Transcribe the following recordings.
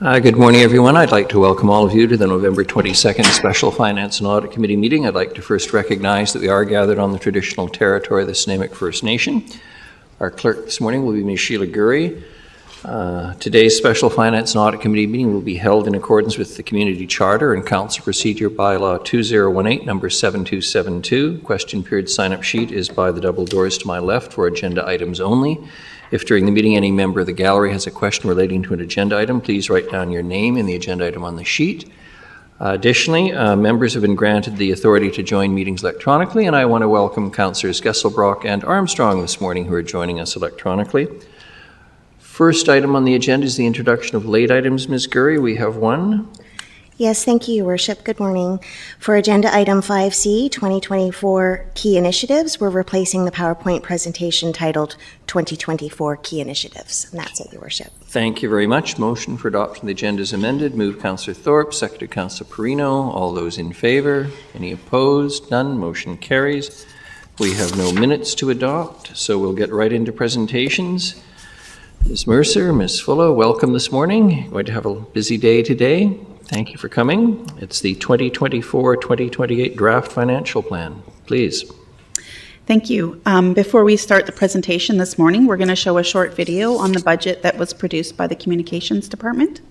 Good morning, everyone. I'd like to welcome all of you to the November 22nd Special Finance and Audit Committee meeting. I'd like to first recognize that we are gathered on the traditional territory of the Snuneymuxw First Nation. Our clerk this morning will be Ms. Sheila Gurry. Today's Special Finance and Audit Committee meeting will be held in accordance with the Community Charter and Council Procedure Bylaw 2018, number 7272. Question period sign-up sheet is by the double doors to my left for agenda items only. If during the meeting any member of the gallery has a question relating to an agenda item, please write down your name and the agenda item on the sheet. Additionally, members have been granted the authority to join meetings electronically, and I want to welcome Councillors Gesselbrock and Armstrong this morning who are joining us electronically. First item on the agenda is the introduction of late items. Ms. Gurry, we have one. Yes, thank you, Your Worship. Good morning. For agenda item 5C, 2024 Key Initiatives, we're replacing the PowerPoint presentation titled 2024 Key Initiatives. And that's it, Your Worship. Thank you very much. Motion for adoption of the agenda is amended. Moved Councillor Thorpe, seconded Councillor Perino. All those in favor? Any opposed? None. Motion carries. We have no minutes to adopt, so we'll get right into presentations. Ms. Mercer, Ms. Fulla, welcome this morning. Going to have a busy day today. Thank you for coming. It's the 2024-2028 Draft Financial Plan. Please. Thank you. Before we start the presentation this morning, we're going to show a short video on the budget that was produced by the Communications Department.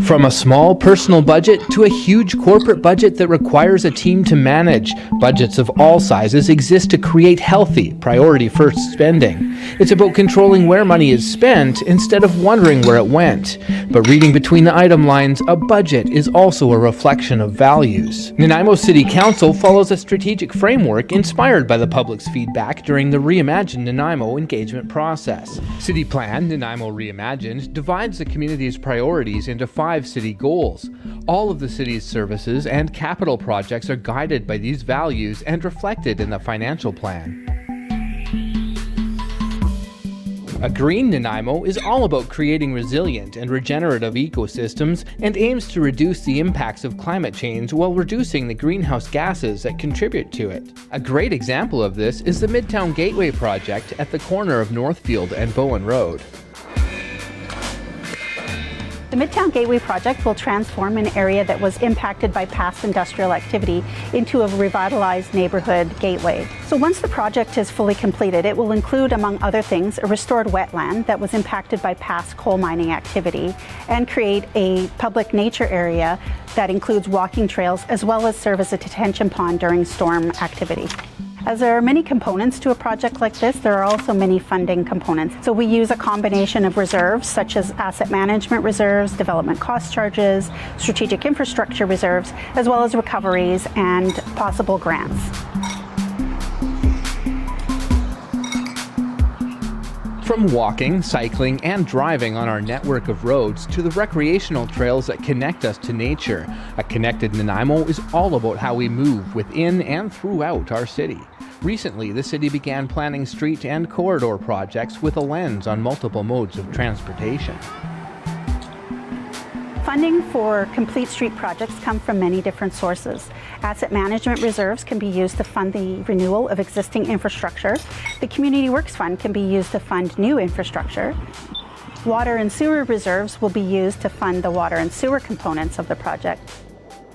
From a small personal budget to a huge corporate budget that requires a team to manage, budgets of all sizes exist to create healthy, priority-first spending. It's about controlling where money is spent instead of wondering where it went. But reading between the item lines, a budget is also a reflection of values. Nanaimo City Council follows a strategic framework inspired by the public's feedback during the Reimagine Nanaimo engagement process. City Plan, Nanaimo Reimagined, divides the community's priorities into 5 city goals. All of the city's services and capital projects are guided by these values and reflected in the financial plan. A green Nanaimo is all about creating resilient and regenerative ecosystems and aims to reduce the impacts of climate change while reducing the greenhouse gases that contribute to it. A great example of this is the Midtown Gateway project at the corner of Northfield and Bowen Road. The Midtown Gateway project will transform an area that was impacted by past industrial activity into a revitalized neighborhood gateway. So once the project is fully completed, it will include, among other things, a restored wetland that was impacted by past coal mining activity and create a public nature area that includes walking trails as well as serve as a detention pond during storm activity. As there are many components to a project like this, there are also many funding components. So we use a combination of reserves, such as asset management reserves, development cost charges, strategic infrastructure reserves, as well as recoveries and possible grants. From walking, cycling, and driving on our network of roads to the recreational trails that connect us to nature, a connected Nanaimo is all about how we move within and throughout our city. Recently, the city began planning street and corridor projects with a lens on multiple modes of transportation. Funding for complete street projects come from many different sources. Asset management reserves can be used to fund the renewal of existing infrastructure. The Community Works Fund can be used to fund new infrastructure. Water and sewer reserves will be used to fund the water and sewer components of the project.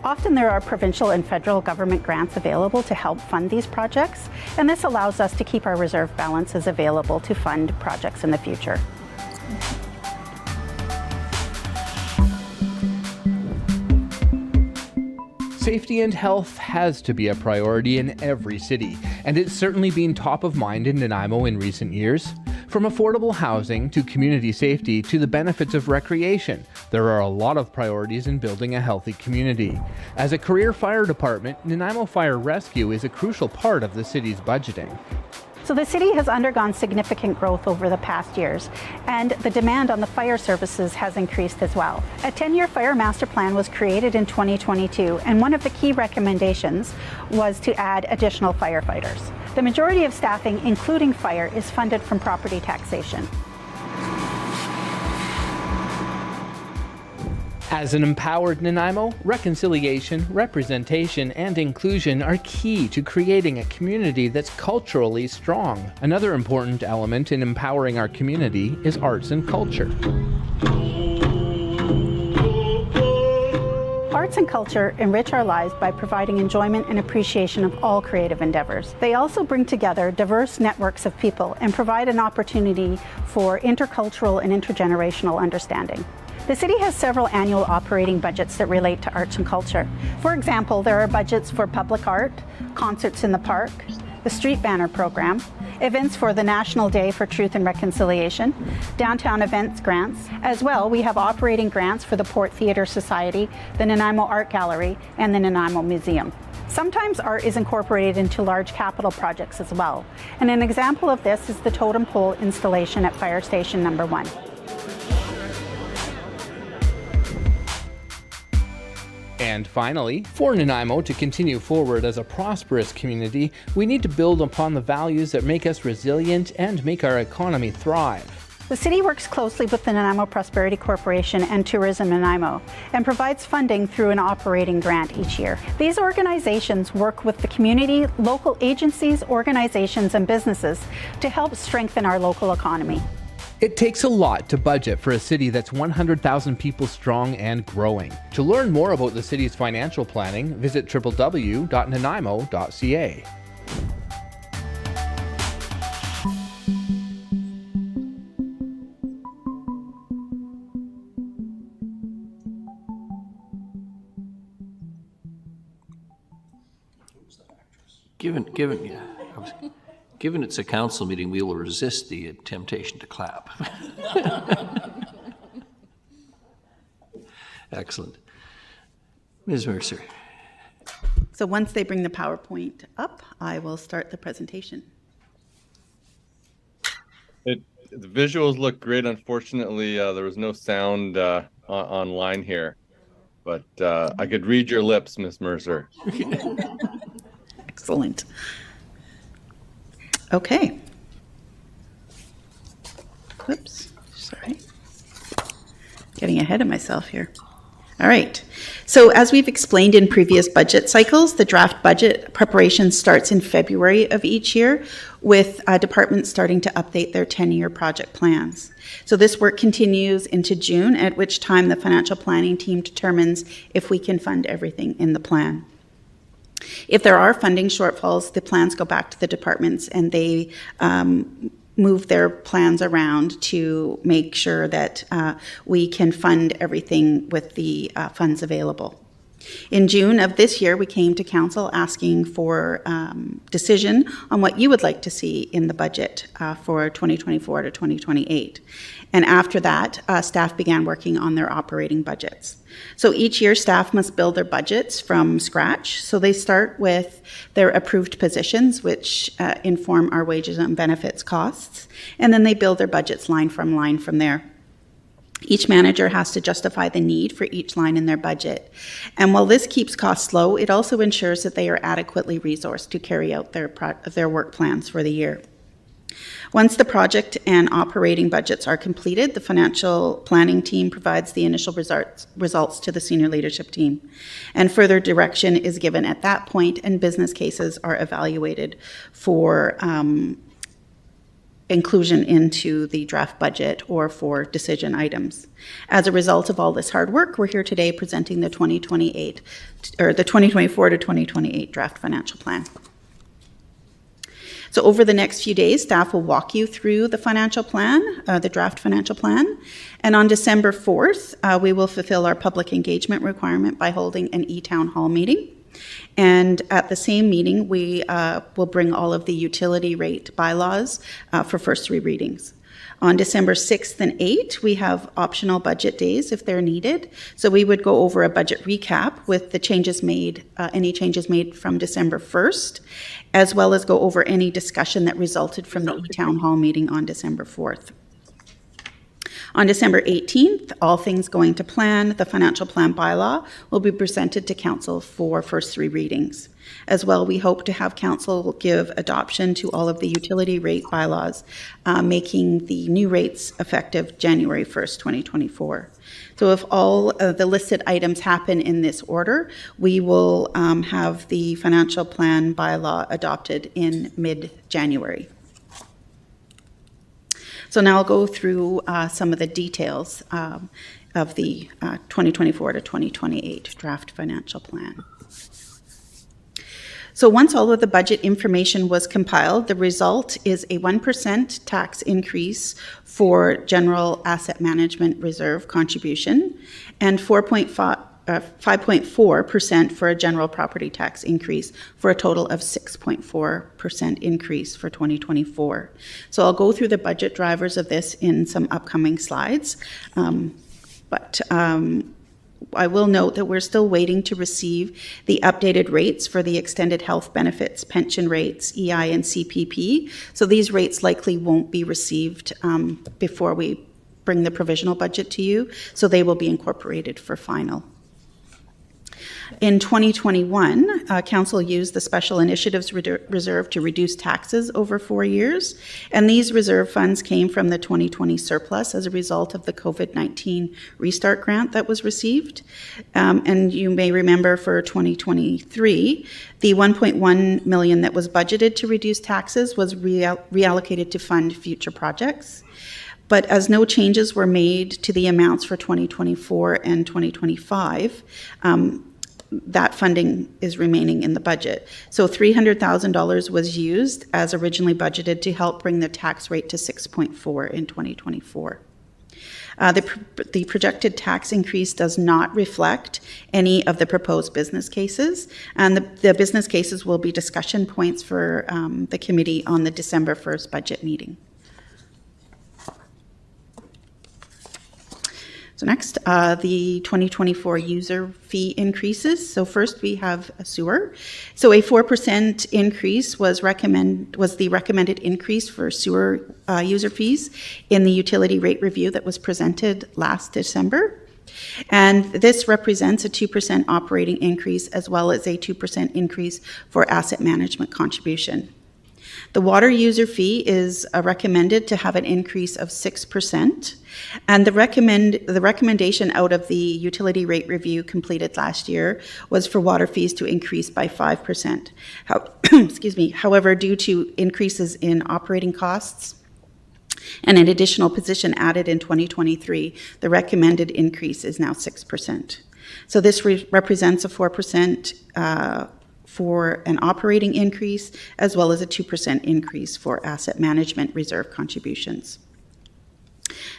Often there are provincial and federal government grants available to help fund these projects, and this allows us to keep our reserve balances available to fund projects in the future. Safety and health has to be a priority in every city, and it's certainly been top of mind in Nanaimo in recent years. From affordable housing to community safety to the benefits of recreation, there are a lot of priorities in building a healthy community. As a career fire department, Nanaimo Fire Rescue is a crucial part of the city's budgeting. So the city has undergone significant growth over the past years, and the demand on the fire services has increased as well. A 10-year fire master plan was created in 2022, and one of the key recommendations was to add additional firefighters. The majority of staffing, including fire, is funded from property taxation. As an empowered Nanaimo, reconciliation, representation, and inclusion are key to creating a community that's culturally strong. Another important element in empowering our community is arts and culture. Arts and culture enrich our lives by providing enjoyment and appreciation of all creative endeavors. They also bring together diverse networks of people and provide an opportunity for intercultural and intergenerational understanding. The city has several annual operating budgets that relate to arts and culture. For example, there are budgets for public art, concerts in the park, the street banner program, events for the National Day for Truth and Reconciliation, downtown events grants. As well, we have operating grants for the Port Theatre Society, the Nanaimo Art Gallery, and the Nanaimo Museum. Sometimes art is incorporated into large capital projects as well. And an example of this is the totem pole installation at Fire Station Number 1. And finally, for Nanaimo to continue forward as a prosperous community, we need to build upon the values that make us resilient and make our economy thrive. The city works closely with the Nanaimo Prosperity Corporation and Tourism Nanaimo and provides funding through an operating grant each year. These organizations work with the community, local agencies, organizations, and businesses to help strengthen our local economy. It takes a lot to budget for a city that's 100,000 people strong and growing. To learn more about the city's financial planning, visit www.nanaimo.ca. Given it's a council meeting, we will resist the temptation to clap. Excellent. Ms. Mercer. So once they bring the PowerPoint up, I will start the presentation. The visuals look great. Unfortunately, there was no sound online here, but I could read your lips, Ms. Mercer. Excellent. Okay. Whoops, sorry. Getting ahead of myself here. All right. So as we've explained in previous budget cycles, the draft budget preparation starts in February of each year with departments starting to update their 10-year project plans. So this work continues into June, at which time the financial planning team determines if we can fund everything in the plan. If there are funding shortfalls, the plans go back to the departments and they move their plans around to make sure that we can fund everything with the funds available. In June of this year, we came to council asking for decision on what you would like to see in the budget for 2024 to 2028. And after that, staff began working on their operating budgets. So each year, staff must build their budgets from scratch. So they start with their approved positions, which inform our wages and benefits costs, and then they build their budgets line from there. Each manager has to justify the need for each line in their budget. And while this keeps costs low, it also ensures that they are adequately resourced to carry out their work plans for the year. Once the project and operating budgets are completed, the financial planning team provides the initial results to the senior leadership team. And further direction is given at that point, and business cases are evaluated for inclusion into the draft budget or for decision items. As a result of all this hard work, we're here today presenting the 2024 to 2028 draft financial plan. So over the next few days, staff will walk you through the financial plan, the draft financial plan. And on December 4th, we will fulfill our public engagement requirement by holding an e-town hall meeting. And at the same meeting, we will bring all of the utility rate bylaws for first three readings. On December 6th and 8th, we have optional budget days if they're needed. So we would go over a budget recap with the changes made, any changes made from December 1st, as well as go over any discussion that resulted from the e-town hall meeting on December 4th. On December 18th, all things going to plan, the financial plan bylaw will be presented to council for first three readings. As well, we hope to have council give adoption to all of the utility rate bylaws, making the new rates effective January 1st, 2024. So if all of the listed items happen in this order, we will have the financial plan bylaw adopted in mid-January. So now I'll go through some of the details of the 2024 to 2028 draft financial plan. So once all of the budget information was compiled, the result is a 1% tax increase for general asset management reserve contribution and 5.4% for a general property tax increase, for a total of 6.4% increase for 2024. So I'll go through the budget drivers of this in some upcoming slides. I will note that we're still waiting to receive the updated rates for the extended health benefits, pension rates, EI, and CPP. So these rates likely won't be received before we bring the provisional budget to you, so they will be incorporated for final. In 2021, Council used the Special Initiatives Reserve to reduce taxes over 4 years, and these reserve funds came from the 2020 surplus as a result of the COVID-19 restart grant that was received. And you may remember for 2023, the $1.1 million that was budgeted to reduce taxes was reallocated to fund future projects. But as no changes were made to the amounts for 2024 and 2025, that funding is remaining in the budget. So $300,000 was used as originally budgeted to help bring the tax rate to 6.4 in 2024. The projected tax increase does not reflect any of the proposed business cases, and the business cases will be discussion points for the committee on the December 1st budget meeting. So next, the 2024 user fee increases. So first we have a sewer. So a 4% increase was the recommended increase for sewer user fees in the utility rate review that was presented last December. And this represents a 2% operating increase as well as a 2% increase for asset management contribution. The water user fee is recommended to have an increase of 6%, and the recommendation out of the utility rate review completed last year was for water fees to increase by 5%. However, due to increases in operating costs and an additional position added in 2023, the recommended increase is now 6%. So this represents a 4% for an operating increase, as well as a 2% increase for asset management reserve contributions.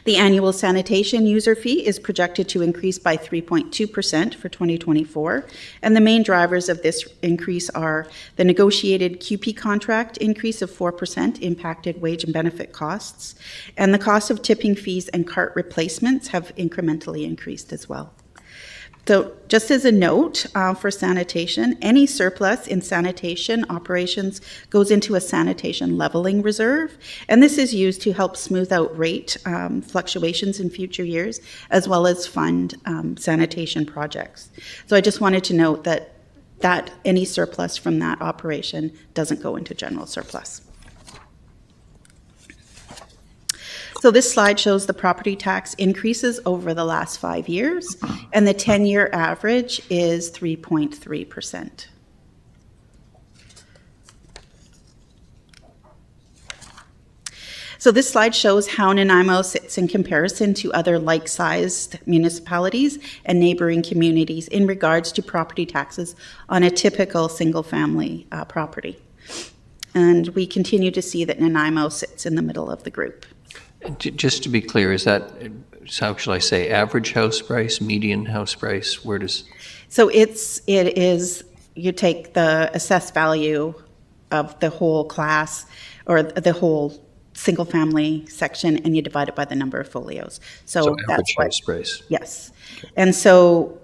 The annual sanitation user fee is projected to increase by 3.2% for 2024, and the main drivers of this increase are the negotiated QP contract increase of 4% impacted wage and benefit costs, and the cost of tipping fees and cart replacements have incrementally increased as well. So just as a note for sanitation, any surplus in sanitation operations goes into a sanitation leveling reserve, and this is used to help smooth out rate fluctuations in future years, as well as fund sanitation projects. So I just wanted to note that any surplus from that operation doesn't go into general surplus. So this slide shows the property tax increases over the last 5 years, and the 10-year average is 3.3%. So this slide shows how Nanaimo sits in comparison to other like-sized municipalities and neighboring communities in regards to property taxes on a typical single-family property. And we continue to see that Nanaimo sits in the middle of the group. Just to be clear, is that, how shall I say, average house price, median house price? Where does? So it is, you take the assessed value of the whole class or the whole single family section and you divide it by the number of folios. So average house price. Yes. Okay. And so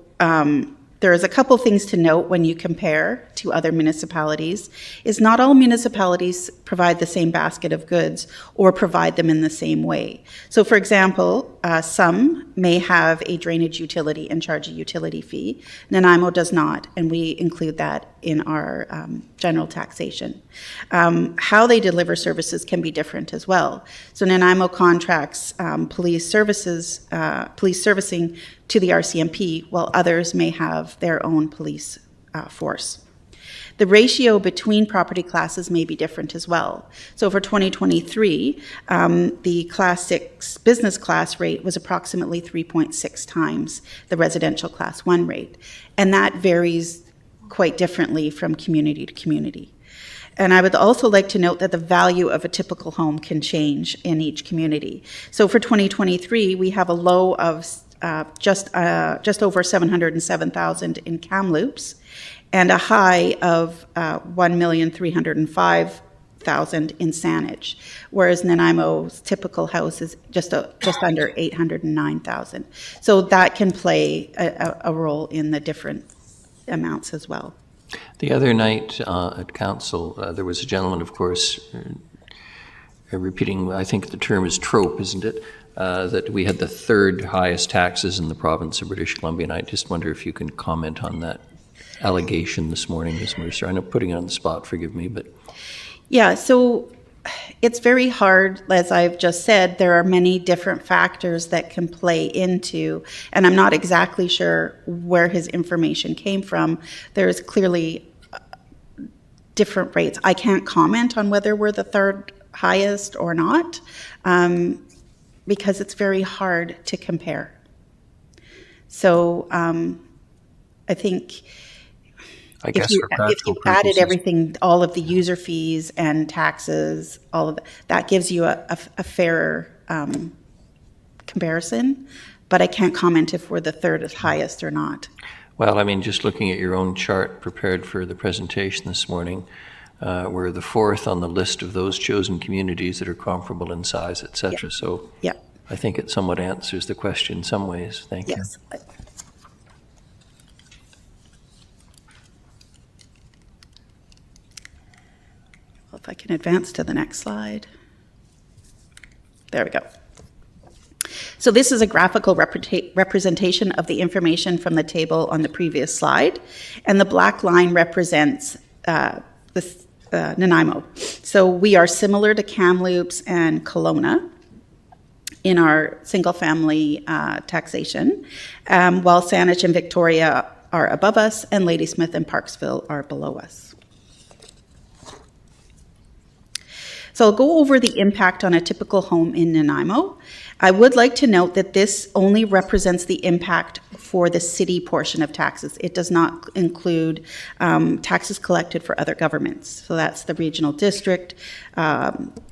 there is a couple things to note when you compare to other municipalities, is not all municipalities provide the same basket of goods or provide them in the same way. So for example, some may have a drainage utility and charge a utility fee. Nanaimo does not, and we include that in our general taxation. How they deliver services can be different as well. So Nanaimo contracts police servicing to the RCMP, while others may have their own police force. The ratio between property classes may be different as well. So for 2023, the Class 6 business class rate was approximately 3.6 times the residential Class 1 rate. And that varies quite differently from community to community. And I would also like to note that the value of a typical home can change in each community. So for 2023, we have a low of just over 707,000 in Kamloops, and a high of 1,305,000 in Saanich, whereas Nanaimo's typical house is just under 809,000. So that can play a role in the different amounts as well. The other night at council, there was a gentleman, of course, repeating, I think the term is trope, isn't it? That we had the third highest taxes in the province of British Columbia, and I just wonder if you can comment on that allegation this morning, Ms. Mercer. I know putting it on the spot, forgive me, but... Yeah, so it's very hard, as I've just said, there are many different factors that can play into, and I'm not exactly sure where his information came from. There's clearly different rates. I can't comment on whether we're the third highest or not, because it's very hard to compare. So I think... if you added everything, all of the user fees and taxes, all of that gives you a fairer comparison, but I can't comment if we're the third highest or not. Well, I mean, just looking at your own chart prepared for the presentation this morning, we're the fourth on the list of those chosen communities that are comparable in size, et cetera. Yeah. So yeah. I think it somewhat answers the question in some ways. Thank you. Yes. If I can advance to the next slide. There we go. So this is a graphical representation of the information from the table on the previous slide, and the black line represents Nanaimo. So we are similar to Kamloops and Kelowna in our single-family taxation, while Saanich and Victoria are above us, and Ladysmith and Parksville are below us. So I'll go over the impact on a typical home in Nanaimo. I would like to note that this only represents the impact for the city portion of taxes. It does not include taxes collected for other governments. So that's the regional district,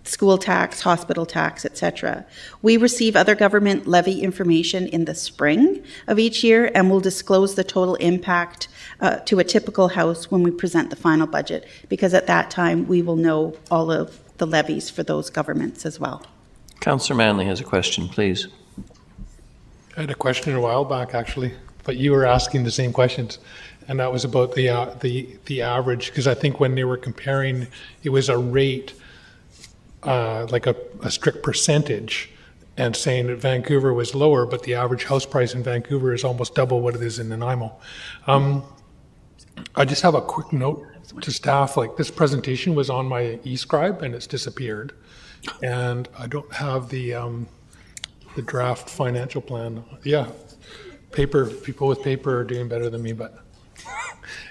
school tax, hospital tax, etc. We receive other government levy information in the spring of each year, and we'll disclose the total impact to a typical house when we present the final budget, because at that time we will know all of the levies for those governments as well. Councillor Manley has a question, please. I had a question a while back, actually, but you were asking the same questions, and that was about the average, because I think when they were comparing, it was a rate, like a strict percentage, and saying that Vancouver was lower, but the average house price in Vancouver is almost double what it is in Nanaimo. I just have a quick note to staff, like this presentation was on my eScribe and it's disappeared. And I don't have the draft financial plan. Yeah, people with paper are doing better than me, but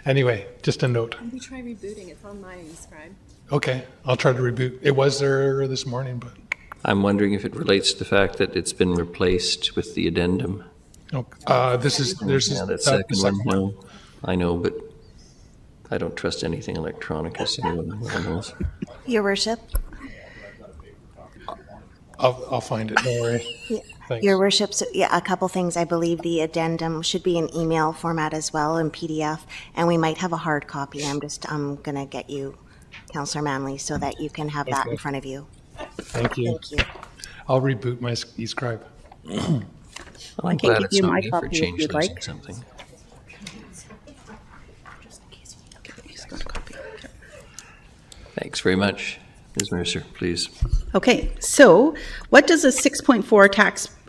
anyway, just a note. Maybe try rebooting. It's on my eScribe. Okay, I'll try to reboot. It was there this morning, but. I'm wondering if it relates to the fact that it's been replaced with the addendum. There's that second one. No, I know, but I don't trust anything electronic, as anyone knows. Your Worship. I'll find it, don't worry. Yeah. Thanks. Your Worship, so, yeah, a couple things. I believe the addendum should be in email format as well, in PDF, and we might have a hard copy. I'm going to get you, Councillor Manley, so that you can have that in front of you. Thank you. Thank you. I'll reboot my eScribe. I'm glad it's not me for change losing something. Thanks very much. Ms. Mercer, please. Okay, so what does a 6.4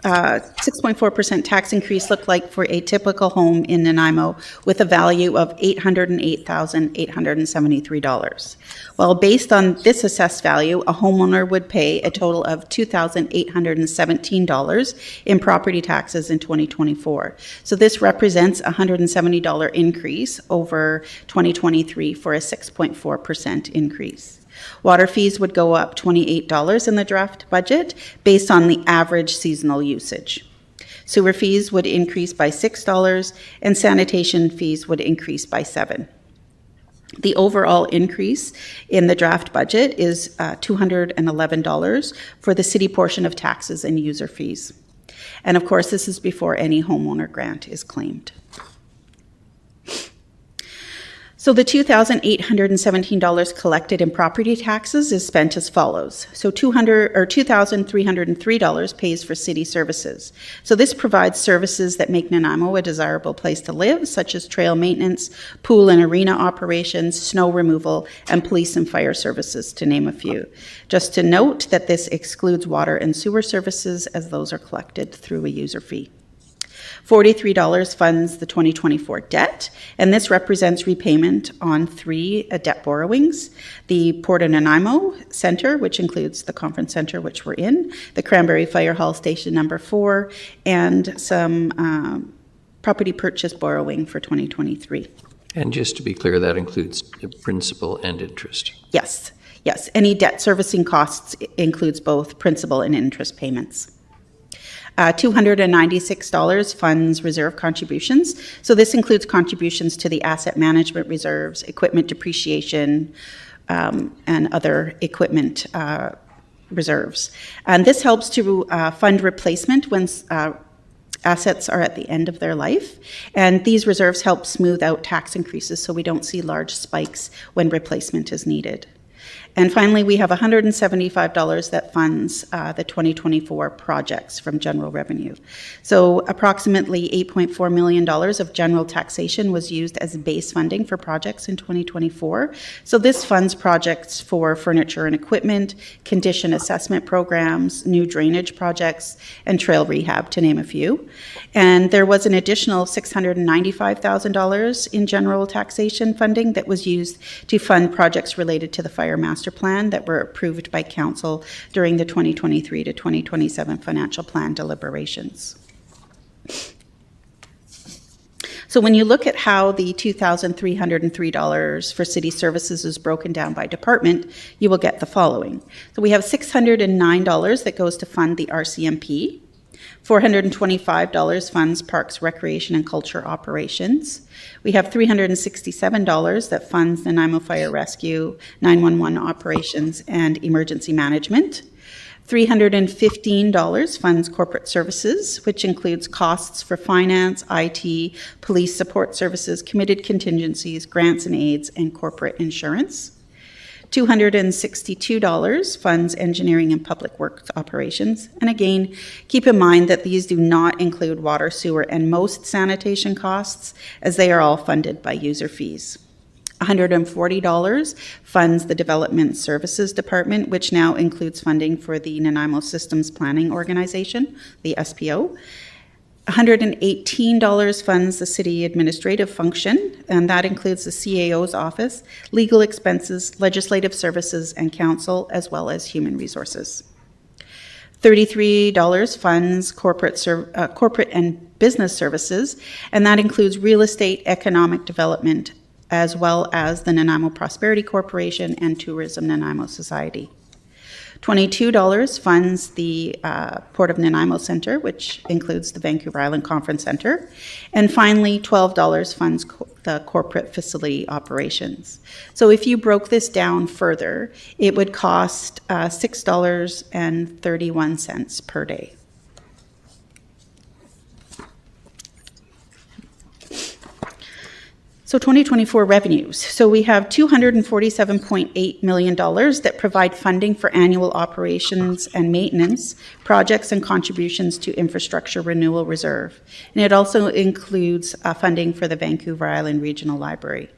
6.4% tax increase look like for a typical home in Nanaimo with a value of $808,873? Well, based on this assessed value, a homeowner would pay a total of $2,817 in property taxes in 2024. So this represents a $170 increase over 2023 for a 6.4% increase. Water fees would go up $28 in the draft budget based on the average seasonal usage. Sewer fees would increase by $6 and sanitation fees would increase by $7. The overall increase in the draft budget is $211 for the city portion of taxes and user fees. And of course, this is before any homeowner grant is claimed. So the $2,817 collected in property taxes is spent as follows. So $2,303 pays for city services. So this provides services that make Nanaimo a desirable place to live, such as trail maintenance, pool and arena operations, snow removal, and police and fire services, to name a few. Just to note that this excludes water and sewer services, as those are collected through a user fee. $43 funds the 2024 debt, and this represents repayment on 3 debt borrowings. The Port of Nanaimo Centre, which includes the conference centre which we're in, the Cranberry Fire Hall Station number 4, and some property purchase borrowing for 2023. And just to be clear, that includes the principal and interest. Yes, yes. Any debt servicing costs includes both principal and interest payments. $296 funds reserve contributions. So this includes contributions to the asset management reserves, equipment depreciation, and other equipment reserves. And this helps to fund replacement when assets are at the end of their life. And these reserves help smooth out tax increases so we don't see large spikes when replacement is needed. And finally, we have $175 that funds the 2024 projects from general revenue. So approximately $8.4 million of general taxation was used as base funding for projects in 2024. So this funds projects for furniture and equipment, condition assessment programs, new drainage projects, and trail rehab, to name a few. And there was an additional $695,000 in general taxation funding that was used to fund projects related to the fire master plan that were approved by council during the 2023 to 2027 financial plan deliberations. So when you look at how the $2,303 for city services is broken down by department, you will get the following. So we have $609 that goes to fund the RCMP, $425 funds Parks, Recreation, and Culture operations. We have $367 that funds Nanaimo Fire Rescue, 911 operations, and emergency management. $315 funds corporate services, which includes costs for finance, IT, police support services, committed contingencies, grants and aids, and corporate insurance. $262 funds engineering and public works operations. And again, keep in mind that these do not include water, sewer, and most sanitation costs, as they are all funded by user fees. $140 funds the Development Services Department, which now includes funding for the Nanaimo Systems Planning Organization, the SPO. $118 funds the city administrative function, and that includes the CAO's office, legal expenses, legislative services, and council, as well as human resources. $33 funds corporate and business services, and that includes real estate, economic development, as well as the Nanaimo Prosperity Corporation and Tourism Nanaimo Society. $22 funds the Port of Nanaimo Centre, which includes the Vancouver Island Conference Centre. And finally, $12 funds the corporate facility operations. So if you broke this down further, it would cost $6.31 per day. So 2024 revenues. So we have $247.8 million that provide funding for annual operations and maintenance, projects and contributions to infrastructure renewal reserve. And it also includes funding for the Vancouver Island Regional Library.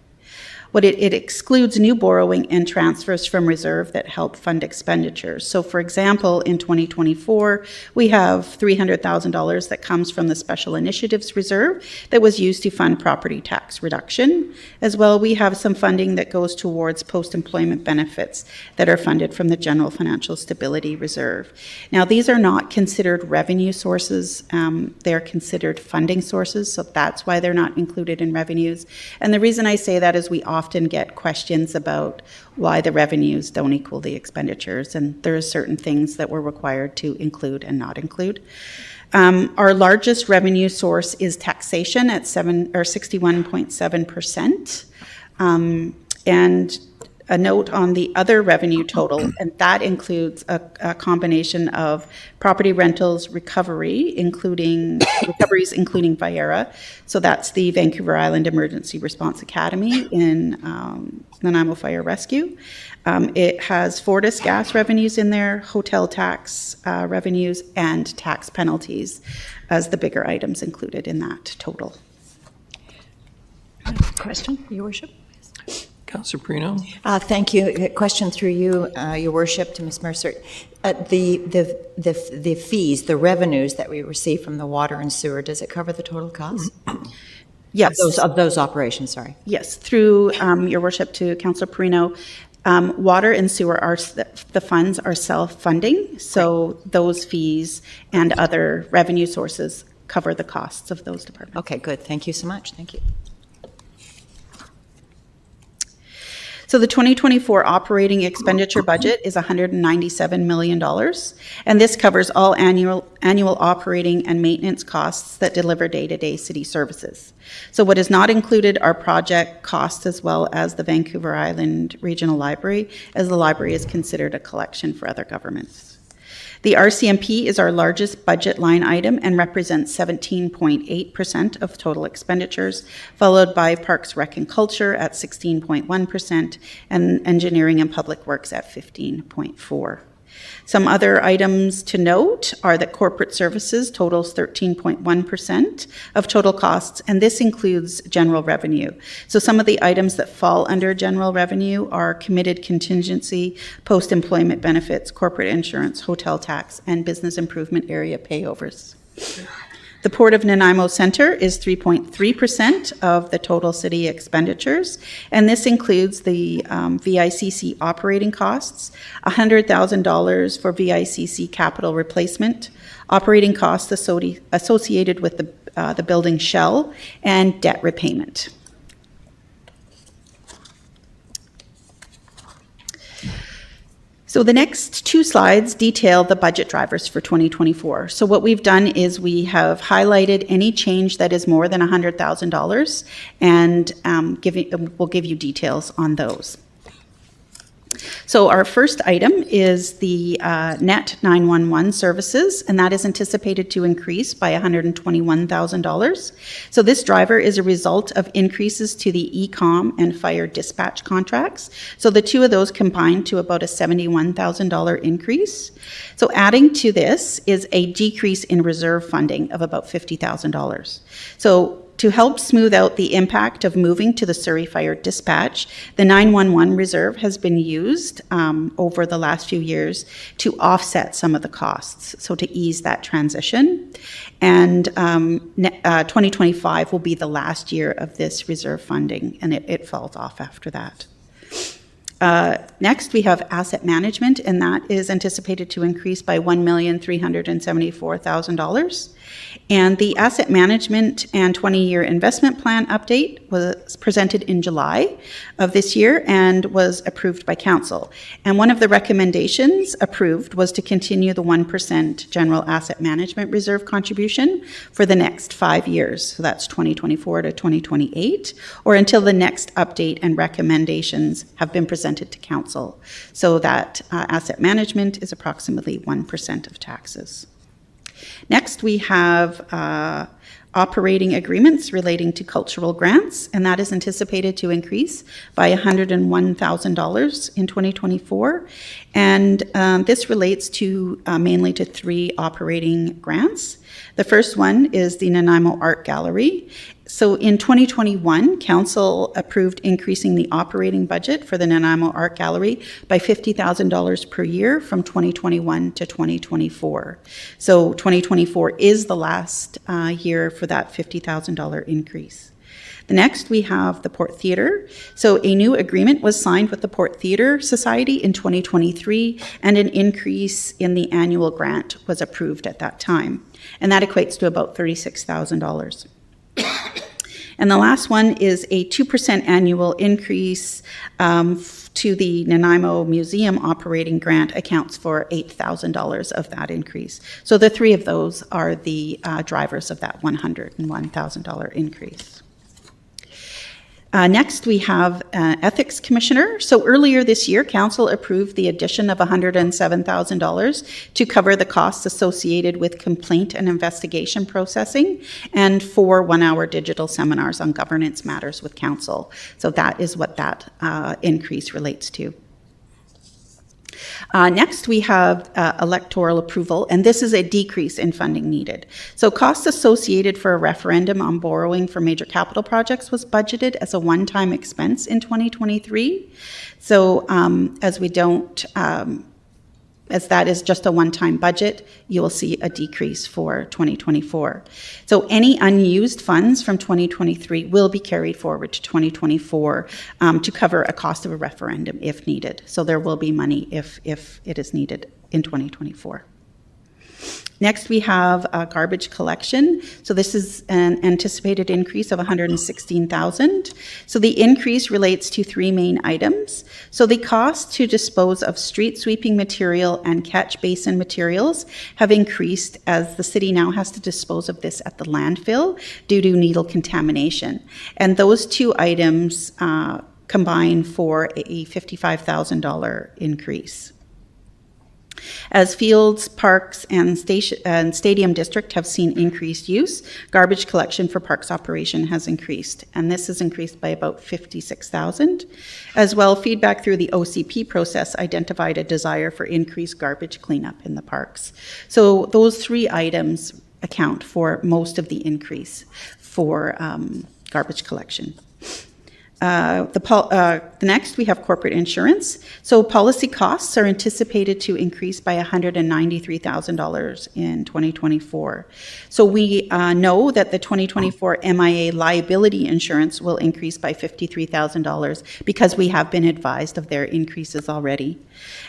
It excludes new borrowing and transfers from reserve that help fund expenditures. So for example, in 2024, we have $300,000 that comes from the Special Initiatives Reserve that was used to fund property tax reduction. As well, we have some funding that goes towards post-employment benefits that are funded from the General Financial Stability Reserve. Now, these are not considered revenue sources. They're considered funding sources, so that's why they're not included in revenues. And the reason I say that is we often get questions about why the revenues don't equal the expenditures, and there are certain things that we're required to include and not include. Our largest revenue source is taxation at 61.7%. And a note on the other revenue total, and that includes a combination of property rentals recoveries, including Viera. So that's the Vancouver Island Emergency Response Academy in Nanaimo Fire Rescue. It has Fortis gas revenues in there, hotel tax revenues, and tax penalties as the bigger items included in that total. Question, Your Worship? Councillor Perino? Thank you. A question through you, Your Worship, to Ms. Mercer. The fees, the revenues that we receive from the water and sewer, does it cover the total cost? Yes. Of those operations, sorry. Yes, through Your Worship to Councillor Perino, water and sewer the funds are self-funding, so those fees and other revenue sources cover the costs of those departments. Okay, good. Thank you so much. Thank you. So the 2024 operating expenditure budget is $197 million, and this covers all annual operating and maintenance costs that deliver day-to-day city services. So what is not included are project costs as well as the Vancouver Island Regional Library, as the library is considered a collection for other governments. The RCMP is our largest budget line item and represents 17.8% of total expenditures, followed by Parks, Rec and Culture at 16.1% and Engineering and Public Works at 15.4%. Some other items to note are that corporate services totals 13.1% of total costs, and this includes general revenue. So some of the items that fall under general revenue are committed contingency, post-employment benefits, corporate insurance, hotel tax, and business improvement area payovers. The Port of Nanaimo Centre is 3.3% of the total city expenditures, and this includes the VICC operating costs, $100,000 for VICC capital replacement, operating costs associated with the building shell, and debt repayment. So the next two slides detail the budget drivers for 2024. So what we've done is we have highlighted any change that is more than $100,000, and we'll give you details on those. So our first item is the net 911 services, and that is anticipated to increase by $121,000. So this driver is a result of increases to the ECOM and fire dispatch contracts. So the two of those combine to about a $71,000 increase. So adding to this is a decrease in reserve funding of about $50,000. So to help smooth out the impact of moving to the Surrey Fire Dispatch, the 911 reserve has been used over the last few years to offset some of the costs, so to ease that transition. And 2025 will be the last year of this reserve funding, and it falls off after that. Next, we have asset management, and that is anticipated to increase by $1,374,000. And the asset management and 20-year investment plan update was presented in July of this year and was approved by council. And one of the recommendations approved was to continue the 1% general asset management reserve contribution for the next 5 years. So that's 2024 to 2028, or until the next update and recommendations have been presented to council. So that asset management is approximately 1% of taxes. Next, we have operating agreements relating to cultural grants, and that is anticipated to increase by $101,000 in 2024. And this relates to mainly to 3 operating grants. The first one is the Nanaimo Art Gallery. So in 2021, Council approved increasing the operating budget for the Nanaimo Art Gallery by $50,000 per year from 2021 to 2024. So 2024 is the last year for that $50,000 increase. The next, we have the Port Theatre. So a new agreement was signed with the Port Theatre Society in 2023, and an increase in the annual grant was approved at that time. And that equates to about $36,000. And the last one is a 2% annual increase to the Nanaimo Museum operating grant accounts for $8,000 of that increase. So the three of those are the drivers of that $101,000 increase. Next, we have Ethics Commissioner. So earlier this year, Council approved the addition of $107,000 to cover the costs associated with complaint and investigation processing and 4 one-hour digital seminars on governance matters with Council. So that is what that increase relates to. Next, we have electoral approval, and this is a decrease in funding needed. So costs associated for a referendum on borrowing for major capital projects was budgeted as a one-time expense in 2023. So as that is just a one-time budget, you will see a decrease for 2024. So any unused funds from 2023 will be carried forward to 2024 to cover a cost of a referendum if needed. So there will be money if it is needed in 2024. Next, we have garbage collection. So this is an anticipated increase of $116,000. So the increase relates to 3 main items. So the cost to dispose of street sweeping material and catch basin materials have increased as the city now has to dispose of this at the landfill due to needle contamination. And those 2 items combine for a $55,000 increase. As fields, parks, and stadium district have seen increased use, garbage collection for parks operation has increased, and this has increased by about $56,000. As well, feedback through the OCP process identified a desire for increased garbage cleanup in the parks. So those 3 items account for most of the increase for garbage collection. Next, we have corporate insurance. So policy costs are anticipated to increase by $193,000 in 2024. So we know that the 2024 MIA liability insurance will increase by $53,000 because we have been advised of their increases already.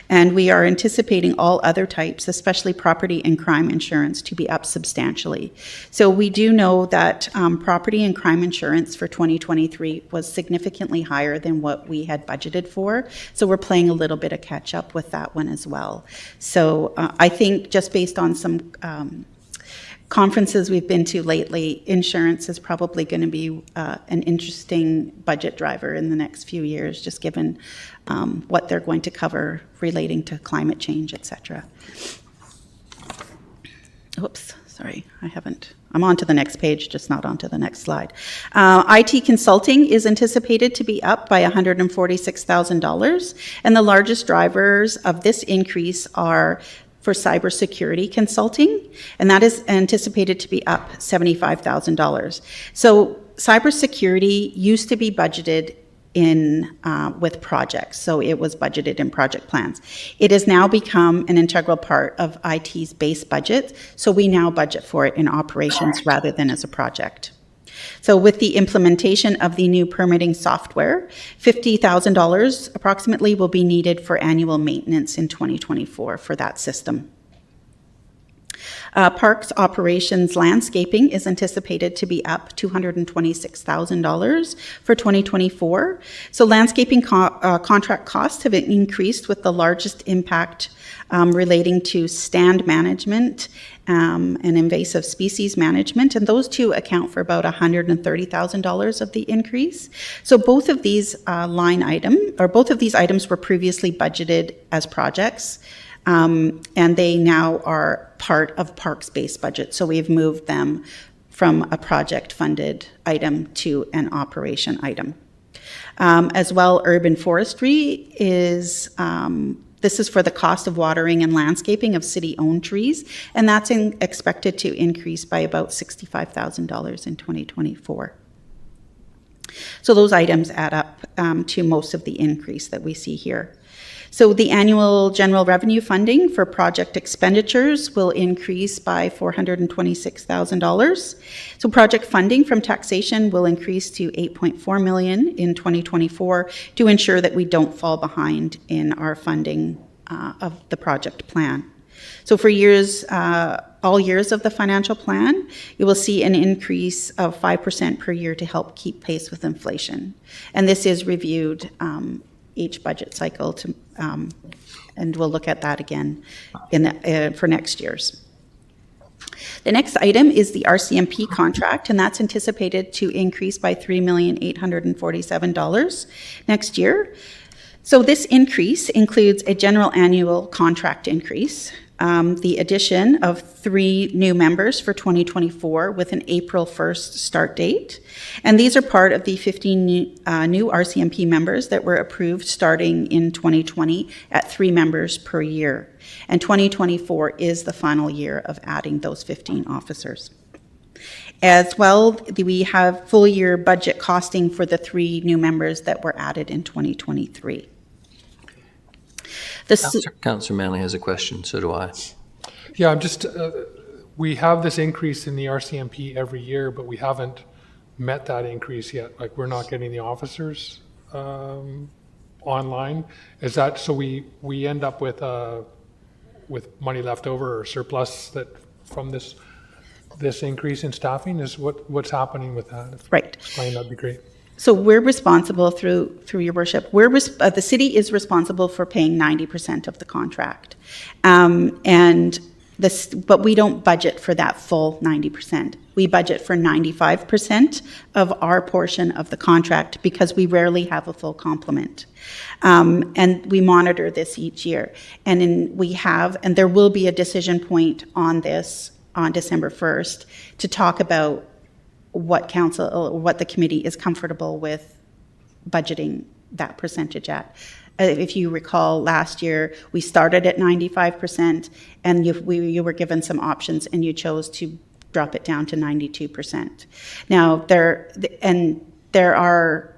And we are anticipating all other types, especially property and crime insurance, to be up substantially. So we do know that property and crime insurance for 2023 was significantly higher than what we had budgeted for. So we're playing a little bit of catch up with that one as well. So I think just based on some conferences we've been to lately, insurance is probably going to be an interesting budget driver in the next few years, just given what they're going to cover relating to climate change, etc. Oops, sorry, I'm on to the next page, just not onto the next slide. IT consulting is anticipated to be up by $146,000, and the largest drivers of this increase are for cybersecurity consulting, and that is anticipated to be up $75,000. So cybersecurity used to be budgeted with projects, so it was budgeted in project plans. It has now become an integral part of IT's base budget, so we now budget for it in operations rather than as a project. So with the implementation of the new permitting software, $50,000 approximately will be needed for annual maintenance in 2024 for that system. Parks operations landscaping is anticipated to be up $226,000 for 2024. So landscaping contract costs have increased, with the largest impact relating to stand management and invasive species management, and those 2 account for about $130,000 of the increase. So both of these both of these items were previously budgeted as projects, and they now are part of Parks' base budget. So we've moved them from a project-funded item to an operation item. As well, urban forestry is this is for the cost of watering and landscaping of city-owned trees, and that's expected to increase by about $65,000 in 2024. So those items add up to most of the increase that we see here. So the annual general revenue funding for project expenditures will increase by $426,000. So project funding from taxation will increase to $8.4 million in 2024 to ensure that we don't fall behind in our funding of the project plan. So for years, all years of the financial plan, you will see an increase of 5% per year to help keep pace with inflation. And this is reviewed each budget cycle, and we'll look at that again for next year's. The next item is the RCMP contract, and that's anticipated to increase by $3,847,000 next year. So this increase includes a general annual contract increase, the addition of 3 new members for 2024 with an April 1st start date. And these are part of the 15 new RCMP members that were approved starting in 2020 at 3 members per year. And 2024 is the final year of adding those 15 officers. As well, we have full year budget costing for the 3 new members that were added in 2023. Councillor Manley has a question, so do I. Yeah, I'm just, we have this increase in the RCMP every year, but we haven't met that increase yet. Like, we're not getting the officers online. Is that, so we end up with money left over or surplus that from this increase in staffing? Is what's happening with that? Right. Explain, that'd be great. So we're responsible through your worship. The city is responsible for paying 90% of the contract, but we don't budget for that full 90%. We budget for 95% of our portion of the contract because we rarely have a full complement, and we monitor this each year. And there will be a decision point on this on December 1st to talk about what the committee is comfortable with budgeting that percentage at. If you recall, last year, we started at 95%, and you were given some options, and you chose to drop it down to 92%. Now, there are,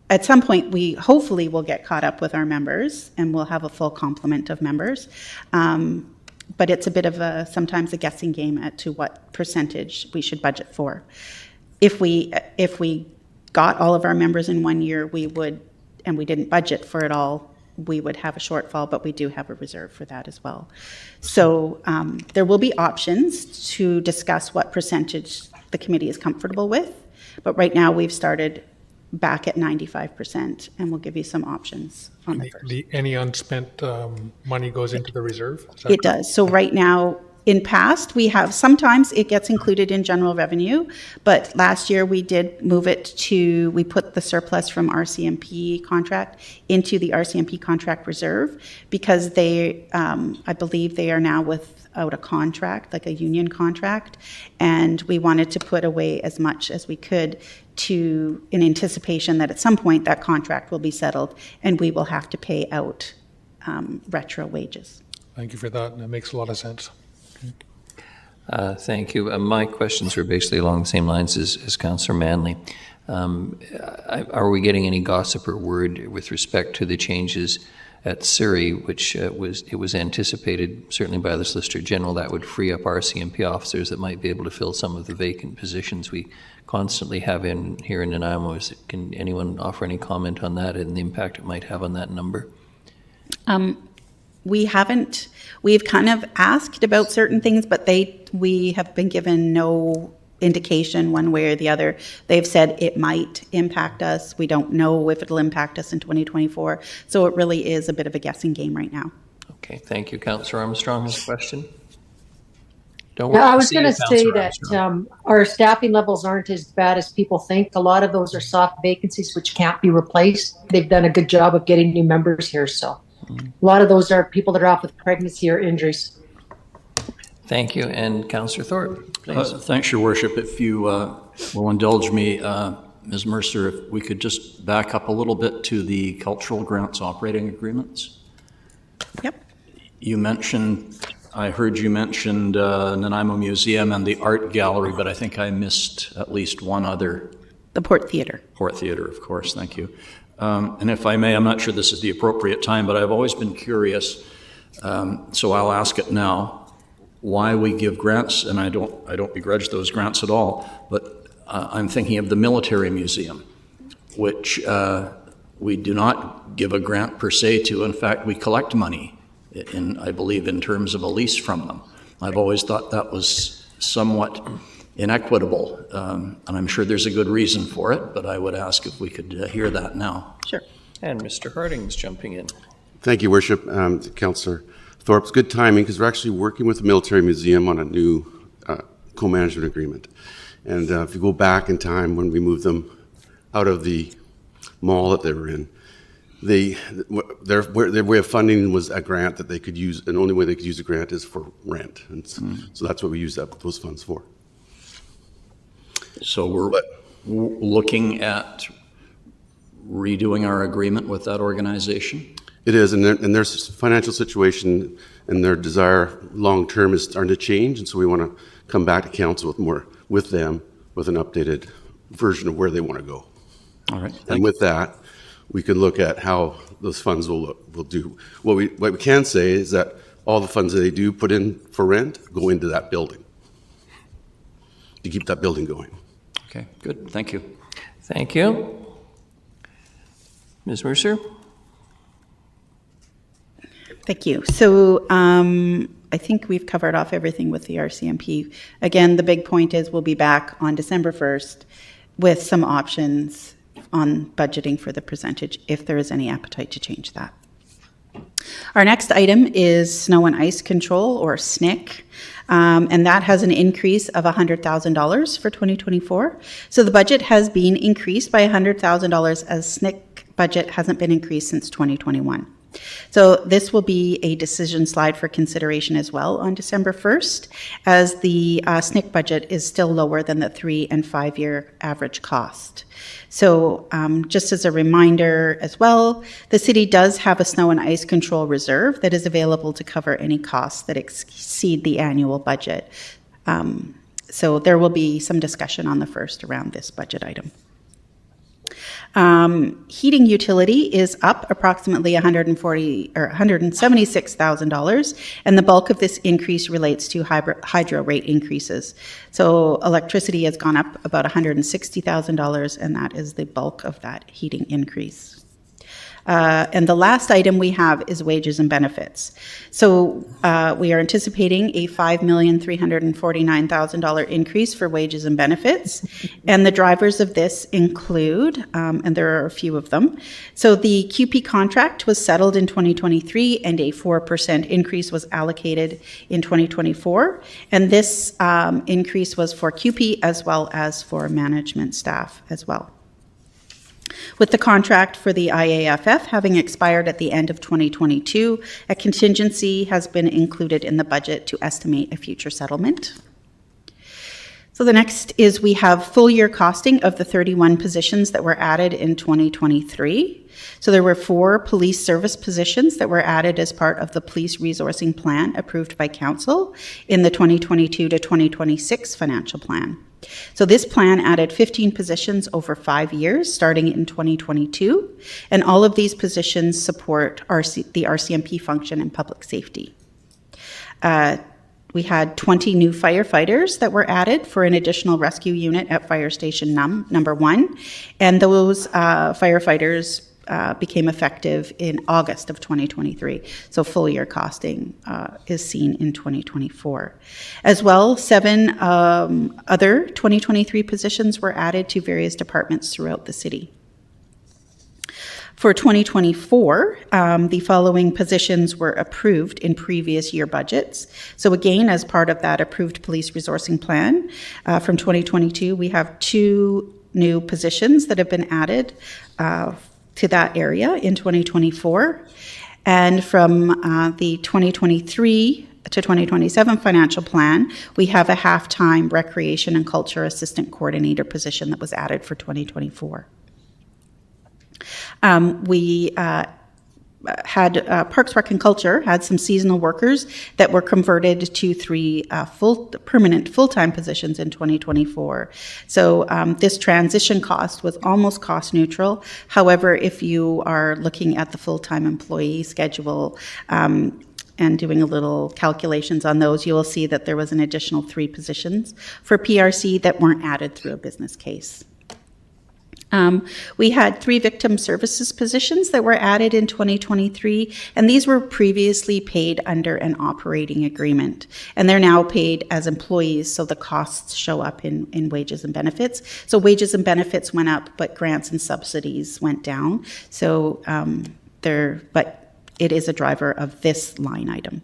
at some point, we hopefully will get caught up with our members, and we'll have a full complement of members. But it's a bit of sometimes a guessing game as to what percentage we should budget for. If we got all of our members in one year, we would, and we didn't budget for it all, we would have a shortfall, but we do have a reserve for that as well. So there will be options to discuss what percentage the committee is comfortable with, but right now we've started back at 95%, and we'll give you some options on the first. Any unspent money goes into the reserve? It does. So right now, in past, sometimes it gets included in general revenue, but last year we did move it we put the surplus from RCMP contract into the RCMP contract reserve because I believe they are now without a contract, like a union contract, and we wanted to put away as much as we could in anticipation that at some point that contract will be settled and we will have to pay out retro wages. Thank you for that. That makes a lot of sense. Thank you. My questions were basically along the same lines as Councillor Manley. Are we getting any gossip or word with respect to the changes at Surrey, which was anticipated, certainly by the Solicitor General, that would free up RCMP officers that might be able to fill some of the vacant positions we constantly have here in Nanaimo? Can anyone offer any comment on that and the impact it might have on that number? We've kind of asked about certain things, but we have been given no indication one way or the other. They've said it might impact us. We don't know if it'll impact us in 2024. So it really is a bit of a guessing game right now. Okay, thank you. Councillor Armstrong has a question. I was going to say that our staffing levels aren't as bad as people think. A lot of those are soft vacancies which can't be replaced. They've done a good job of getting new members here. So a lot of those are people that are off with pregnancy or injuries. Thank you. And Councillor Thorpe, please. Thanks, Your Worship. If you will indulge me, Ms. Mercer, if we could just back up a little bit to the cultural grants operating agreements. Yep. I heard you mentioned Nanaimo Museum and the Art Gallery, but I think I missed at least one other The Port Theatre. Port Theatre, of course, thank you. And if I may, I'm not sure this is the appropriate time, but I've always been curious, so I'll ask it now, why we give grants, and I don't begrudge those grants at all, but I'm thinking of the Military Museum, which we do not give a grant per se to. In fact, we collect money, I believe, in terms of a lease from them. I've always thought that was somewhat inequitable, and I'm sure there's a good reason for it, but I would ask if we could hear that now. Sure. And Mr. Harding's jumping in. Thank you, Worship. Councillor Thorpe, it's good timing because we're actually working with the Military Museum on a new co-management agreement. And if you go back in time when we moved them out of the mall that they were in, their way of funding was a grant that they could use, and the only way they could use a grant is for rent. And so that's what we use those funds for. So we're looking at redoing our agreement with that organization? It is, and their financial situation and their desire long-term is starting to change, and so we want to come back to council with them with an updated version of where they want to go. All right. And with that, we can look at how those funds will do. What we can say is that all the funds that they do put in for rent go into that building to keep that building going. Okay, good. Thank you. Thank you. Ms. Mercer? Thank you. So I think we've covered off everything with the RCMP. Again, the big point is we'll be back on December 1st with some options on budgeting for the percentage if there is any appetite to change that. Our next item is snow and ice control, or SNIC, and that has an increase of $100,000 for 2024. So the budget has been increased by $100,000 as SNIC budget hasn't been increased since 2021. So this will be a decision slide for consideration as well on December 1st, as the SNIC budget is still lower than the 3- and 5-year average cost. So just as a reminder as well, the city does have a snow and ice control reserve that is available to cover any costs that exceed the annual budget. So there will be some discussion on the 1st around this budget item. Heating utility is up approximately $176,000, and the bulk of this increase relates to hydro rate increases. So electricity has gone up about $160,000, and that is the bulk of that heating increase. And the last item we have is wages and benefits. So we are anticipating a $5,349,000 increase for wages and benefits. And the drivers of this include, and there are a few of them. So the QP contract was settled in 2023, and a 4% increase was allocated in 2024. And this increase was for QP as well as for management staff as well. With the contract for the IAFF having expired at the end of 2022, a contingency has been included in the budget to estimate a future settlement. So the next is we have full year costing of the 31 positions that were added in 2023. So there were 4 police service positions that were added as part of the police resourcing plan approved by council in the 2022 to 2026 financial plan. So this plan added 15 positions over 5 years, starting in 2022, and all of these positions support the RCMP function in public safety. We had 20 new firefighters that were added for an additional rescue unit at Fire Station number 1, and those firefighters became effective in August of 2023. So full year costing is seen in 2024. As well, 7 other 2023 positions were added to various departments throughout the city. For 2024, the following positions were approved in previous year budgets. So again, as part of that approved police resourcing plan from 2022, we have 2 new positions that have been added to that area in 2024. And from the 2023 to 2027 financial plan, we have a half-time recreation and culture assistant coordinator position that was added for 2024. We Parks, Rec and Culture had some seasonal workers that were converted to 3 permanent full-time positions in 2024. So this transition cost was almost cost neutral. However, if you are looking at the full-time employee schedule and doing a little calculations on those, you will see that there was an additional 3 positions for PRC that weren't added through a business case. We had 3 victim services positions that were added in 2023, and these were previously paid under an operating agreement, and they're now paid as employees, so the costs show up in wages and benefits. So wages and benefits went up, but grants and subsidies went down. So but it is a driver of this line item.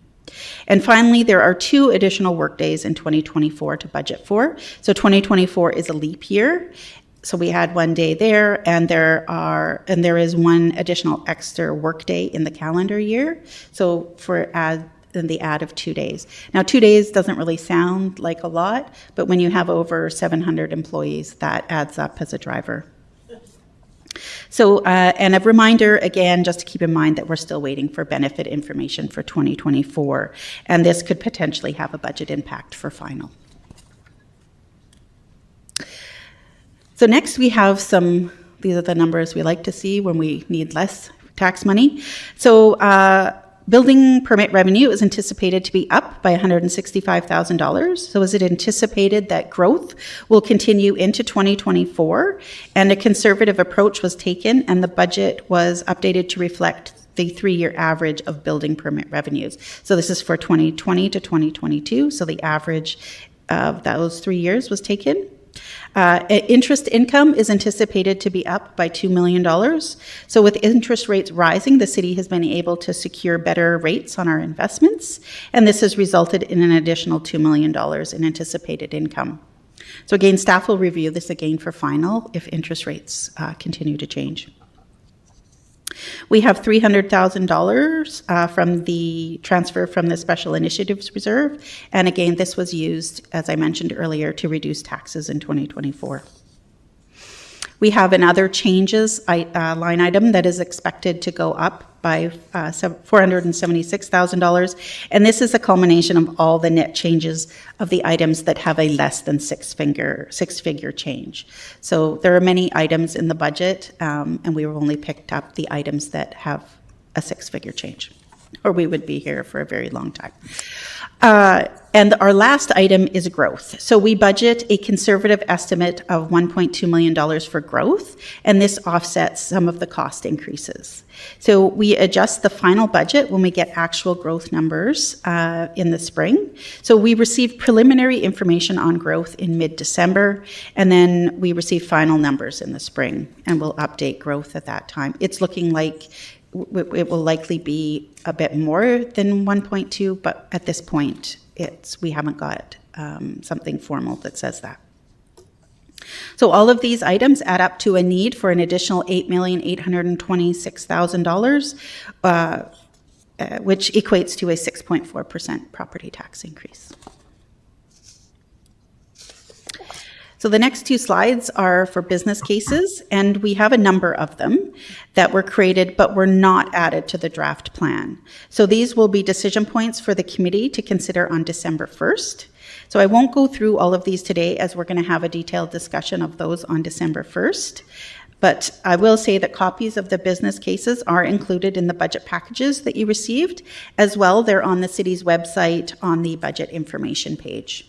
And finally, there are 2 additional workdays in 2024 to budget for. So 2024 is a leap year. So we had 1 day there, and there is 1 additional extra workday in the calendar year. So the add of 2 days. Now, 2 days doesn't really sound like a lot, but when you have over 700 employees, that adds up as a driver. So, and a reminder, again, just to keep in mind that we're still waiting for benefit information for 2024, and this could potentially have a budget impact for final. So next we have these are the numbers we like to see when we need less tax money. So building permit revenue is anticipated to be up by $165,000. So is it anticipated that growth will continue into 2024? And a conservative approach was taken, and the budget was updated to reflect the 3-year average of building permit revenues. So this is for 2020 to 2022. So the average of those 3 years was taken. Interest income is anticipated to be up by $2 million. So with interest rates rising, the city has been able to secure better rates on our investments, and this has resulted in an additional $2 million in anticipated income. So again, staff will review this again for final if interest rates continue to change. We have $300,000 from the transfer from the Special Initiatives Reserve. And again, this was used, as I mentioned earlier, to reduce taxes in 2024. We have an other changes line item that is expected to go up by $476,000. And this is a culmination of all the net changes of the items that have a less than six-figure change. So there are many items in the budget, and we only picked up the items that have a 6-figure change, or we would be here for a very long time. And our last item is growth. So we budget a conservative estimate of $1.2 million for growth, and this offsets some of the cost increases. So we adjust the final budget when we get actual growth numbers in the spring. So we received preliminary information on growth in mid-December, and then we receive final numbers in the spring, and we'll update growth at that time. It's looking like it will likely be a bit more than 1.2, but at this point, we haven't got something formal that says that. So all of these items add up to a need for an additional $8,826,000, which equates to a 6.4% property tax increase. So the next 2 slides are for business cases, and we have a number of them that were created but were not added to the draft plan. So these will be decision points for the committee to consider on December 1st. So I won't go through all of these today, as we're going to have a detailed discussion of those on December 1st. But I will say that copies of the business cases are included in the budget packages that you received. As well, they're on the city's website on the budget information page.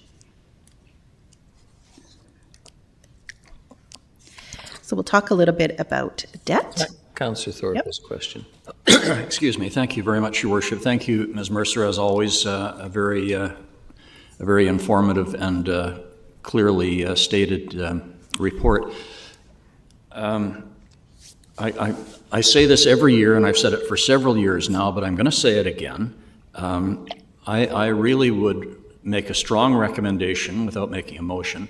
So we'll talk a little bit about debt. Councillor Thorpe has a question. Excuse me. Thank you very much, Your Worship. Thank you, Ms. Mercer, as always. A very informative and clearly stated report. I say this every year, and I've said it for several years now, but I'm going to say it again. I really would make a strong recommendation, without making a motion,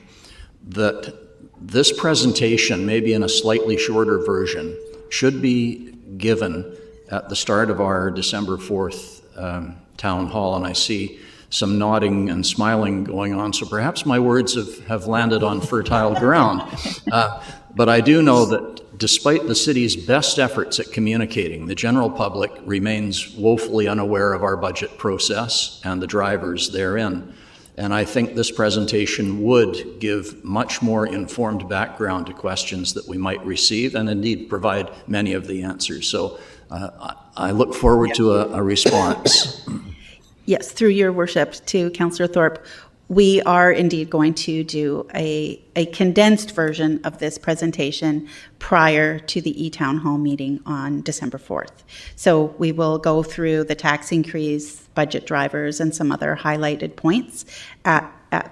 that this presentation, maybe in a slightly shorter version, should be given at the start of our December 4th town hall. And I see some nodding and smiling going on, so perhaps my words have landed on fertile ground. But I do know that despite the city's best efforts at communicating, the general public remains woefully unaware of our budget process and the drivers therein. And I think this presentation would give much more informed background to questions that we might receive, and indeed provide many of the answers. So I look forward to a response. Yes, through your worship to Councillor Thorpe, we are indeed going to do a condensed version of this presentation prior to the E-Town Hall meeting on December 4th. So we will go through the tax increase, budget drivers, and some other highlighted points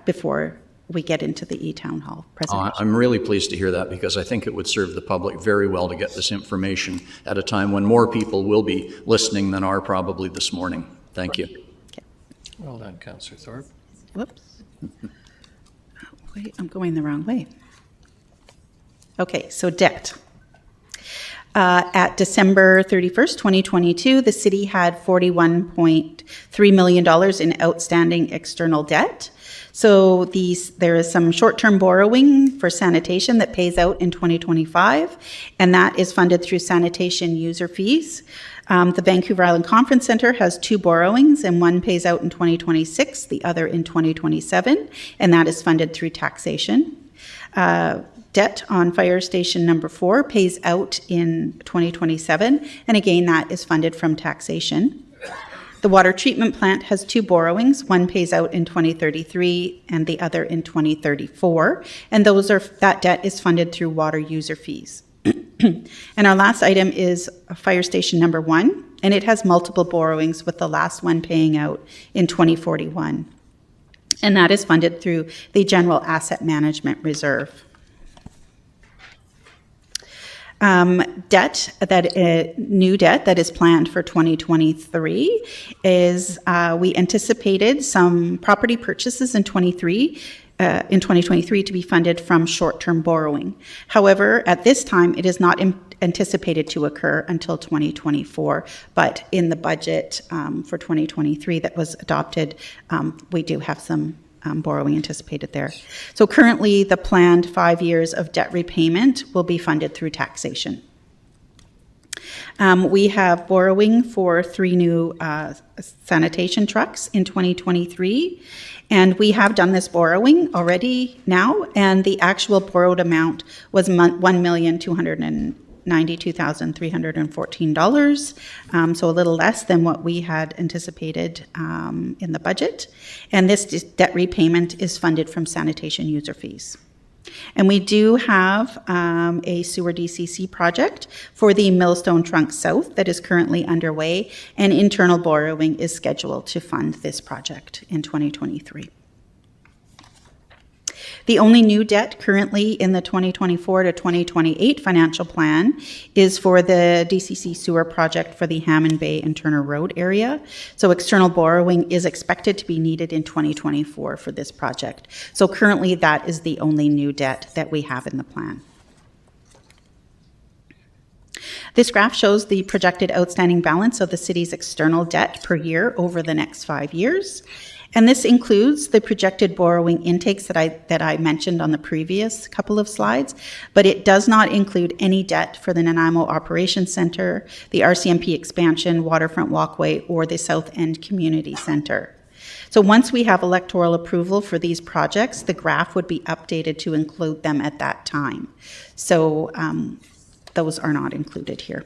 before we get into the E-Town Hall presentation. I'm really pleased to hear that, because I think it would serve the public very well to get this information at a time when more people will be listening than are probably this morning. Thank you. Okay. Well done, Councillor Thorpe. Whoops. Wait, I'm going the wrong way. Okay, so debt. At December 31st, 2022, the city had $41.3 million in outstanding external debt. So there is some short-term borrowing for sanitation that pays out in 2025, and that is funded through sanitation user fees. The Vancouver Island Conference Centre has 2 borrowings, and one pays out in 2026, the other in 2027, and that is funded through taxation. Debt on Fire Station number 4 pays out in 2027, and again, that is funded from taxation. The water treatment plant has 2 borrowings. One pays out in 2033 and the other in 2034, and that debt is funded through water user fees. And our last item is Fire Station number 1, and it has multiple borrowings, with the last one paying out in 2041. And that is funded through the General Asset Management Reserve. New debt that is planned for 2023 is we anticipated some property purchases in 2023 to be funded from short-term borrowing. However, at this time, it is not anticipated to occur until 2024, but in the budget for 2023 that was adopted, we do have some borrowing anticipated there. So currently, the planned 5 years of debt repayment will be funded through taxation. We have borrowing for 3 new sanitation trucks in 2023, and we have done this borrowing already now, and the actual borrowed amount was $1,292,314, so a little less than what we had anticipated in the budget. And this debt repayment is funded from sanitation user fees. And we do have a sewer DCC project for the Millstone Trunk South that is currently underway, and internal borrowing is scheduled to fund this project in 2023. The only new debt currently in the 2024 to 2028 financial plan is for the DCC sewer project for the Hammond Bay and Turner Road area. So external borrowing is expected to be needed in 2024 for this project. So currently that is the only new debt that we have in the plan. This graph shows the projected outstanding balance of the city's external debt per year over the next 5 years. And this includes the projected borrowing intakes that I mentioned on the previous couple of slides, but it does not include any debt for the Nanaimo Operations Center, the RCMP expansion, Waterfront Walkway, or the South End Community Center. So once we have electoral approval for these projects, the graph would be updated to include them at that time. So those are not included here.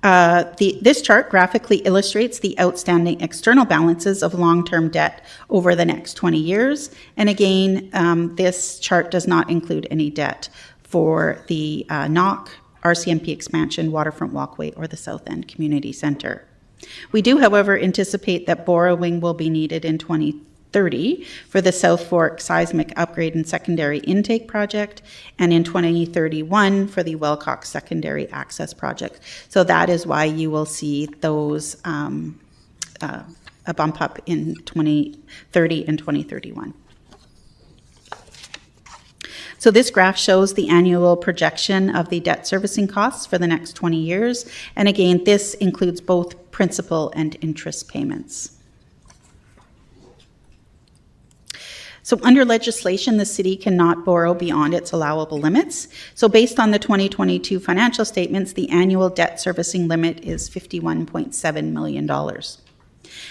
This chart graphically illustrates the outstanding external balances of long-term debt over the next 20 years. And again, this chart does not include any debt for the NOC, RCMP expansion, Waterfront Walkway, or the South End Community Center. We do, however, anticipate that borrowing will be needed in 2030 for the South Fork seismic upgrade and secondary intake project, and in 2031 for the Wellcock secondary access project. So that is why you will see those a bump up in 2030 and 2031. So this graph shows the annual projection of the debt servicing costs for the next 20 years. And again, this includes both principal and interest payments. So under legislation, the city cannot borrow beyond its allowable limits. So based on the 2022 financial statements, the annual debt servicing limit is $51.7 million.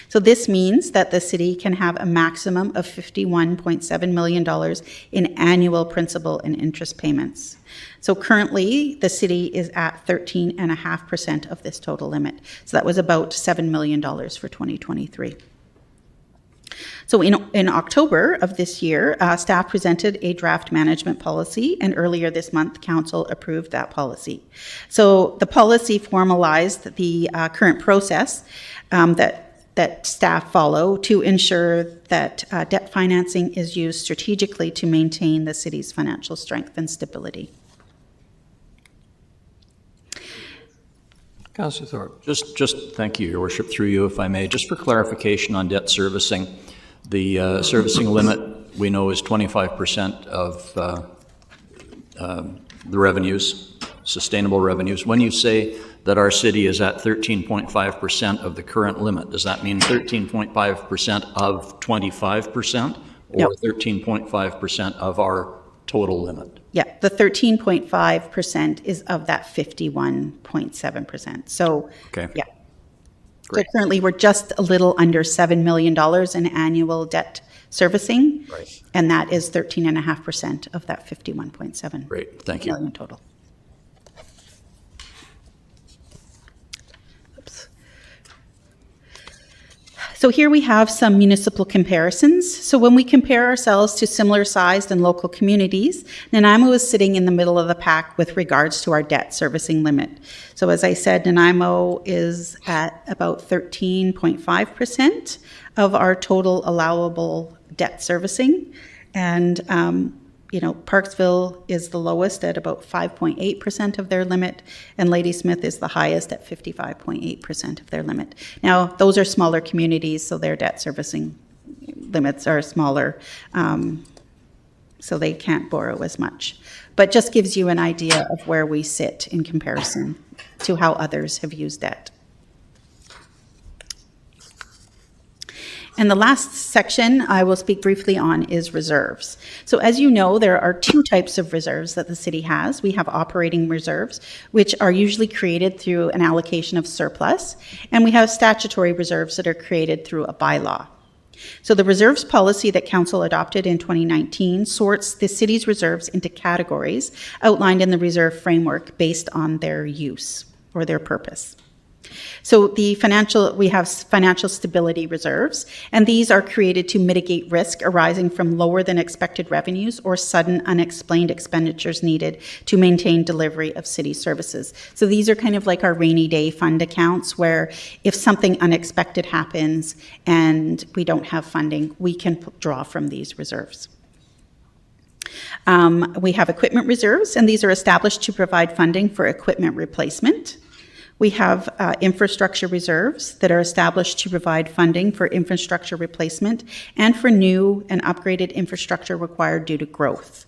So this means that the city can have a maximum of $51.7 million in annual principal and interest payments. So currently, the city is at 13.5% of this total limit. So that was about $7 million for 2023. So in October of this year, staff presented a draft management policy, and earlier this month, council approved that policy. So the policy formalized the current process that staff follow to ensure that debt financing is used strategically to maintain the city's financial strength and stability. Councillor Thorpe. Just thank you, Your Worship, through you, if I may. Just for clarification on debt servicing, the servicing limit we know is 25% of the revenues, sustainable revenues. When you say that our city is at 13.5% of the current limit, does that mean 13.5% of 25% or No. 13.5% of our total limit? Yeah, the 13.5% is of that 51.7%. So, Okay. yeah. Great. So currently, we're just a little under $7 million in annual debt servicing. Right. And that is 13.5% of that 51.7 Great, thank you. million total. Oops. So here we have some municipal comparisons. So when we compare ourselves to similar sized and local communities, Nanaimo is sitting in the middle of the pack with regards to our debt servicing limit. So as I said, Nanaimo is at about 13.5% of our total allowable debt servicing. And Parksville is the lowest at about 5.8% of their limit, and Ladysmith is the highest at 55.8% of their limit. Now, those are smaller communities, so their debt servicing limits are smaller, so they can't borrow as much. But just gives you an idea of where we sit in comparison to how others have used debt. And the last section I will speak briefly on is reserves. So as you know, there are two types of reserves that the city has. We have operating reserves, which are usually created through an allocation of surplus, and we have statutory reserves that are created through a bylaw. So the reserves policy that council adopted in 2019 sorts the city's reserves into categories outlined in the reserve framework based on their use or their purpose. So we have financial stability reserves, and these are created to mitigate risk arising from lower than expected revenues or sudden unexplained expenditures needed to maintain delivery of city services. So these are kind of like our rainy day fund accounts, where if something unexpected happens and we don't have funding, we can draw from these reserves. We have equipment reserves, and these are established to provide funding for equipment replacement. We have infrastructure reserves that are established to provide funding for infrastructure replacement and for new and upgraded infrastructure required due to growth.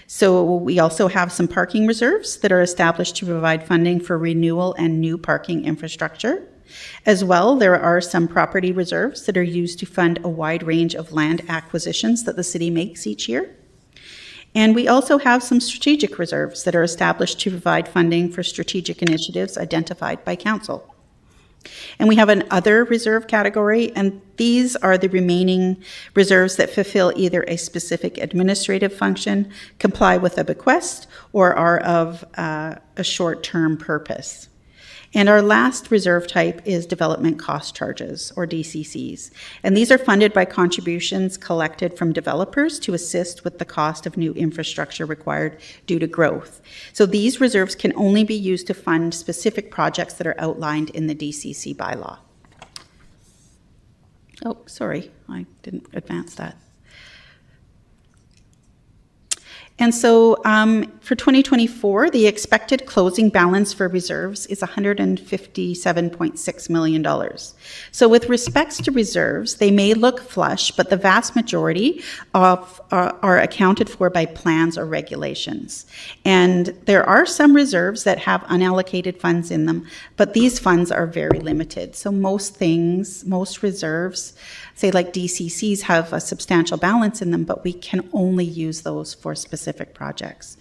So we also have some parking reserves that are established to provide funding for renewal and new parking infrastructure. As well, there are some property reserves that are used to fund a wide range of land acquisitions that the city makes each year. And we also have some strategic reserves that are established to provide funding for strategic initiatives identified by council. And we have an other reserve category, and these are the remaining reserves that fulfill either a specific administrative function, comply with a bequest, or are of a short-term purpose. And our last reserve type is development cost charges, or DCCs. And these are funded by contributions collected from developers to assist with the cost of new infrastructure required due to growth. So these reserves can only be used to fund specific projects that are outlined in the DCC bylaw. Oh, sorry, I didn't advance that. And so for 2024, the expected closing balance for reserves is $157.6 million. So with respects to reserves, they may look flush, but the vast majority of are accounted for by plans or regulations. And there are some reserves that have unallocated funds in them, but these funds are very limited. So most reserves, say like DCCs, have a substantial balance in them, but we can only use those for specific projects.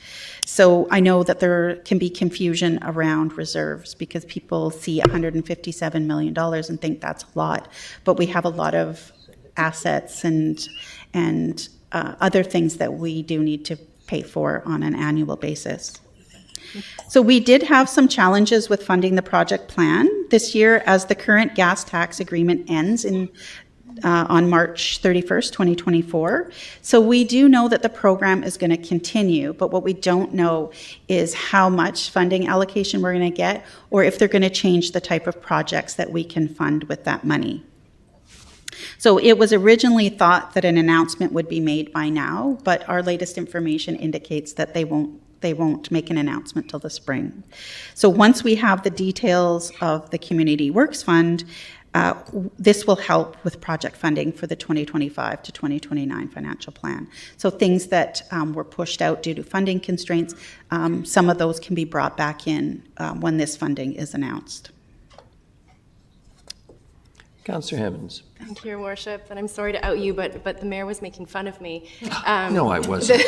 So I know that there can be confusion around reserves because people see $157 million and think that's a lot, but we have a lot of assets and other things that we do need to pay for on an annual basis. So we did have some challenges with funding the project plan this year as the current gas tax agreement ends on March 31st, 2024. So we do know that the program is going to continue, but what we don't know is how much funding allocation we're going to get, or if they're going to change the type of projects that we can fund with that money. So it was originally thought that an announcement would be made by now, but our latest information indicates that they won't make an announcement till the spring. So once we have the details of the Community Works Fund, this will help with project funding for the 2025 to 2029 financial plan. So things that were pushed out due to funding constraints, some of those can be brought back in when this funding is announced. Councillor Hammonds. Thank you, Your Worship, and I'm sorry to out you, but the mayor was making fun of me. No, I wasn't.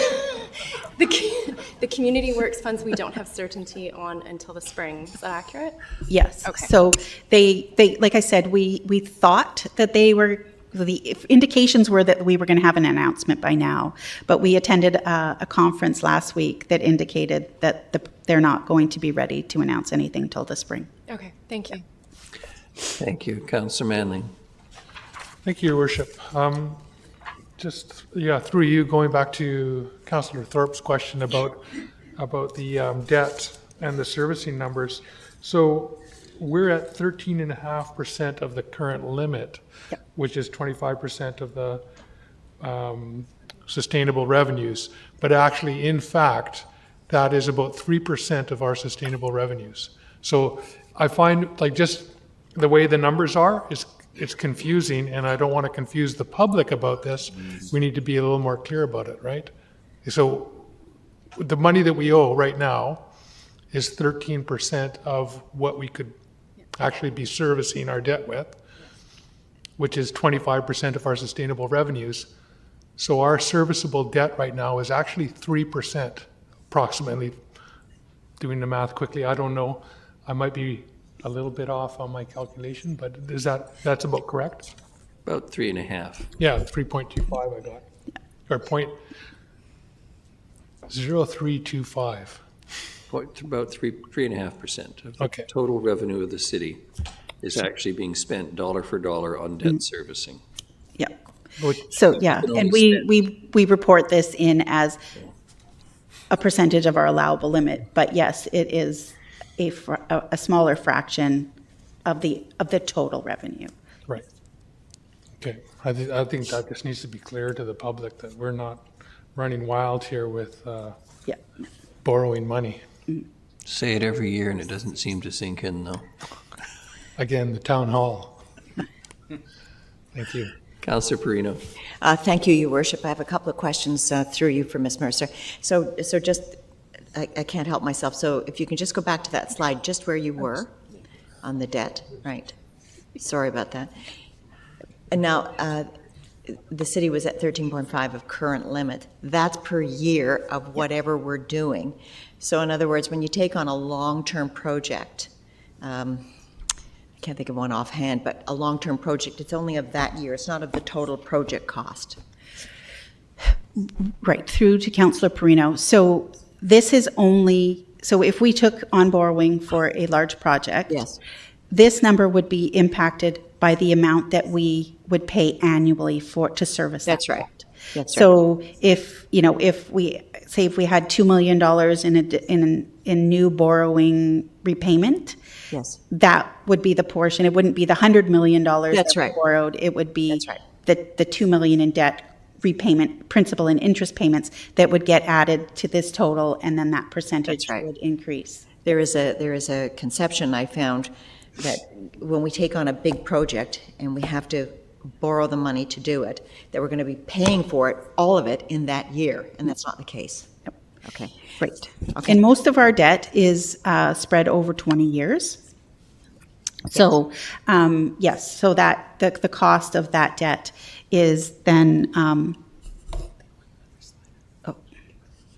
The Community Works funds we don't have certainty on until the spring. Is that accurate? Yes. Okay. So they like I said, we thought that they were, the indications were that we were going to have an announcement by now, but we attended a conference last week that indicated that they're not going to be ready to announce anything till the spring. Okay, thank you. Thank you. Councillor Manley. Thank you, Your Worship. Through you, going back to Councillor Thorpe's question about the debt and the servicing numbers. So we're at 13.5% of the current limit, yep, which is 25% of the sustainable revenues. But actually, in fact, that is about 3% of our sustainable revenues. So I find, like, just the way the numbers are, it's confusing, and I don't want to confuse the public about this. We need to be a little more clear about it, right? So the money that we owe right now is 13% of what we could actually be servicing our debt with, which is 25% of our sustainable revenues. So our serviceable debt right now is actually 3%, approximately. Doing the math quickly, I don't know. I might be a little bit off on my calculation, but that's about correct? About 3.5. Yeah, 3.25 I got. Or 0.0325. About 3.5% of the Okay. total revenue of the city is actually being spent dollar for dollar on debt servicing. Yeah. So yeah, and we report this in as a percentage of our allowable limit, but yes, it is a smaller fraction of the total revenue. Right. Okay. I think that just needs to be clear to the public that we're not running wild here with borrowing money. Say it every year and it doesn't seem to sink in, though. Again, the town hall. Thank you. Councillor Perino. Thank you, Your Worship. I have a couple of questions through you for Ms. Mercer. So just, I can't help myself. So if you can just go back to that slide, just where you were on the debt, right? Sorry about that. And now, the city was at 13.5 of current limit. That's per year of whatever we're doing. So in other words, when you take on a long-term project, I can't think of one offhand, but a long-term project, it's only of that year. It's not of the total project cost. Right, through to Councillor Perino. So this is only, so if we took on borrowing for a large project, yes, this number would be impacted by the amount that we would pay annually to service. That's right. That's right. So if we had $2 million in new borrowing repayment, yes, that would be the portion. It wouldn't be the $100 million that's that right. we borrowed. It would be that's right. the $2 million in debt repayment, principal and interest payments that would get added to this total, and then that percentage That's right. would increase. There is a conception I found that when we take on a big project and we have to borrow the money to do it, that we're going to be paying for it, all of it, in that year, and that's not the case. Yep. Okay. Right. Okay. And most of our debt is spread over 20 years. So, yes, so that the cost of that debt is then,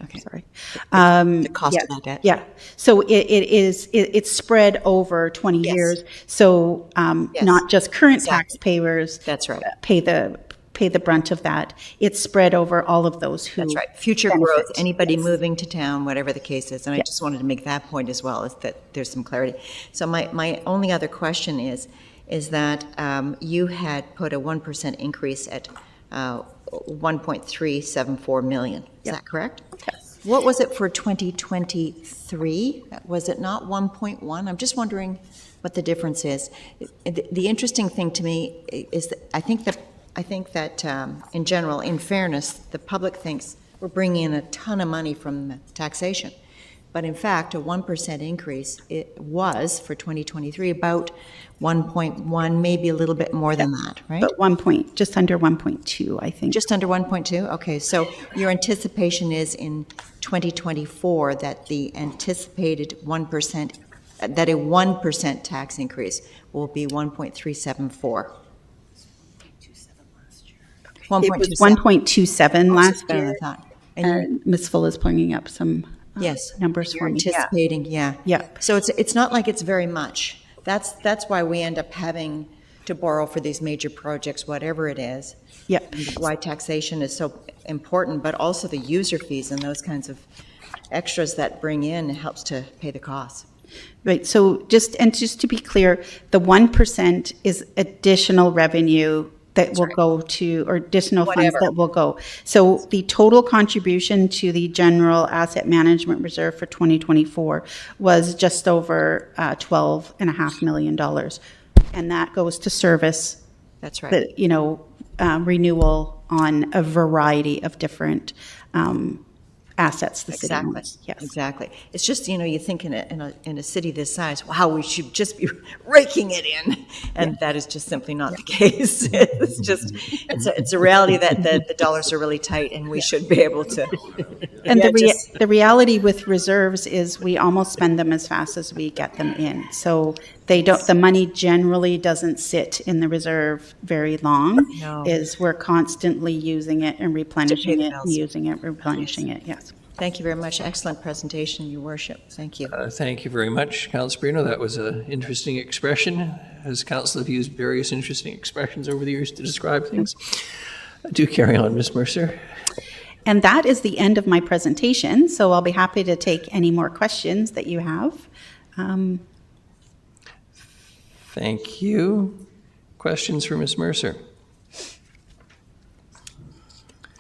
Okay. sorry. The cost of that debt. Yeah, so it's spread over 20 Yes. years. So Yes. not just current Exactly. taxpayers That's right. pay the brunt of that. It's spread over all of those who. That's right. Future benefit. growth, anybody Yes. moving to town, whatever the case is. And I Yes. just wanted to make that point as well, is that there's some clarity. So my only other question is that you had put a 1% increase at 1.374 million. Is that correct? Yes. What was it for 2023? Was it not 1.1? I'm just wondering what the difference is. The interesting thing to me is that I think that in general, in fairness, the public thinks we're bringing in a ton of money from taxation. But in fact, a 1% increase, it was for 2023 about 1.1, maybe a little bit more than that, right? But just under 1.2, I think. Just under 1.2? Okay, so your anticipation is in 2024 that the anticipated 1%, that a 1% tax increase will be 1.374. It was 1.27 last better than year. I thought. And Ms. Full is bringing up some Yes. numbers You're for me. Yeah. anticipating, yeah. Yeah. So it's not like it's very much. That's why we end up having to borrow for these major projects, whatever it is. Yep. And why taxation is so important, but also the user fees and those kinds of extras that bring in helps to pay the costs. Right, so just to be clear, the 1% is additional revenue that will go to, or additional funds Whatever. that will go. So the total contribution to the general asset management reserve for 2024 was just over $12.5 million. And that goes to service That's right. the, renewal on a variety of different assets the city Exactly. owns. Yes. Exactly. It's just, you think in a city this size, wow, we should just be raking it in. And that is just simply not the case. It's a reality that the dollars are really tight and we should be able to. And Yeah, the reality with reserves is we almost spend them as fast as we get them in. So the money generally doesn't sit in the reserve very long. No. We're constantly using it and replenishing the it, bills. and using it, replenishing it, yes. Thank you very much. Excellent presentation, Your Worship. Thank you. Thank you very much, Councillor Bruno. That was an interesting expression, as council have used various interesting expressions over the years to describe things. Do carry on, Ms. Mercer. And that is the end of my presentation, so I'll be happy to take any more questions that you have. Thank you. Questions for Ms. Mercer?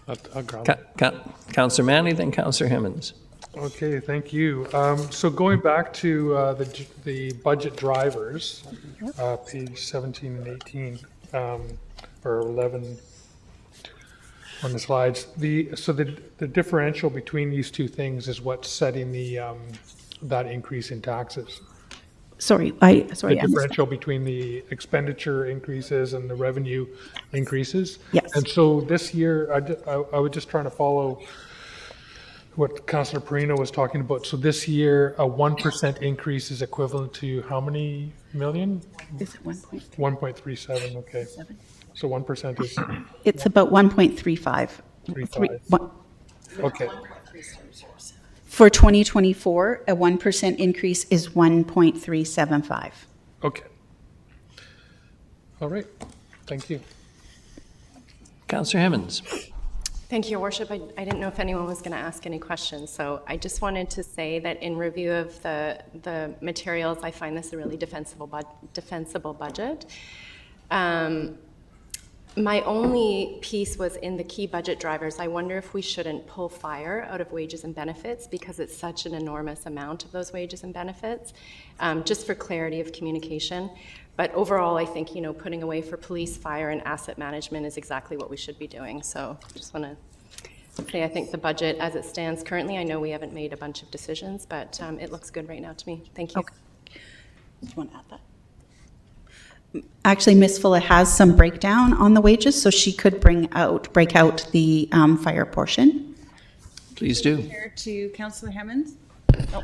I'll grab it. Councillor Manley, then Councillor Hemmons. Okay, thank you. So going back to the budget drivers, page 17 and 18, or 11 on the slides. So the differential between these two things is what's setting that increase in taxes. Sorry, The I missed that. differential between the expenditure increases and the revenue increases. Yes. And so this year, I was just trying to follow what Councillor Perino was talking about. So this year, a 1% increase is equivalent to how many million? Is it 1.3? 1.37, okay. So 1% is, It's about 1.35. 3.5. Okay, For 2024, a 1% increase is 1.375. okay. All right, thank you. Councillor Hemmons. Thank you, Your Worship. I didn't know if anyone was going to ask any questions, so I just wanted to say that in review of the materials, I find this a really defensible budget. My only piece was in the key budget drivers. I wonder if we shouldn't pull fire out of wages and benefits because it's such an enormous amount of those wages and benefits, just for clarity of communication. But overall, I think, putting away for police, fire, and asset management is exactly what we should be doing. So I just want to say I think the budget as it stands currently, I know we haven't made a bunch of decisions, but it looks good right now to me. Thank you. Okay. Do you want to add that? Actually, Ms. Fuller has some breakdown on the wages, so she could break out the fire portion. Please do. To Councillor Hammond.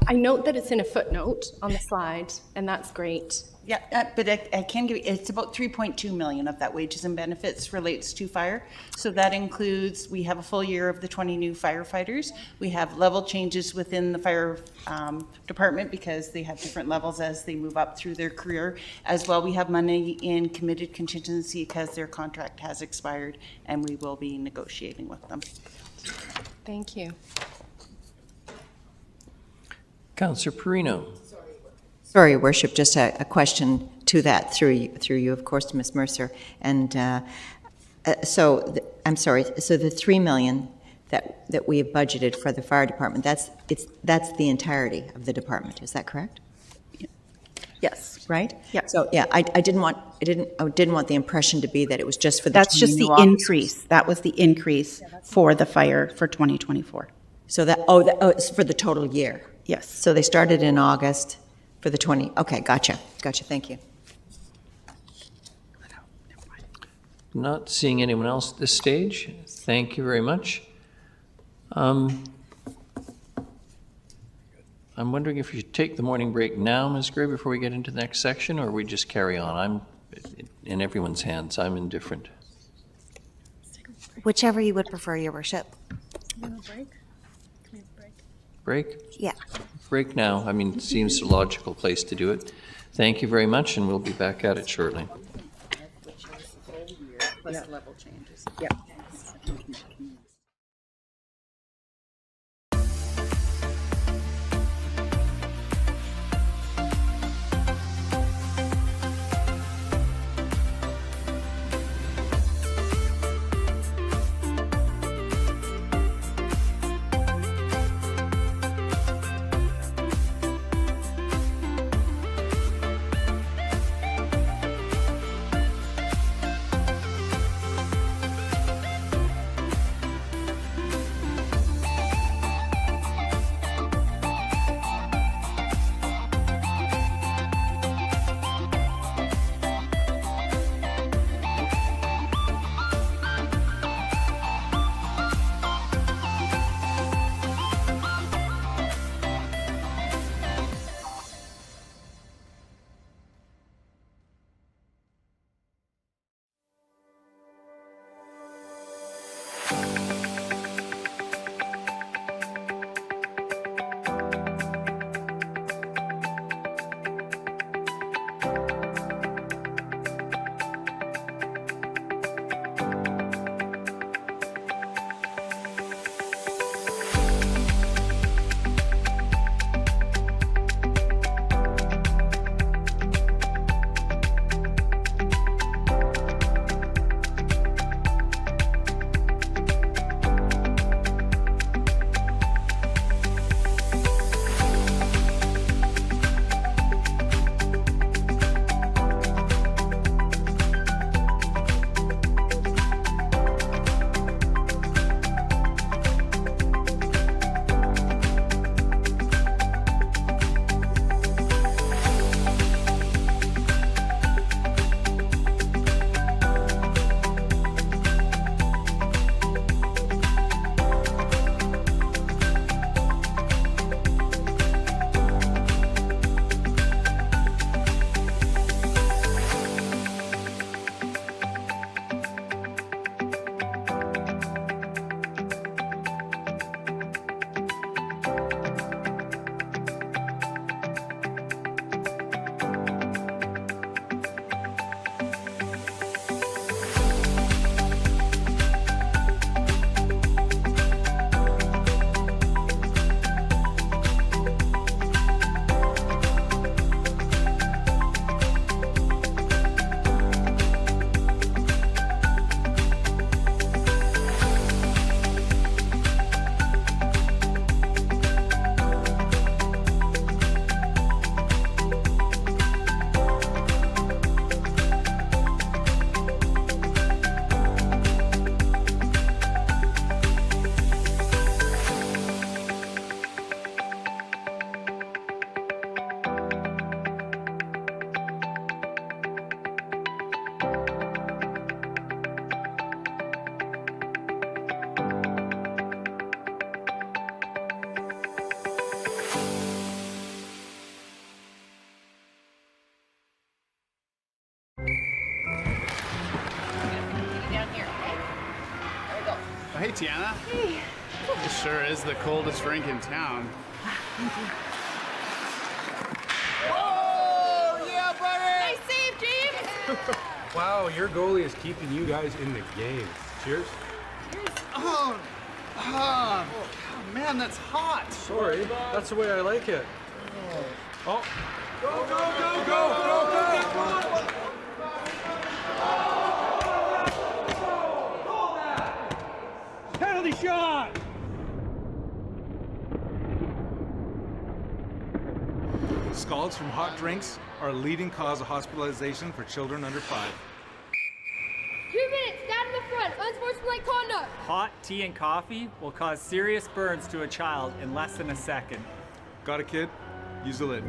I note that it's in a footnote on the slide, and that's great. Yeah, but I can give you, it's about 3.2 million of that wages and benefits relates to fire. So that includes, we have a full year of the 20 new firefighters. We have level changes within the fire department because they have different levels as they move up through their career. As well, we have money in committed contingency because their contract has expired and we will be negotiating with them. Thank you. Councillor Perino. Sorry, Your Worship, just a question to that through you, of course, to Ms. Mercer. And I'm sorry, so the 3 million that we have budgeted for the fire department, that's the entirety of the department, is that correct? Yes. Right? Yeah. So, yeah, I didn't want the impression to be that it was just for the That's just the 20 new officers. increase. That was the increase for the fire for 2024. So it's for the total year? Yes. So they started in August for the 20, okay, gotcha, thank you. Not seeing anyone else at this stage. Thank you very much. I'm wondering if you should take the morning break now, Ms. Gray, before we get into the next section, or we just carry on? I'm in everyone's hands. I'm indifferent. Whichever you would prefer, Your Worship. Break? Yeah. Break now. I mean, it seems a logical place to do it. Thank you very much, and we'll be back at it shortly. Plus level changes. Yep. Hey, Tiana. Hey. It sure is the coldest rink in town. Oh, yeah, buddy! Nice save, James! Wow, your goalie is keeping you guys in the game. Cheers. Oh, man, that's hot. Sorry, that's the way I like it. Oh. Go, go, go, go, go, go, go! Penalty shot! Scalds from hot drinks are a leading cause of hospitalization for children under 5. 2 minutes, stand in the front, unsportsmanlike conduct. Hot tea and coffee will cause serious burns to a child in less than a second. Got a kid? Use the lid.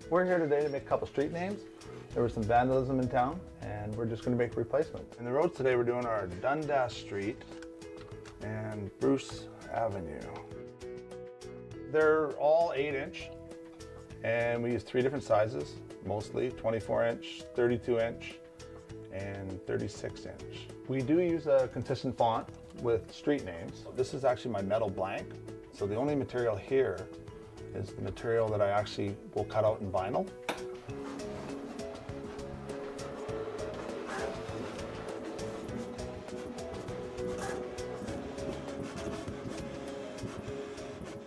We're here today to make a couple street names. There was some vandalism in town, and we're just going to make a replacement. In the roads today, we're doing our Dundas Street and Bruce Avenue. They're all 8-inch, and we use 3 different sizes, mostly 24-inch, 32-inch, and 36-inch. We do use a consistent font with street names. This is actually my metal blank, so the only material here is the material that I actually will cut out in vinyl.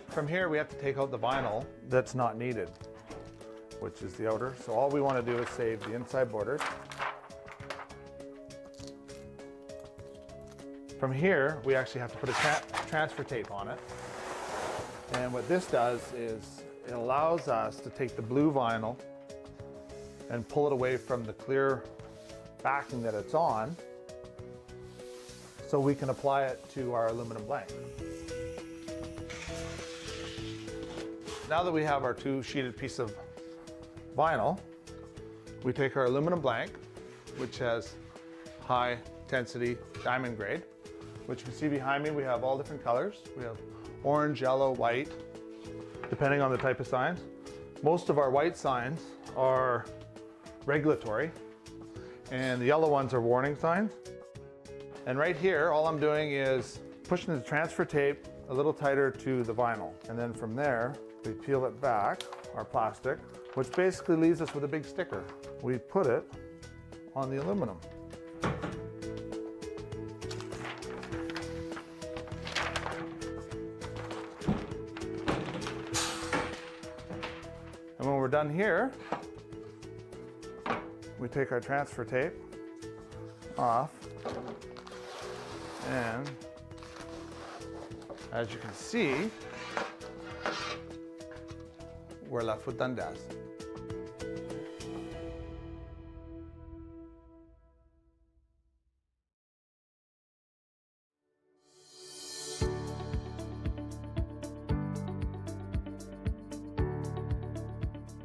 From here we have to take out the vinyl that's not needed, which is the outer. So all we want to do is save the inside borders. From here we actually have to put a transfer tape on it. And what this does is it allows us to take the blue vinyl and pull it away from the clear backing that it's on so we can apply it to our aluminum blank. Now that we have our 2 sheeted piece of vinyl, we take our aluminum blank, which has high intensity diamond grade, which you can see behind me. We have all different colors. We have orange, yellow, white, depending on the type of signs. Most of our white signs are regulatory, and the yellow ones are warning signs. And right here, all I'm doing is pushing the transfer tape a little tighter to the vinyl. And then from there, we peel it back, our plastic, which basically leaves us with a big sticker. We put it on the aluminum. And when we're done here, we take our transfer tape off, and as you can see, we're left with Dundas.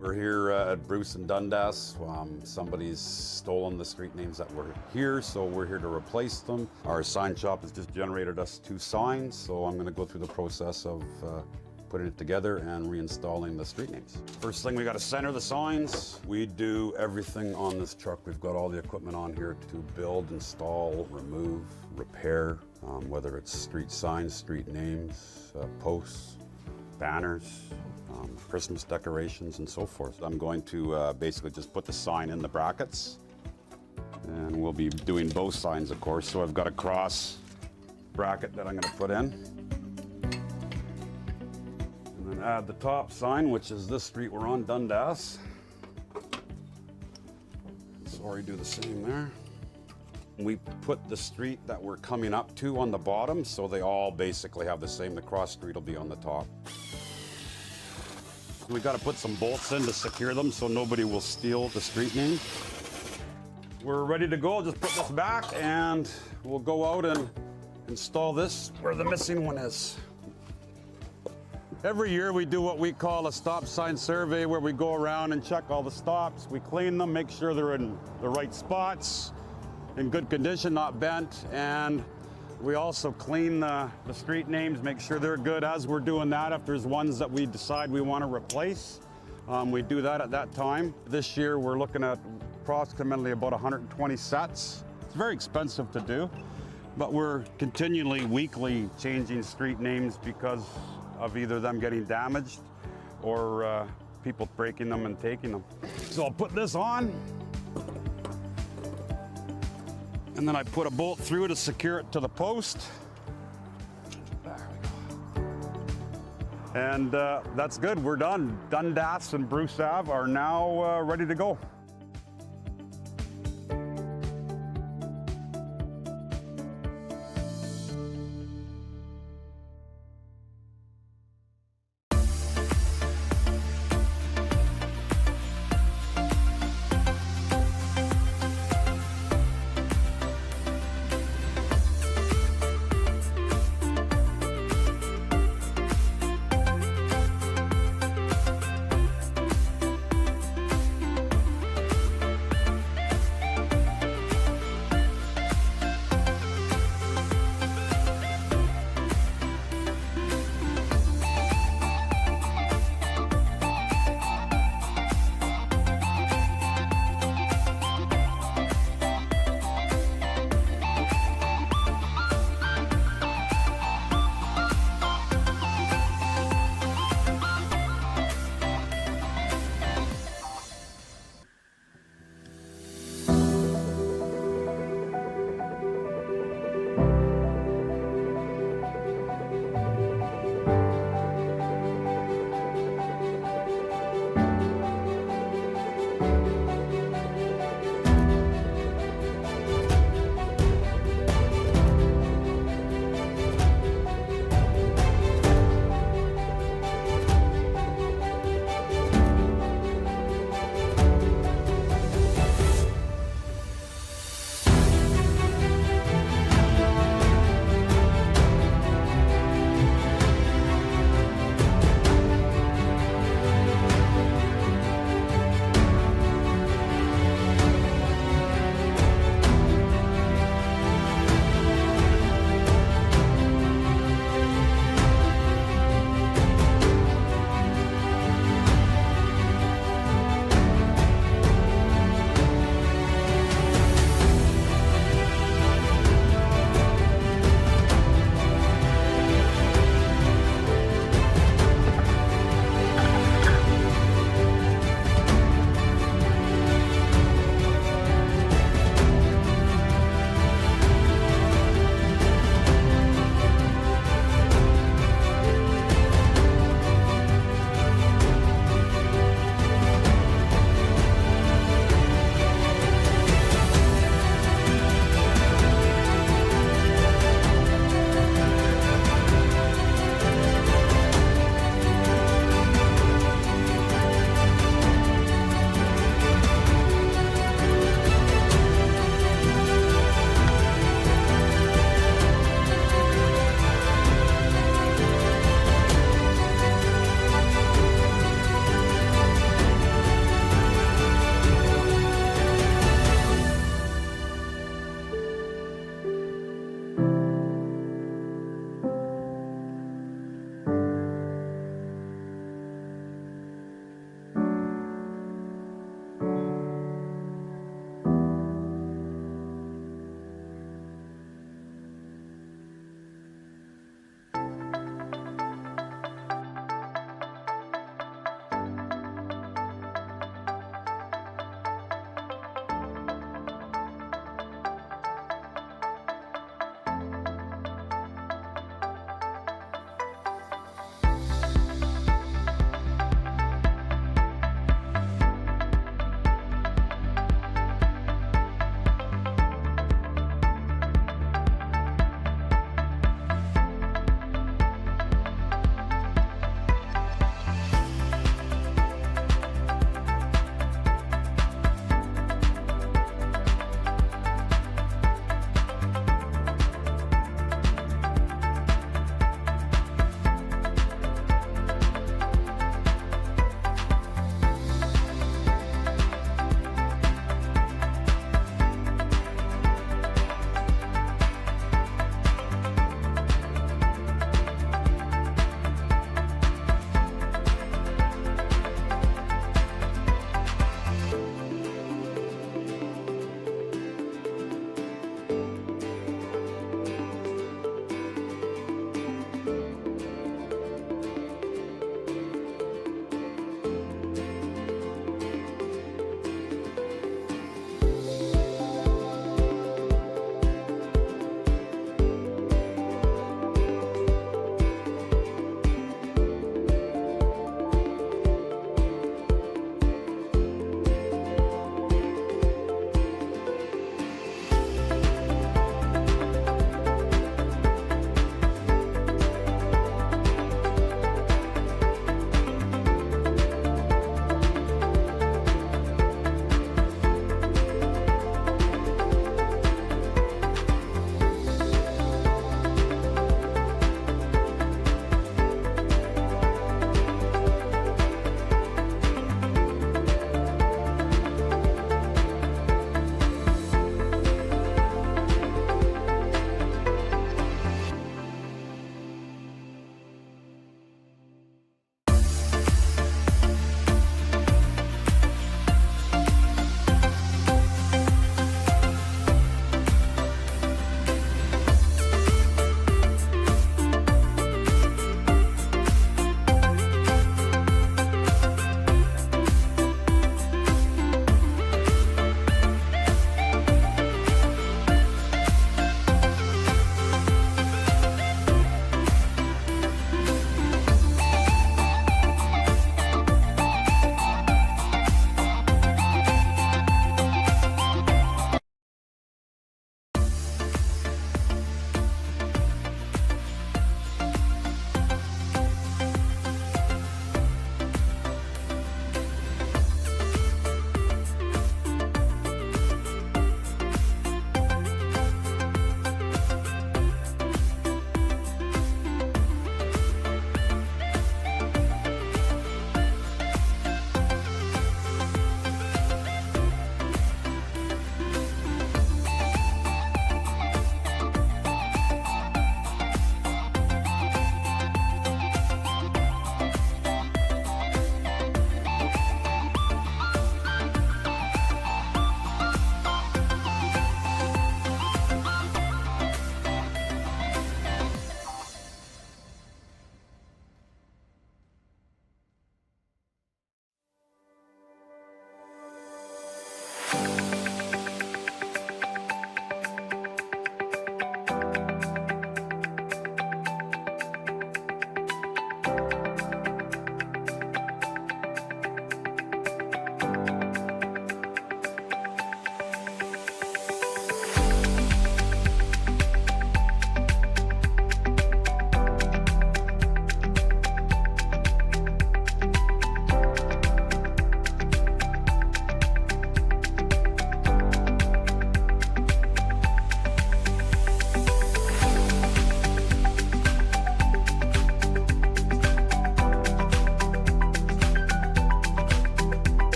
We're here at Bruce and Dundas. Somebody's stolen the street names that were here, so we're here to replace them. Our sign shop has just generated us 2 signs, so I'm going to go through the process of putting it together and reinstalling the street names. First thing, we got to center the signs. We do everything on this truck. We've got all the equipment on here to build, install, remove, repair, whether it's street signs, street names, posts, banners, Christmas decorations, and so forth. I'm going to basically just put the sign in the brackets, and we'll be doing both signs, of course. So I've got a cross bracket that I'm going to put in. And then add the top sign, which is this street we're on, Dundas. So already do the same there. We put the street that we're coming up to on the bottom, so they all basically have the same. The cross street will be on the top. We got to put some bolts in to secure them so nobody will steal the street name. We're ready to go. Just put this back and we'll go out and install this where the missing one is. Every year we do what we call a stop sign survey, where we go around and check all the stops. We clean them, make sure they're in the right spots, in good condition, not bent, and we also clean the street names, make sure they're good as we're doing that. If there's ones that we decide we want to replace, we do that at that time. This year we're looking at approximately about 120 sets. It's very expensive to do, but we're continually, weekly changing street names because of either them getting damaged or people breaking them and taking them. So I'll put this on. And then I put a bolt through to secure it to the post. There we go. And that's good, we're done. Dundas and Bruce Ave are now ready to go.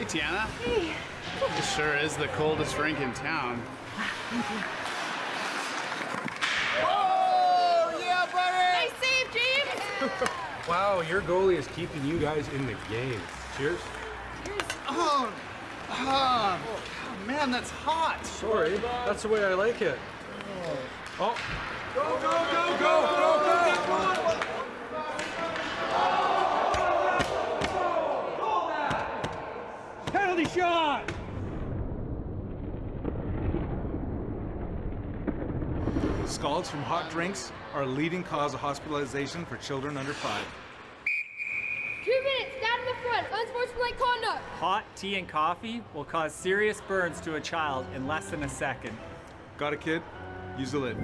Tiana. Hey. It sure is the coldest rink in town. Oh, yeah, buddy! Nice save, James! Wow, your goalie is keeping you guys in the game. Cheers. Oh, man, that's hot. Sorry, that's the way I like it. Oh. Go, go, go, go, go, go! Penalty shot! Scalds from hot drinks are a leading cause of hospitalization for children under 5. 2 minutes, down in the front, unsportsmanlike conduct. Hot tea and coffee will cause serious burns to a child in less than a second. Got a kid? Use the lid.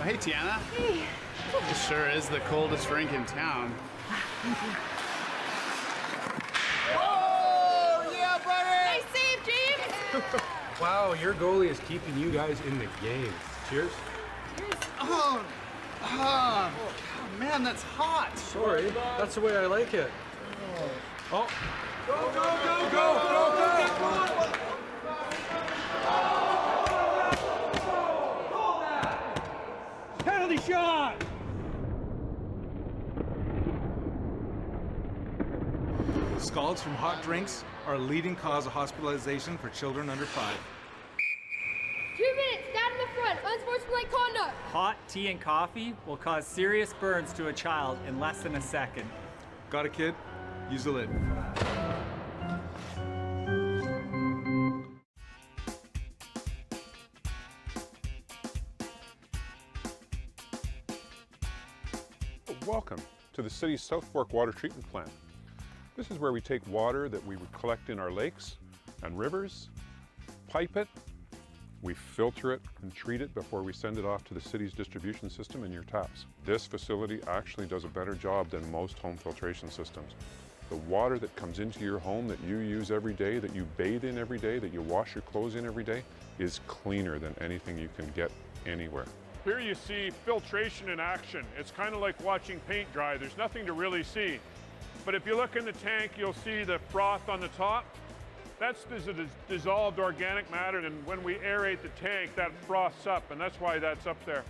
Oh, hey, Tiana. Hey. It sure is the coldest rink in town. Oh, yeah, buddy! Nice save, James! Wow, your goalie is keeping you guys in the game. Cheers. Oh, man, that's hot. Sorry, that's the way I like it. Oh. Go, go, go, go, go, go! Penalty shot! Scalds from hot drinks are a leading cause of hospitalization for children under 5. 2 minutes, down in the front, unsportsmanlike conduct. Hot tea and coffee will cause serious burns to a child in less than a second. Got it, kid? Use the lid. Welcome to the city's South Fork Water Treatment Plant. This is where we take water that we would collect in our lakes and rivers, pipe it, we filter it and treat it before we send it off to the city's distribution system in your taps. This facility actually does a better job than most home filtration systems. The water that comes into your home that you use every day, that you bathe in every day, that you wash your clothes in every day, is cleaner than anything you can get anywhere. Here you see filtration in action. It's kind of like watching paint dry. There's nothing to really see. But if you look in the tank, you'll see the froth on the top. That's dissolved organic matter, and when we aerate the tank, that froths up, and that's why that's up there.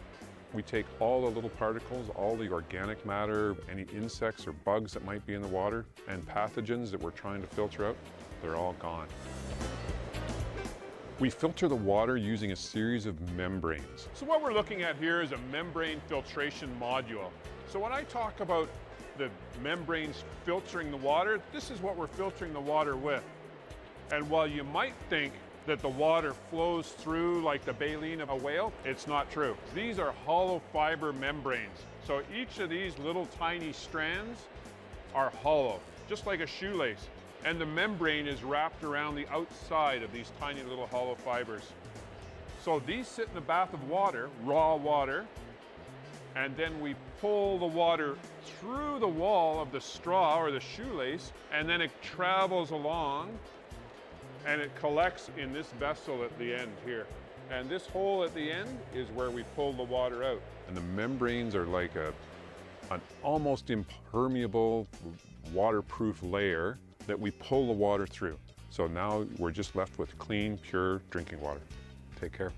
We take all the little particles, all the organic matter, any insects or bugs that might be in the water, and pathogens that we're trying to filter out, they're all gone. We filter the water using a series of membranes. So what we're looking at here is a membrane filtration module. So when I talk about the membranes filtering the water, this is what we're filtering the water with. And while you might think that the water flows through like the baleen of a whale, it's not true. These are hollow fiber membranes. So each of these little tiny strands are hollow, just like a shoelace. And the membrane is wrapped around the outside of these tiny little hollow fibers. So these sit in a bath of water, raw water, and then we pull the water through the wall of the straw or the shoelace, and then it travels along and it collects in this vessel at the end here. And this hole at the end is where we pull the water out. And the membranes are like an almost impermeable waterproof layer that we pull the water through. So now we're just left with clean, pure drinking water. Take care.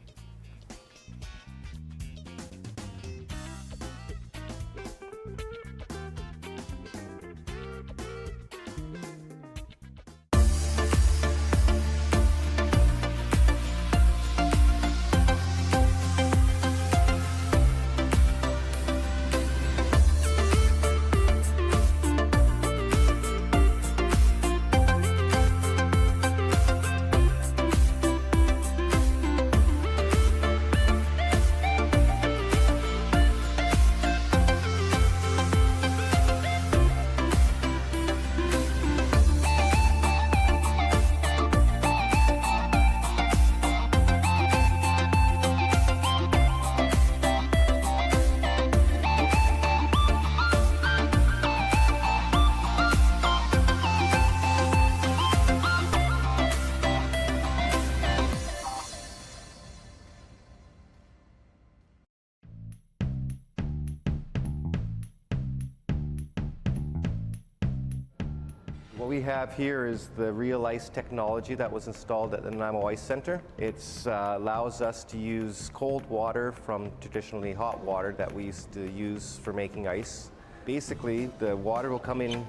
What we have here is the Real Ice technology that was installed at the Nanaimo Ice Center. It allows us to use cold water from traditionally hot water that we used to use for making ice. Basically, the water will come in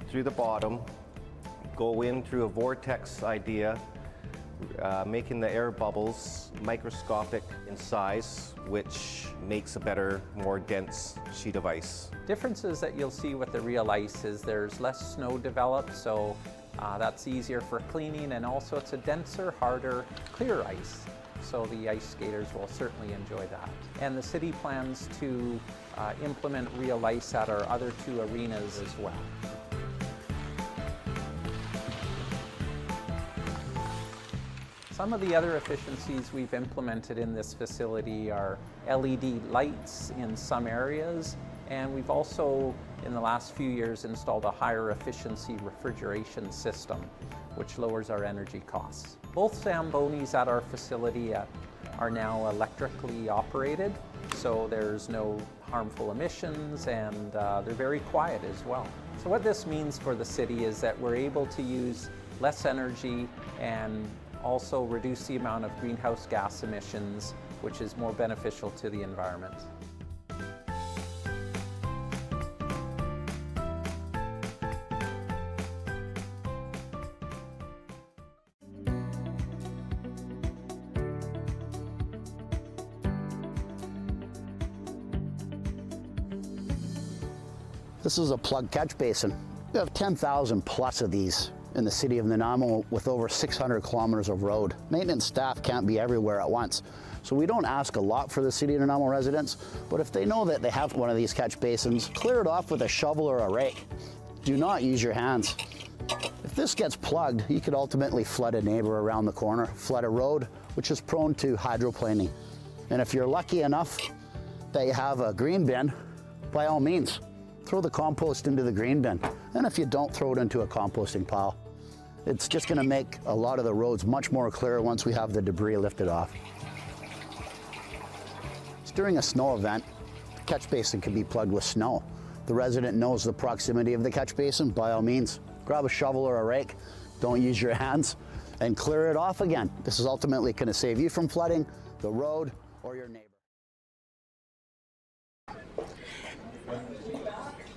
through the bottom, go in through a vortex idea, making the air bubbles microscopic in size, which makes a better, more dense sheet of ice. Differences that you'll see with the Real Ice is there's less snow developed, so that's easier for cleaning, and also it's a denser, harder, clear ice. So the ice skaters will certainly enjoy that. And the city plans to implement Real Ice at our other 2 arenas as well. Some of the other efficiencies we've implemented in this facility are LED lights in some areas, and we've also, in the last few years, installed a higher efficiency refrigeration system, which lowers our energy costs. Both Zambonis at our facility are now electrically operated, so there's no harmful emissions, and they're very quiet as well. So what this means for the city is that we're able to use less energy and also reduce the amount of greenhouse gas emissions, which is more beneficial to the environment. This is a plug catch basin. We have 10,000 plus of these in the city of Nanaimo with over 600 kilometers of road. Maintenance staff can't be everywhere at once, so we don't ask a lot for the city of Nanaimo residents, but if they know that they have one of these catch basins, clear it off with a shovel or a rake. Do not use your hands. If this gets plugged, you could ultimately flood a neighbor around the corner, flood a road, which is prone to hydroplaning. And if you're lucky enough that you have a green bin, by all means, throw the compost into the green bin. And if you don't, throw it into a composting pile. It's just going to make a lot of the roads much more clear once we have the debris lifted off. It's during a snow event, the catch basin can be plugged with snow. The resident knows the proximity of the catch basin, by all means, grab a shovel or a rake, don't use your hands, and clear it off again. This is ultimately going to save you from flooding the road or your neighbor.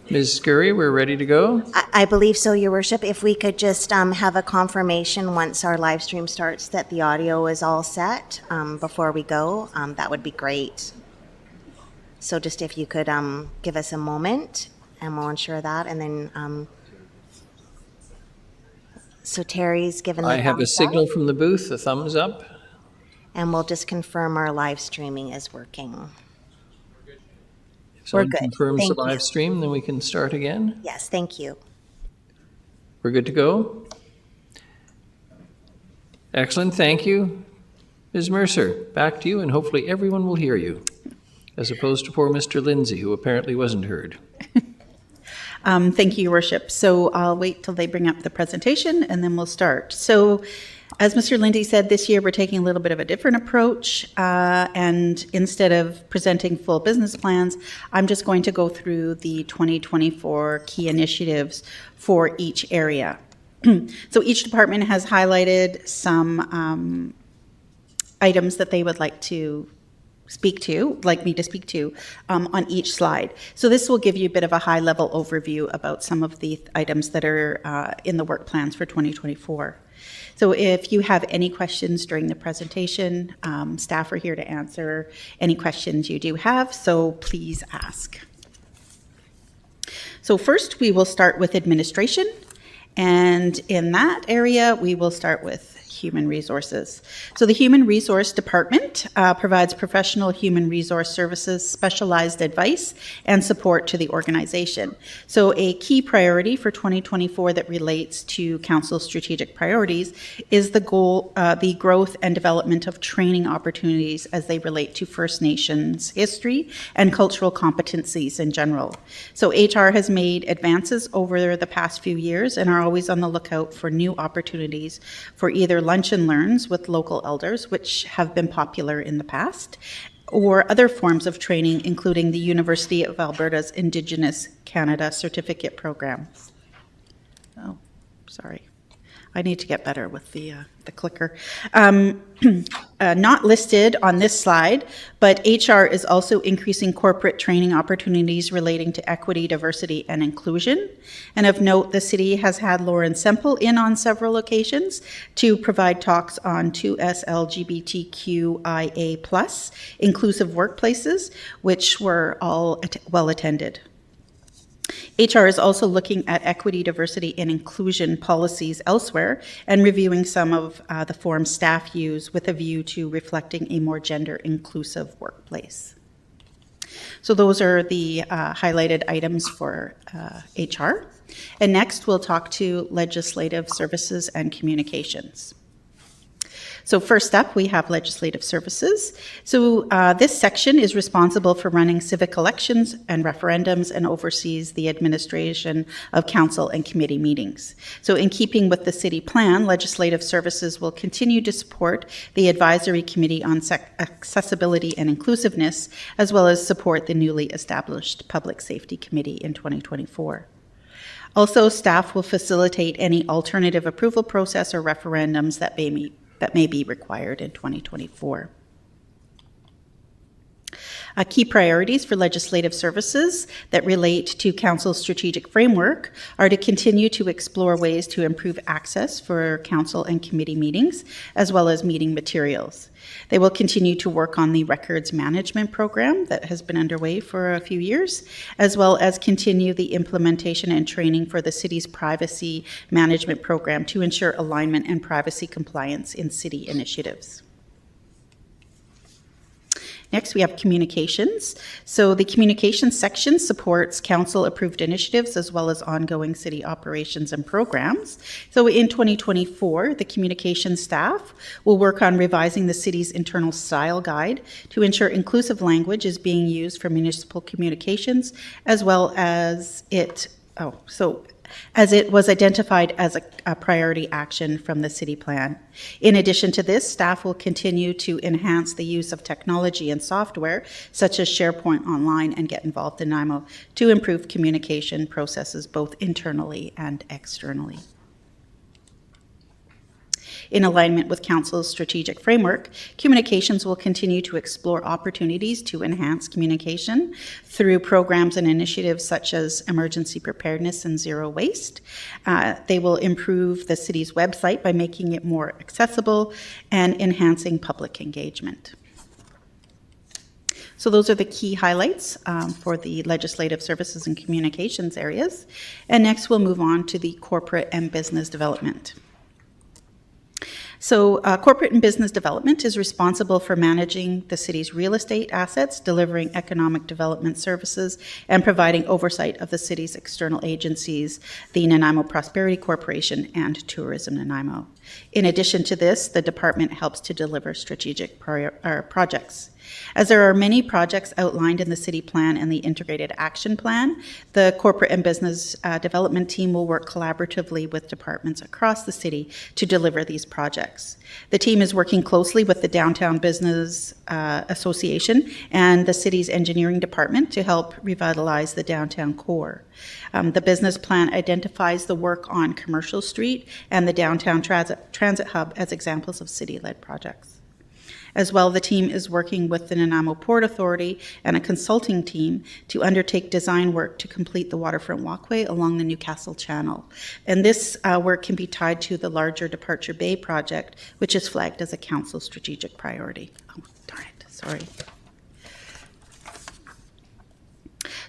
Ms. Scurry, we're ready to go. I believe so, Your Worship. If we could just have a confirmation once our live stream starts that the audio is all set before we go, that would be great. So just if you could give us a moment and we'll ensure that. And then, so Terry's given the I have a thumbs signal up, from the booth, a thumbs up. and we'll just confirm our live streaming is working. If We're someone good. confirms Thank the you. live stream, then we can start again. Yes, thank you. We're good to go? Excellent, thank you. Ms. Mercer, back to you, and hopefully everyone will hear you, as opposed to poor Mr. Lindsay, who apparently wasn't heard. Thank you, Your Worship. So I'll wait till they bring up the presentation and then we'll start. So as Mr. Lindsay said, this year we're taking a little bit of a different approach, and instead of presenting full business plans, I'm just going to go through the 2024 key initiatives for each area. So each department has highlighted some items that they would like to speak to, like me to speak to, on each slide. So this will give you a bit of a high-level overview about some of the items that are in the work plans for 2024. So if you have any questions during the presentation, staff are here to answer any questions you do have, so please ask. So first, we will start with administration, and in that area, we will start with human resources. So the Human Resource Department provides professional human resource services, specialized advice, and support to the organization. So a key priority for 2024 that relates to Council's strategic priorities is the growth and development of training opportunities as they relate to First Nations history and cultural competencies in general. So HR has made advances over the past few years and are always on the lookout for new opportunities for either lunch and learns with local elders, which have been popular in the past, or other forms of training, including the University of Alberta's Indigenous Canada Certificate Program. Oh, sorry. I need to get better with the clicker. Not listed on this slide, but HR is also increasing corporate training opportunities relating to equity, diversity, and inclusion. And of note, the city has had Lauren Semple in on several occasions to provide talks on 2S LGBTQIA+ inclusive workplaces, which were all well attended. HR is also looking at equity, diversity, and inclusion policies elsewhere and reviewing some of the forms staff use with a view to reflecting a more gender-inclusive workplace. So those are the highlighted items for HR. And next, we'll talk to legislative services and communications. So first up, we have legislative services. So this section is responsible for running civic elections and referendums and oversees the administration of council and committee meetings. So in keeping with the city plan, legislative services will continue to support the advisory committee on accessibility and inclusiveness, as well as support the newly established public safety committee in 2024. Also, staff will facilitate any alternative approval process or referendums that may be required in 2024. Key priorities for legislative services that relate to Council's strategic framework are to continue to explore ways to improve access for Council and committee meetings, as well as meeting materials. They will continue to work on the records management program that has been underway for a few years, as well as continue the implementation and training for the city's privacy management program to ensure alignment and privacy compliance in city initiatives. Next, we have communications. So the communications section supports council-approved initiatives as well as ongoing city operations and programs. So in 2024, the communications staff will work on revising the city's internal style guide to ensure inclusive language is being used for municipal communications, as well as it was identified as a priority action from the city plan. In addition to this, staff will continue to enhance the use of technology and software, such as SharePoint Online and Get Involved in Nanaimo, to improve communication processes both internally and externally. In alignment with Council's strategic framework, communications will continue to explore opportunities to enhance communication through programs and initiatives such as emergency preparedness and zero waste. They will improve the city's website by making it more accessible and enhancing public engagement. So those are the key highlights for the legislative services and communications areas. And next we'll move on to the corporate and business development. So corporate and business development is responsible for managing the city's real estate assets, delivering economic development services, and providing oversight of the city's external agencies, the Nanaimo Prosperity Corporation and Tourism Nanaimo. In addition to this, the department helps to deliver strategic projects. As there are many projects outlined in the city plan and the integrated action plan, the corporate and business development team will work collaboratively with departments across the city to deliver these projects. The team is working closely with the Downtown Business Association and the city's engineering department to help revitalize the downtown core. The business plan identifies the work on Commercial Street and the downtown transit hub as examples of city-led projects. As well, the team is working with the Nanaimo Port Authority and a consulting team to undertake design work to complete the waterfront walkway along the Newcastle Channel. And this work can be tied to the larger Departure Bay project, which is flagged as a council strategic priority. Oh, darn it, sorry.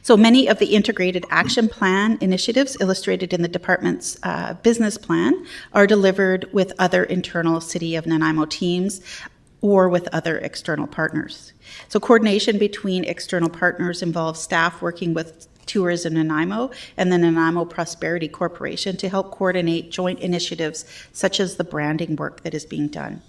So many of the integrated action plan initiatives illustrated in the department's business plan are delivered with other internal City of Nanaimo teams or with other external partners. So coordination between external partners involves staff working with Tourism Nanaimo and the Nanaimo Prosperity Corporation to help coordinate joint initiatives such as the branding work that is being done.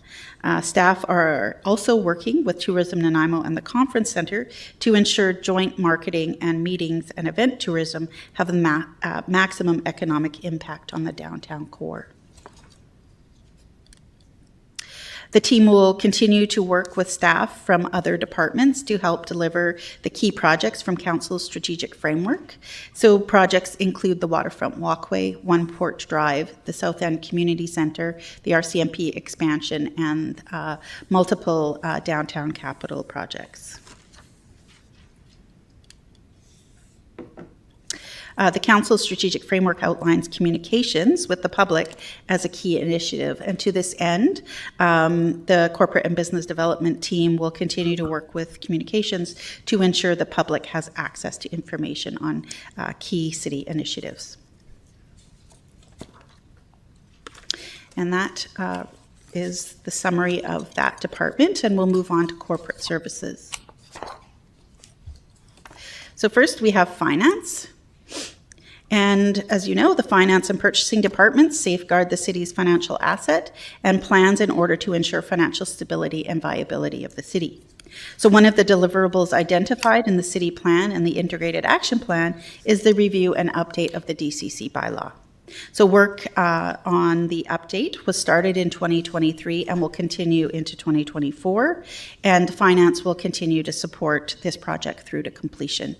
Staff are also working with Tourism Nanaimo and the Conference Center to ensure joint marketing and meetings and event tourism have a maximum economic impact on the downtown core. The team will continue to work with staff from other departments to help deliver the key projects from Council's strategic framework. So projects include the Waterfront Walkway, One Porch Drive, the South End Community Center, the RCMP expansion, and multiple downtown capital projects. The Council's strategic framework outlines communications with the public as a key initiative. And to this end, the corporate and business development team will continue to work with communications to ensure the public has access to information on key city initiatives. And that is the summary of that department, and we'll move on to corporate services. So first we have finance. And as you know, the Finance and Purchasing Departments safeguard the city's financial asset and plans in order to ensure financial stability and viability of the city. So one of the deliverables identified in the city plan and the integrated action plan is the review and update of the DCC bylaw. So work on the update was started in 2023 and will continue into 2024, and Finance will continue to support this project through to completion.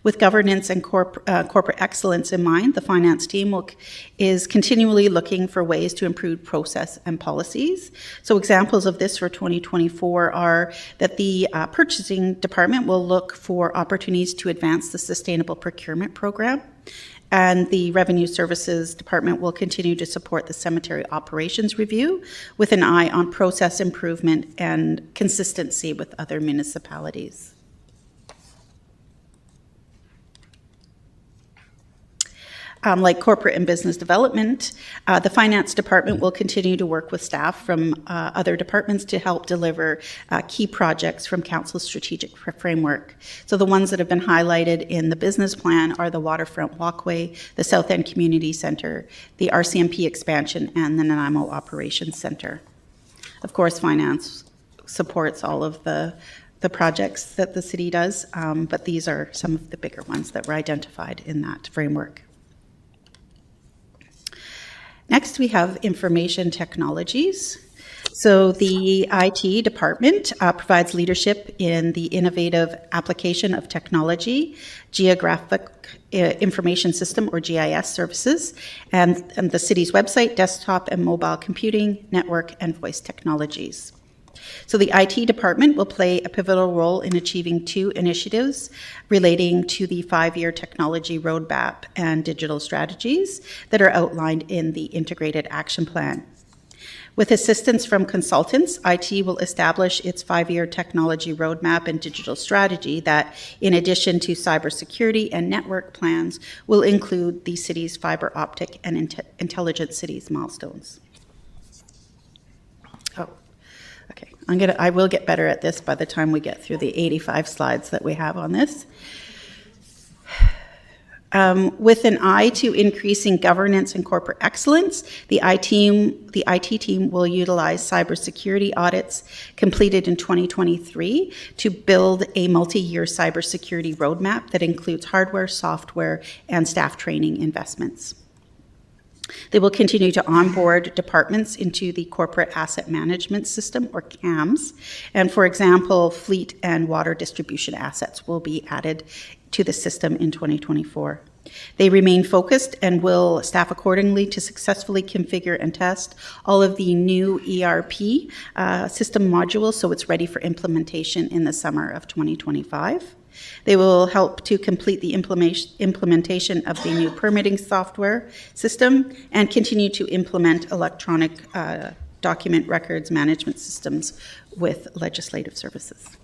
With governance and corporate excellence in mind, the finance team is continually looking for ways to improve process and policies. So examples of this for 2024 are that the purchasing department will look for opportunities to advance the sustainable procurement program, and the Revenue Services Department will continue to support the cemetery operations review with an eye on process improvement and consistency with other municipalities. Like corporate and business development, the finance department will continue to work with staff from other departments to help deliver key projects from council's strategic framework. So the ones that have been highlighted in the business plan are the waterfront walkway, the South End Community Centre, the RCMP expansion, and the Nanaimo Operations Centre. Of course, finance supports all of the projects that the city does, but these are some of the bigger ones that were identified in that framework. Next, we have information technologies. So the IT department provides leadership in the innovative application of technology, geographic information system or GIS services, and the city's website, desktop and mobile computing, network, and voice technologies. So the IT department will play a pivotal role in achieving two initiatives relating to the 5-year technology roadmap and digital strategies that are outlined in the integrated action plan. With assistance from consultants, IT will establish its 5-year technology roadmap and digital strategy that, in addition to cybersecurity and network plans, will include the city's fiber optic and intelligent cities milestones. I will get better at this by the time we get through the 85 slides that we have on this. With an eye to increasing governance and corporate excellence, the IT team will utilize cybersecurity audits completed in 2023 to build a multi-year cybersecurity roadmap that includes hardware, software, and staff training investments. They will continue to onboard departments into the Corporate Asset Management System, or CAMS, and for example, fleet and water distribution assets will be added to the system in 2024. They remain focused and will staff accordingly to successfully configure and test all of the new ERP system modules so it's ready for implementation in the summer of 2025. They will help to complete the implementation of the new permitting software system and continue to implement electronic document records management systems with legislative services.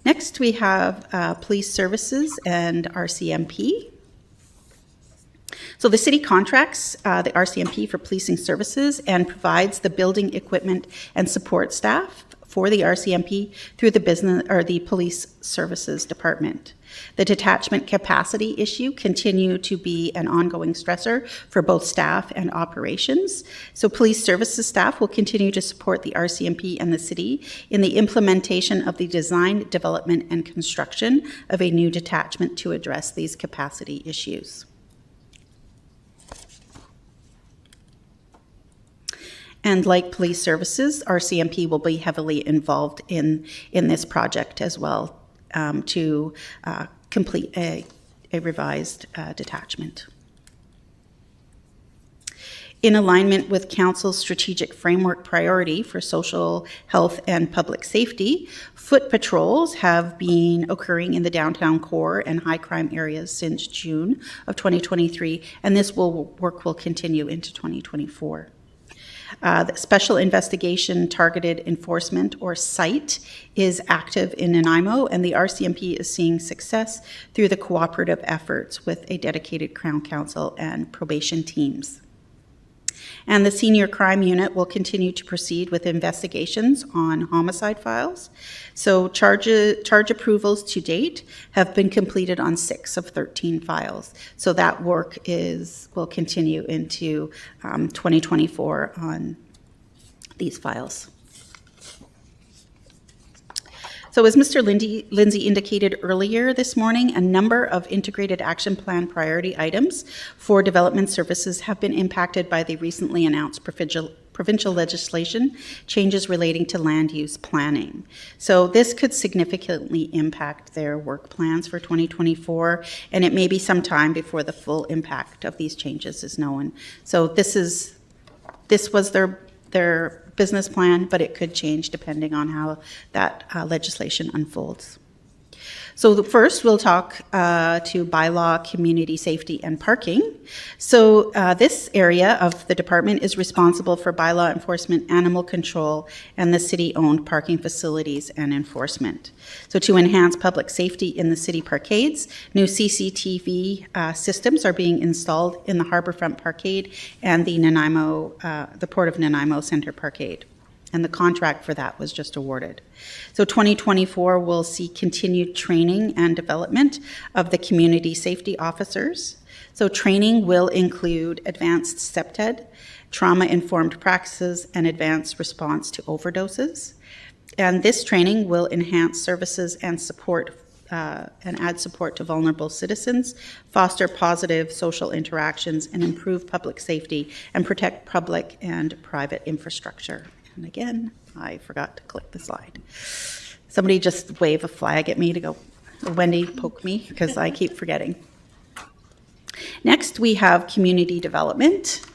Next, we have police services and RCMP. So the city contracts the RCMP for policing services and provides the building, equipment, and support staff for the RCMP through the business or the police services department. The detachment capacity issue continue to be an ongoing stressor for both staff and operations. So police services staff will continue to support the RCMP and the city in the implementation of the design, development, and construction of a new detachment to address these capacity issues. And like police services, RCMP will be heavily involved in this project as well to complete a revised detachment. In alignment with Council's strategic framework priority for social health and public safety, foot patrols have been occurring in the downtown core and high crime areas since June of 2023, and this work will continue into 2024. The Special Investigation Targeted Enforcement, or SITE, is active in Nanaimo, and the RCMP is seeing success through the cooperative efforts with a dedicated Crown Council and probation teams. And the Senior Crime Unit will continue to proceed with investigations on homicide files. So charge approvals to date have been completed on 6 of 13 files. So that work will continue into 2024 on these files. So as Mr. Lindsay indicated earlier this morning, a number of integrated action plan priority items for development services have been impacted by the recently announced provincial legislation changes relating to land use planning. So this could significantly impact their work plans for 2024, and it may be some time before the full impact of these changes is known. So this was their business plan, but it could change depending on how that legislation unfolds. So first, we'll talk to bylaw, community safety, and parking. So this area of the department is responsible for bylaw enforcement, animal control, and the city-owned parking facilities and enforcement. So to enhance public safety in the city parkades, new CCTV systems are being installed in the Harbourfront Parkade and the Port of Nanaimo Centre Parkade. And the contract for that was just awarded. So 2024 will see continued training and development of the community safety officers. So training will include advanced CPTED, trauma-informed practices, and advanced response to overdoses. And this training will enhance services and support and add support to vulnerable citizens, foster positive social interactions, and improve public safety and protect public and private infrastructure. And again, I forgot to click the slide. Somebody just wave a flag at me to go, Wendy, poke me, because I keep forgetting. Next, we have community development.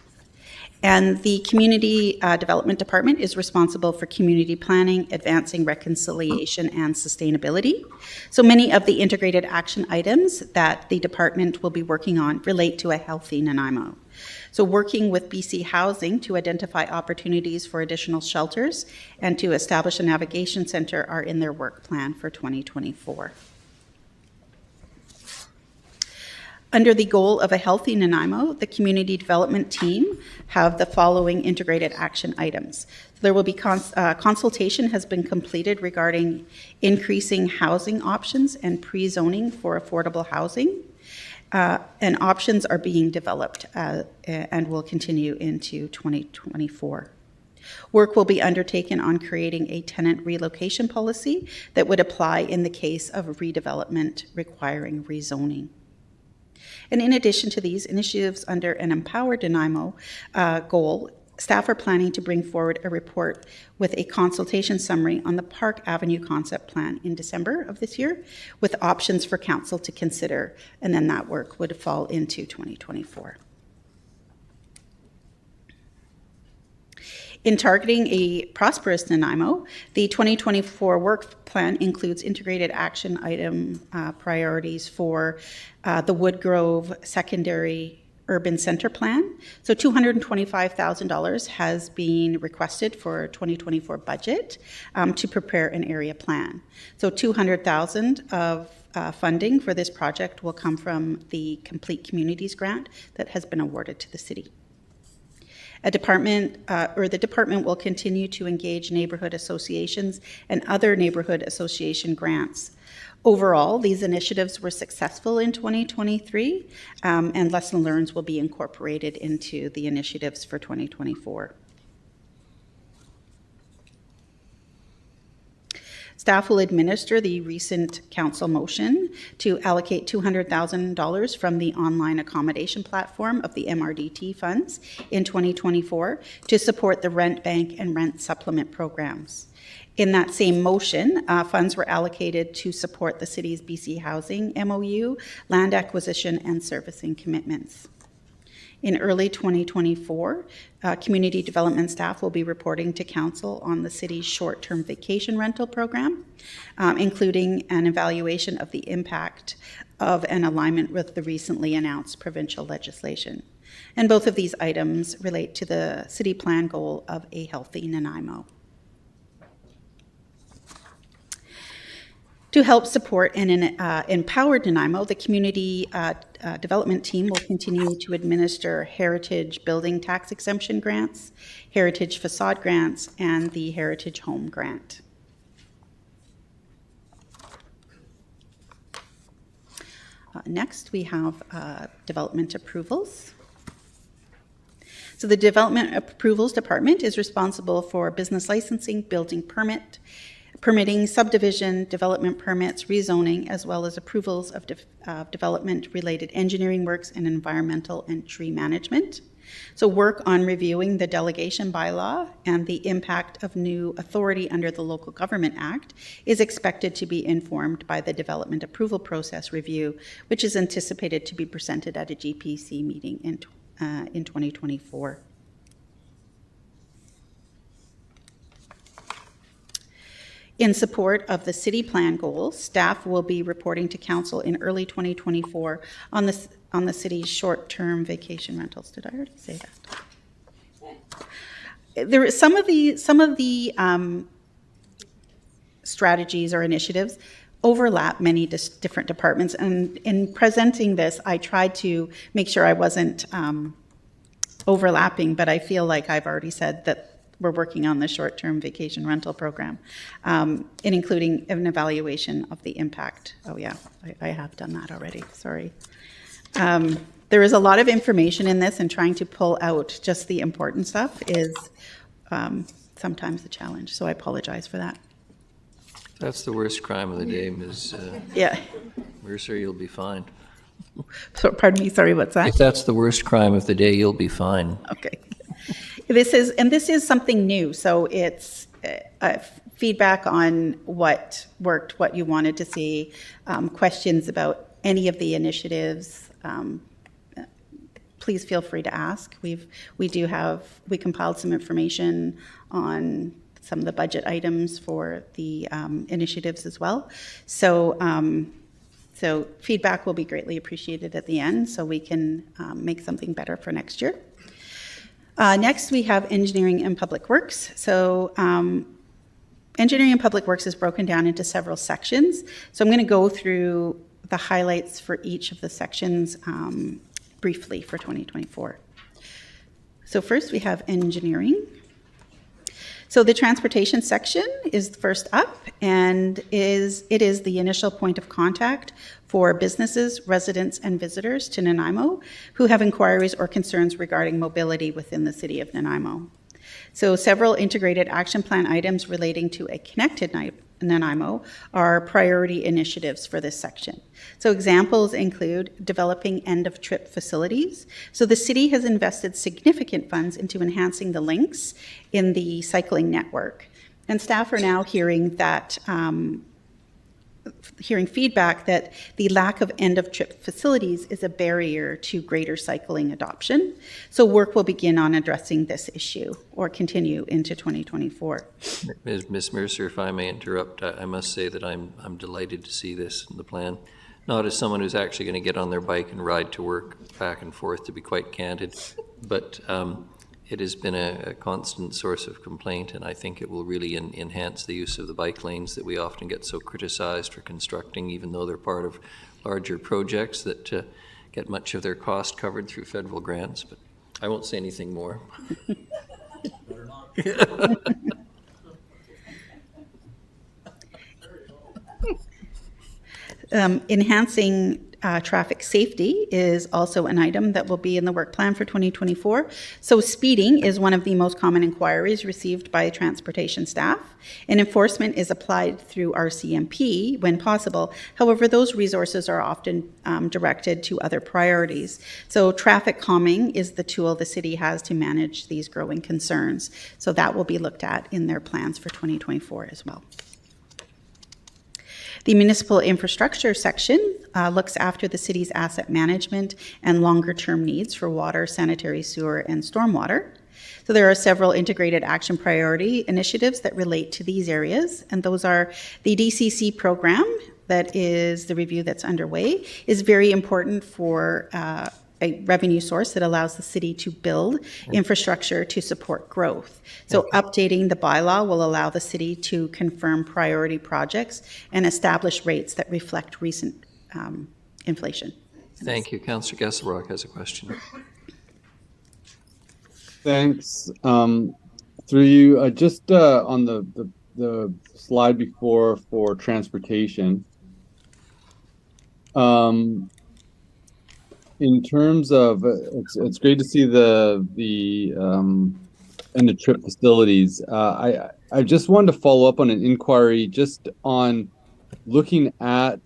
And the Community Development Department is responsible for community planning, advancing reconciliation, and sustainability. So many of the integrated action items that the department will be working on relate to a healthy Nanaimo. So working with BC Housing to identify opportunities for additional shelters and to establish a navigation center are in their work plan for 2024. Under the goal of a healthy Nanaimo, the community development team have the following integrated action items. There will be consultation has been completed regarding increasing housing options and pre-zoning for affordable housing. And options are being developed and will continue into 2024. Work will be undertaken on creating a tenant relocation policy that would apply in the case of redevelopment requiring rezoning. And in addition to these initiatives under an Empowered Nanaimo goal, staff are planning to bring forward a report with a consultation summary on the Park Avenue concept plan in December of this year, with options for council to consider, and then that work would fall into 2024. In targeting a prosperous Nanaimo, the 2024 work plan includes integrated action item priorities for the Woodgrove Secondary Urban Center Plan. So $225,000 has been requested for 2024 budget to prepare an area plan. So $200,000 of funding for this project will come from the Complete Communities grant that has been awarded to the city. The department will continue to engage neighborhood associations and other neighborhood association grants. Overall, these initiatives were successful in 2023, and lesson learned will be incorporated into the initiatives for 2024. Staff will administer the recent council motion to allocate $200,000 from the online accommodation platform of the MRDT funds in 2024 to support the rent bank and rent supplement programs. In that same motion, funds were allocated to support the city's BC Housing MOU, land acquisition, and servicing commitments. In early 2024, community development staff will be reporting to council on the city's short-term vacation rental program, including an evaluation of the impact of an alignment with the recently announced provincial legislation. And both of these items relate to the city plan goal of a healthy Nanaimo. To help support and empower Nanaimo, the community development team will continue to administer heritage building tax exemption grants, heritage facade grants, and the heritage home grant. Next, we have development approvals. So the Development Approvals Department is responsible for business licensing, building permitting, subdivision, development permits, rezoning, as well as approvals of development-related engineering works and environmental and tree management. So work on reviewing the delegation bylaw and the impact of new authority under the Local Government Act is expected to be informed by the development approval process review, which is anticipated to be presented at a GPC meeting in 2024. In support of the city plan goals, staff will be reporting to council in early 2024 on the city's short-term vacation rentals. Did I already say that? There is some of the strategies or initiatives overlap many different departments, and in presenting this, I tried to make sure I wasn't overlapping, but I feel like I've already said that we're working on the short-term vacation rental program, and including an evaluation of the impact. Oh yeah, I have done that already, sorry. There is a lot of information in this, and trying to pull out just the important stuff is sometimes a challenge, so I apologize for that. That's the worst crime of the day, Ms. Mercer, you'll be fine. So, pardon me, sorry, what's that? If that's the worst crime of the day, you'll be fine. Okay. This is something new, so it's feedback on what worked, what you wanted to see, questions about any of the initiatives. Please feel free to ask. We compiled some information on some of the budget items for the initiatives as well. So feedback will be greatly appreciated at the end, so we can make something better for next year. Next, we have engineering and public works. So engineering and public works is broken down into several sections. So I'm going to go through the highlights for each of the sections briefly for 2024. So first we have engineering. So the transportation section is first up, and it is the initial point of contact for businesses, residents, and visitors to Nanaimo who have inquiries or concerns regarding mobility within the city of Nanaimo. So several integrated action plan items relating to a connected Nanaimo are priority initiatives for this section. So examples include developing end-of-trip facilities. So the city has invested significant funds into enhancing the links in the cycling network. And staff are now hearing that hearing feedback that the lack of end-of-trip facilities is a barrier to greater cycling adoption. So work will begin on addressing this issue or continue into 2024. Ms. Mercer, if I may interrupt, I must say that I'm delighted to see this in the plan. Not as someone who's actually going to get on their bike and ride to work back and forth, to be quite candid, but it has been a constant source of complaint, and I think it will really enhance the use of the bike lanes that we often get so criticized for constructing, even though they're part of larger projects that get much of their cost covered through federal grants. But I won't say anything more. Enhancing traffic safety is also an item that will be in the work plan for 2024. So speeding is one of the most common inquiries received by transportation staff, and enforcement is applied through RCMP when possible. However, those resources are often directed to other priorities. So traffic calming is the tool the city has to manage these growing concerns. So that will be looked at in their plans for 2024 as well. The municipal infrastructure section looks after the city's asset management and longer-term needs for water, sanitary sewer, and stormwater. So there are several integrated action priority initiatives that relate to these areas, and those are the DCC program, that is the review that's underway, is very important for a revenue source that allows the city to build infrastructure to support growth. So updating the bylaw will allow the city to confirm priority projects and establish rates that reflect recent inflation. Thank you. Councillor Gesselrock has a question. Thanks. Through you, just on the slide before for transportation. In terms of, it's great to see the end of trip facilities. I just wanted to follow up on an inquiry just on looking at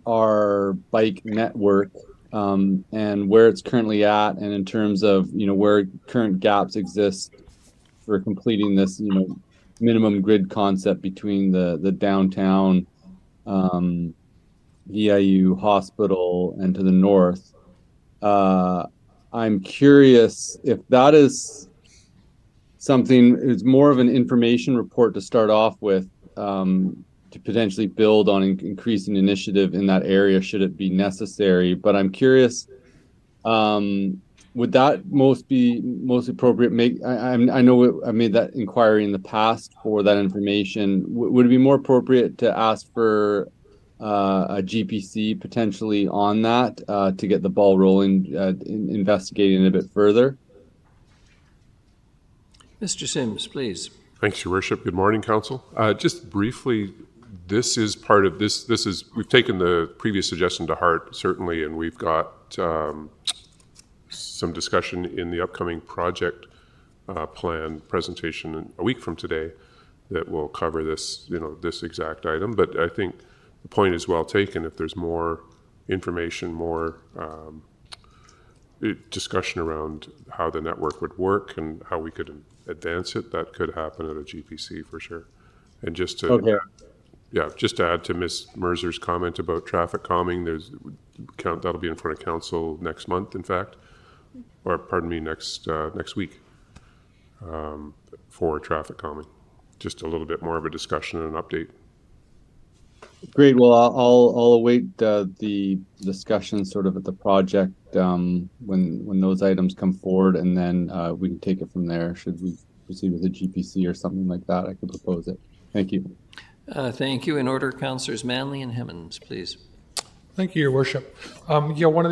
our bike network and where it's currently at, and in terms of where current gaps exist for completing this minimum grid concept between the downtown VIU hospital and to the north. I'm curious if that is something, it's more of an information report to start off with, to potentially build on increasing initiative in that area should it be necessary. But I'm curious, would that most appropriate? I know I made that inquiry in the past for that information. Would it be more appropriate to ask for a GPC potentially on that to get the ball rolling, investigating a bit further? Mr. Sims, please. Thanks, Your Worship. Good morning, Council. Just briefly, this is part of this. We've taken the previous suggestion to heart, certainly, and we've got some discussion in the upcoming project plan presentation a week from today that will cover this, this exact item. But I think the point is well taken. If there's more information, more discussion around how the network would work and how we could advance it, that could happen at a GPC for sure. And just to just to add to Ms. Mercer's comment about traffic calming, that'll be in front of council next month, in fact, or pardon me, next week for traffic calming. Just a little bit more of a discussion and an update. Great. Well, I'll await the discussion sort of at the project when those items come forward, and then we can take it from there. Should we proceed with a GPC or something like that, I could propose it. Thank you. Thank you. In order, Councillors Manley and Hemmons, please. Thank you, Your Worship. One of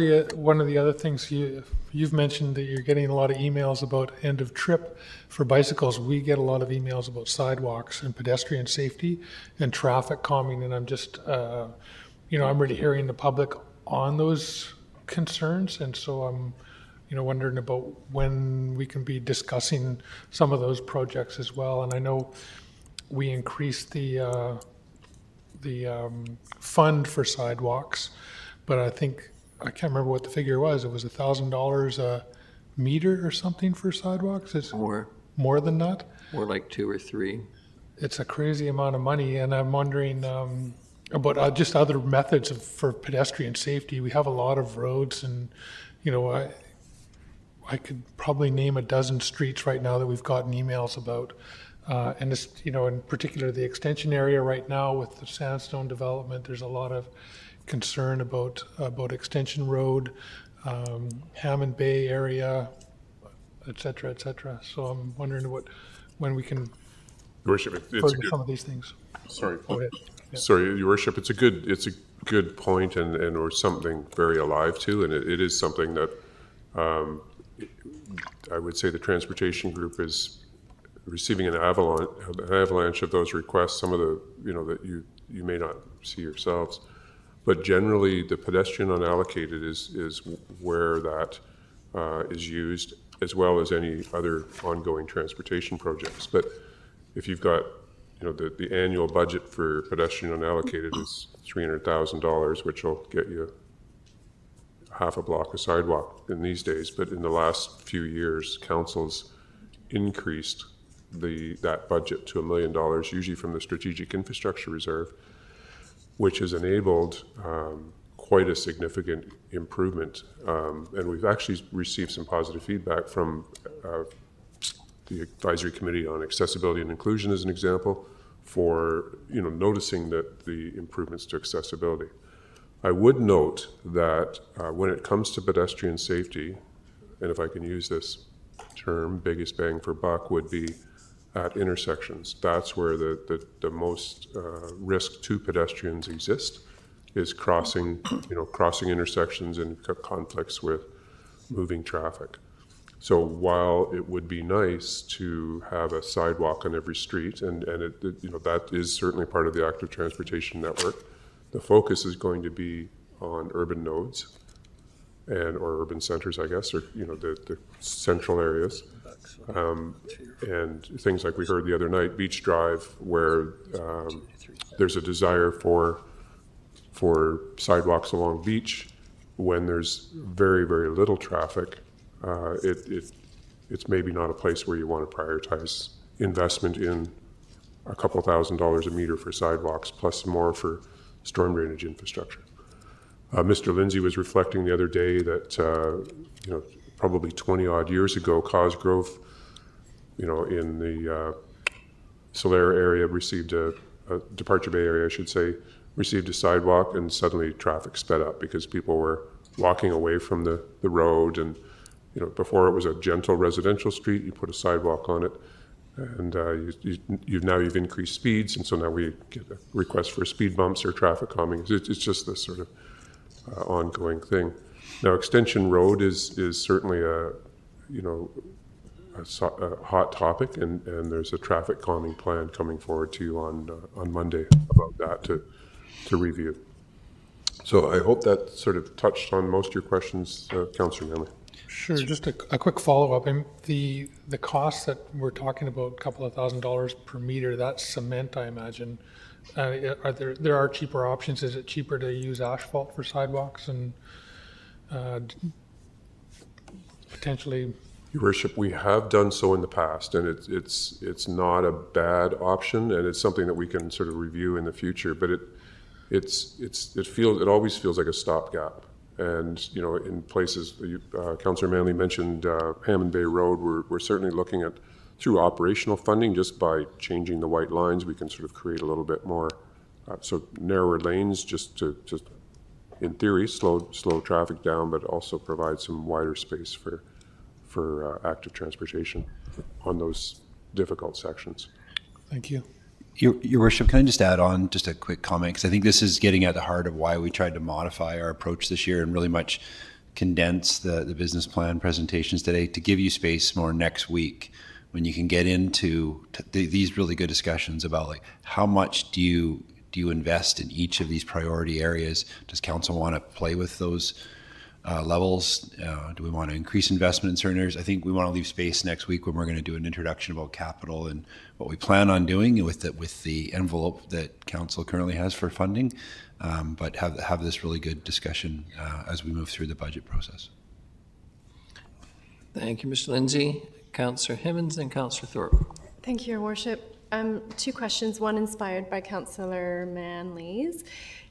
the other things you've mentioned that you're getting a lot of emails about end of trip for bicycles. We get a lot of emails about sidewalks and pedestrian safety and traffic calming, and I'm just, I'm really hearing the public on those concerns, and so I'm, wondering about when we can be discussing some of those projects as well. And I know we increased the fund for sidewalks, but I can't remember what the figure was. It was $1,000 a meter or something for sidewalks. It's more than that. More like 2 or 3. It's a crazy amount of money, and I'm wondering about just other methods for pedestrian safety. We have a lot of roads, and I could probably name a dozen streets right now that we've gotten emails about. And this, in particular, the extension area right now with the sandstone development, there's a lot of concern about Extension Road, Hammond Bay area, et cetera, et cetera. So I'm wondering when we can Worship, some of these things. Sorry. Go ahead. Yeah. Sorry, Your Worship. It's a good point, and or something very alive to, and it is something that I would say the transportation group is receiving an avalanche of those requests. Some of the that you may not see yourselves, but generally the pedestrian unallocated is where that is used, as well as any other ongoing transportation projects. But if you've got the annual budget for pedestrian unallocated is $300,000, which will get you half a block of sidewalk in these days. But in the last few years, councils increased that budget to $1 million, usually from the Strategic Infrastructure Reserve, which has enabled quite a significant improvement. And we've actually received some positive feedback from the Advisory Committee on Accessibility and Inclusion, as an example, for noticing that the improvements to accessibility. I would note that when it comes to pedestrian safety, and if I can use this term, biggest bang for buck would be at intersections. That's where the most risk to pedestrians exist, is crossing intersections and conflicts with moving traffic. So while it would be nice to have a sidewalk on every street, and that is certainly part of the active transportation network, the focus is going to be on urban nodes or urban centers, I guess, or the central areas, and things like we heard the other night, Beach Drive, where there's a desire for sidewalks along beach. When there's very, very little traffic, it's maybe not a place where you want to prioritize investment in a couple $1,000s a meter for sidewalks, plus more for storm drainage infrastructure. Mr. Lindsay was reflecting the other day that probably 20 odd years ago, Cosgrove, in the Solera area received a Departure Bay area, I should say, received a sidewalk, and suddenly traffic sped up because people were walking away from the road. And before it was a gentle residential street, you put a sidewalk on it, and you've increased speeds, and so now we get a request for speed bumps or traffic calming. It's just this sort of ongoing thing. Now, Extension Road is certainly a hot topic, and there's a traffic calming plan coming forward to you on Monday about that to review. So I hope that sort of touched on most of your questions, Councillor Manley. Sure, just a quick follow-up. The cost that we're talking about, a couple of $1,000s per meter, that's cement, I imagine. There are cheaper options. Is it cheaper to use asphalt for sidewalks and potentially? Your Worship, we have done so in the past, and it's not a bad option, and it's something that we can sort of review in the future. But it always feels like a stopgap. And in places, Councillor Manley mentioned Hammond Bay Road. We're certainly looking at, through operational funding, just by changing the white lines, we can sort of create a little bit more, so narrower lanes, just in theory slow traffic down, but also provide some wider space for active transportation on those difficult sections. Thank you. Your Worship, can I just add on just a quick comment? Because I think this is getting at the heart of why we tried to modify our approach this year and really much condense the business plan presentations today to give you space more next week when you can get into these really good discussions about like how much do you invest in each of these priority areas? Does council want to play with those levels? Do we want to increase investment in certain areas? I think we want to leave space next week when we're going to do an introduction about capital and what we plan on doing with the envelope that council currently has for funding, but have this really good discussion as we move through the budget process. Thank you, Mr. Lindsay. Councillor Himmins and Councillor Thorpe. Thank you, Your Worship. Two questions, one inspired by Councillor Manley's.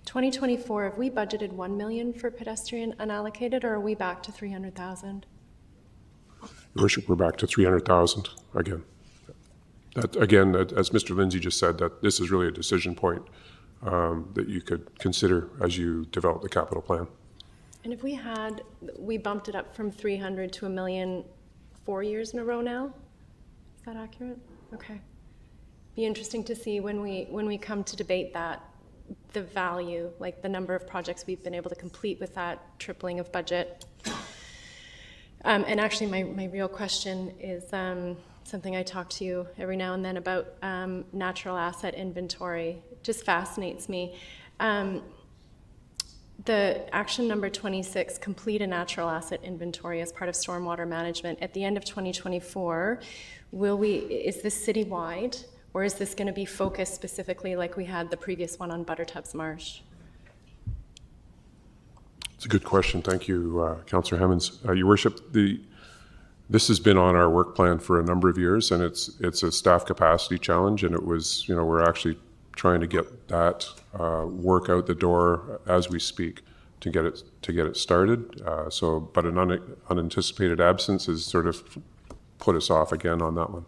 2024, have we budgeted $1 million for pedestrian unallocated, or are we back to 300,000? Your Worship, we're back to 300,000 again. That, again, as Mr. Lindsay just said, that this is really a decision point that you could consider as you develop the capital plan. And if we bumped it up from 300 to $1 million 4 years in a row now? Is that accurate? Okay. Be interesting to see when we come to debate that, the value, like the number of projects we've been able to complete with that tripling of budget. And actually my real question is something I talk to you every now and then about, natural asset inventory. It just fascinates me. The action number 26, complete a natural asset inventory as part of stormwater management. At the end of 2024, is this citywide, or is this going to be focused specifically like we had the previous one on Buttertubs Marsh? It's a good question. Thank you, Councillor Hemmons. Your Worship, this has been on our work plan for a number of years, and it's a staff capacity challenge, and it was, we're actually trying to get that work out the door as we speak to get it started. But an unanticipated absence has sort of put us off again on that one.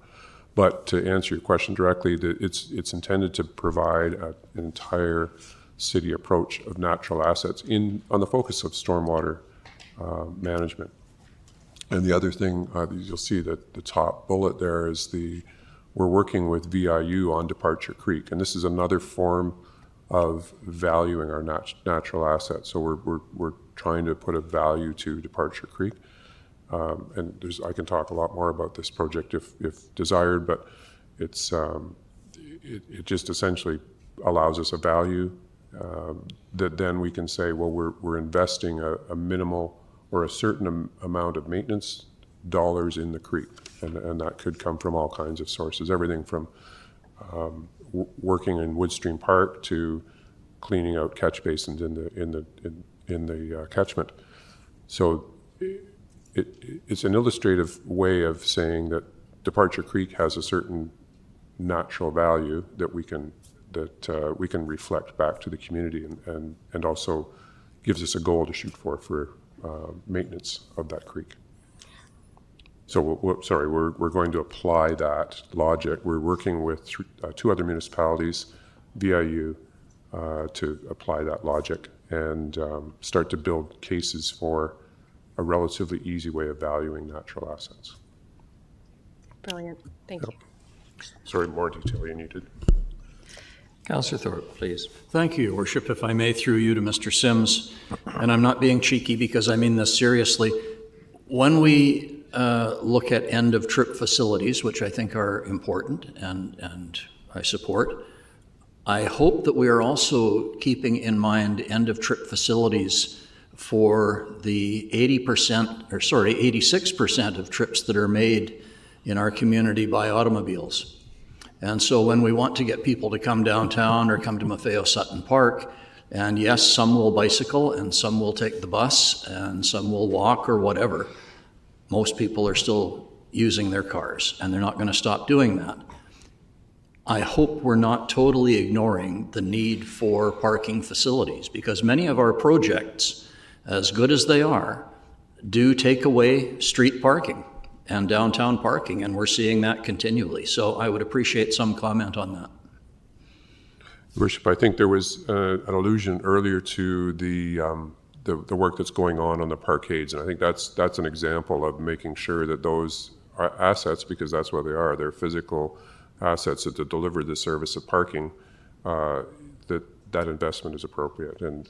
But to answer your question directly, it's intended to provide an entire city approach of natural assets on the focus of stormwater management. And the other thing, you'll see that the top bullet there is we're working with VIU on Departure Creek, and this is another form of valuing our natural assets. So we're trying to put a value to Departure Creek, and I can talk a lot more about this project if desired, but it just essentially allows us a value that then we can say, well, we're investing a minimal or a certain amount of maintenance dollars in the creek, and that could come from all kinds of sources, everything from working in Woodstream Park to cleaning out catch basins in the catchment. So it's an illustrative way of saying that Departure Creek has a certain natural value that we can reflect back to the community, and also gives us a goal to shoot for maintenance of that creek. So we're going to apply that logic. We're working with two other municipalities, VIU, to apply that logic and start to build cases for a relatively easy way of valuing natural assets. Brilliant. Thank you. Sorry, more detail you needed. Councillor Thorpe, please. Thank you, Your Worship. If I may, through you to Mr. Sims, and I'm not being cheeky because I mean this seriously. When we look at end-of-trip facilities, which I think are important and I support, I hope that we are also keeping in mind end-of-trip facilities for the 86% of trips that are made in our community by automobiles. And so when we want to get people to come downtown or come to Maffeo Sutton Park, and yes, some will bicycle and some will take the bus and some will walk or whatever, most people are still using their cars and they're not going to stop doing that. I hope we're not totally ignoring the need for parking facilities, because many of our projects, as good as they are, do take away street parking and downtown parking, and we're seeing that continually. So I would appreciate some comment on that. Your Worship, I think there was an allusion earlier to the work that's going on the parkades, and I think that's an example of making sure that those are assets, because that's what they are, they're physical assets that deliver the service of parking, that investment is appropriate and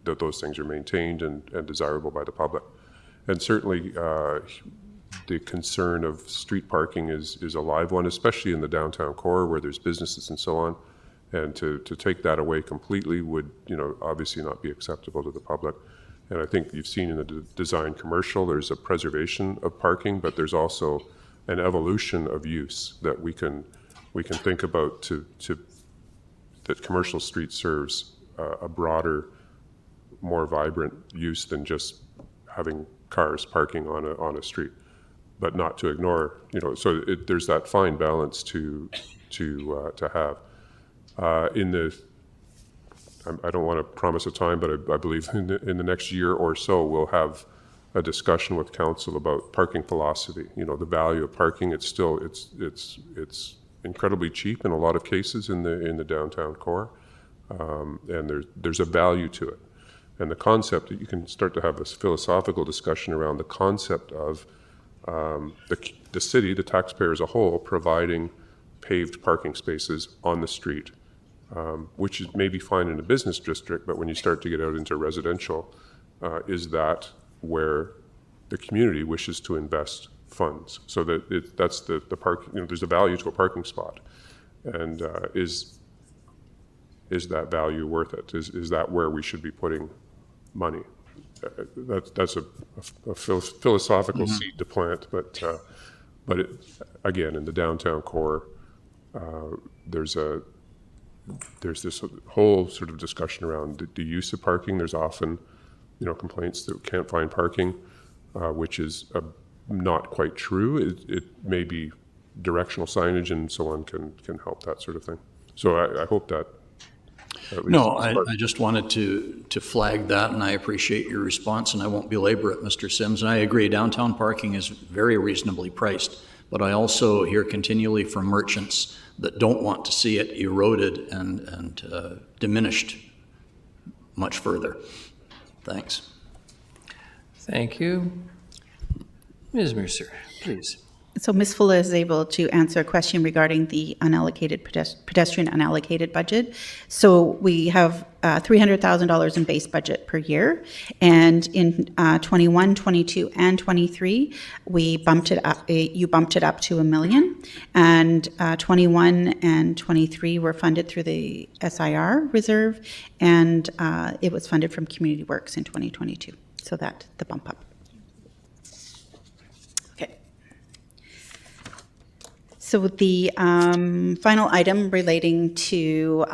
that those things are maintained and desirable by the public. And certainly the concern of street parking is a live one, especially in the downtown core where there's businesses and so on. And to take that away completely would, obviously not be acceptable to the public. And I think you've seen in the design commercial, there's a preservation of parking, but there's also an evolution of use that we can think about that commercial street serves a broader, more vibrant use than just having cars parking on a street, but not to ignore, so there's that fine balance to have. I don't want to promise a time, but I believe in the next year or so, we'll have a discussion with council about parking philosophy. The value of parking. It's incredibly cheap in a lot of cases in the downtown core, and there's a value to it. And the concept that you can start to have this philosophical discussion around the concept of the city, the taxpayer as a whole, providing paved parking spaces on the street, which is maybe fine in a business district, but when you start to get out into residential, is that where the community wishes to invest funds? So that's the park. There's a value to a parking spot, and is that value worth it? Is that where we should be putting money? That's a philosophical seed to plant, but again, in the downtown core, there's this whole sort of discussion around the use of parking. There's often, complaints that we can't find parking, which is not quite true. It may be directional signage and so on can help that sort of thing. So I hope that. No, I just wanted to flag that, and I appreciate your response, and I won't belabor it, Mr. Sims. And I agree, downtown parking is very reasonably priced, but I also hear continually from merchants that don't want to see it eroded and diminished much further. Thanks. Thank you. Ms. Mercer, please. So Ms. Fuller is able to answer a question regarding the unallocated pedestrian unallocated budget. So we have $300,000 in base budget per year, and in 21, 22, and 23, we bumped it up. You bumped it up to $1 million, and 21 and 23 were funded through the SIR reserve, and it was funded from Community Works in 2022. So that the bump up. So the final item relating to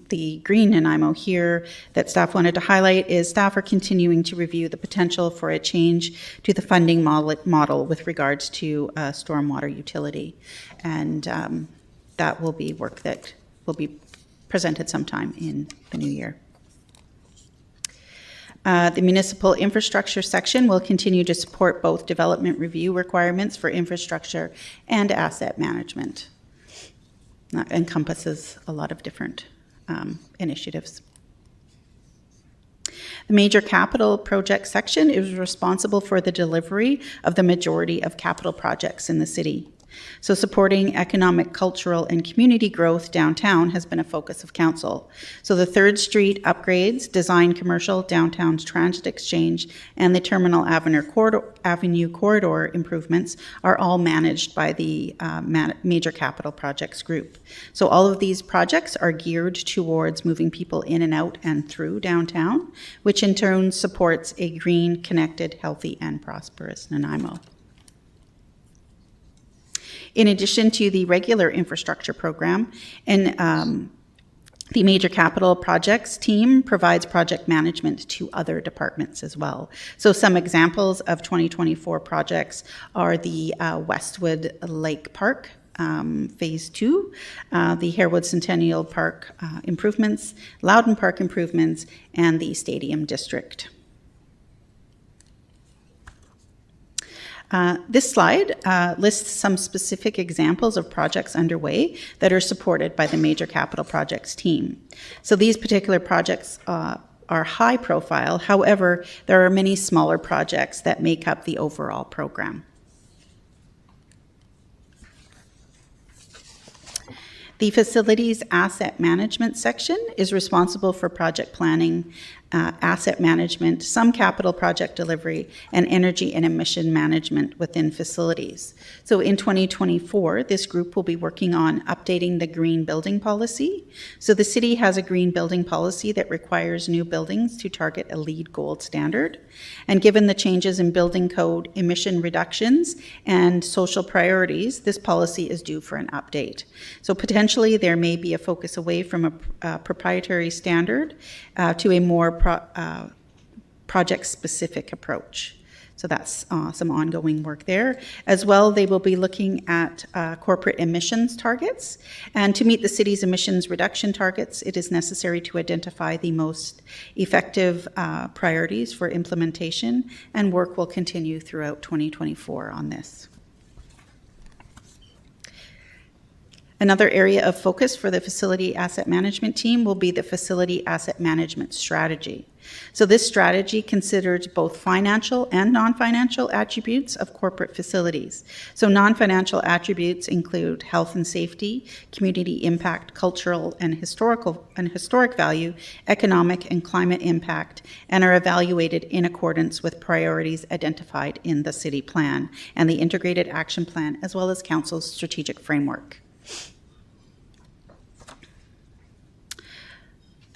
the green Nanaimo here that staff wanted to highlight is staff are continuing to review the potential for a change to the funding model with regards to stormwater utility. And that will be work that will be presented sometime in the new year. The municipal infrastructure section will continue to support both development review requirements for infrastructure and asset management. That encompasses a lot of different initiatives. The major capital project section is responsible for the delivery of the majority of capital projects in the city. So supporting economic, cultural, and community growth downtown has been a focus of council. So the 3rd Street upgrades, design commercial, downtown's transit exchange, and the Terminal Avenue corridor improvements are all managed by the Major Capital Projects Group. So all of these projects are geared towards moving people in and out and through downtown, which in turn supports a green, connected, healthy, and prosperous Nanaimo. In addition to the regular infrastructure program, and the Major Capital Projects team provides project management to other departments as well. So some examples of 2024 projects are the Westwood Lake Park, Phase 2, the Harewood Centennial Park improvements, Loudon Park improvements, and the Stadium District. This slide lists some specific examples of projects underway that are supported by the Major Capital Projects team. So these particular projects are high profile. However, there are many smaller projects that make up the overall program. The Facilities Asset Management section is responsible for project planning, asset management, some capital project delivery, and energy and emission management within facilities. So in 2024, this group will be working on updating the green building policy. So the city has a green building policy that requires new buildings to target a LEED Gold standard. And given the changes in building code, emission reductions, and social priorities, this policy is due for an update. So potentially there may be a focus away from a proprietary standard to a more project-specific approach. So that's some ongoing work there. As well, they will be looking at corporate emissions targets. And to meet the city's emissions reduction targets, it is necessary to identify the most effective priorities for implementation, and work will continue throughout 2024 on this. Another area of focus for the Facility Asset Management team will be the Facility Asset Management Strategy. So this strategy considers both financial and non-financial attributes of corporate facilities. So non-financial attributes include health and safety, community impact, cultural and historic value, economic and climate impact, and are evaluated in accordance with priorities identified in the city plan and the integrated action plan, as well as council's strategic framework.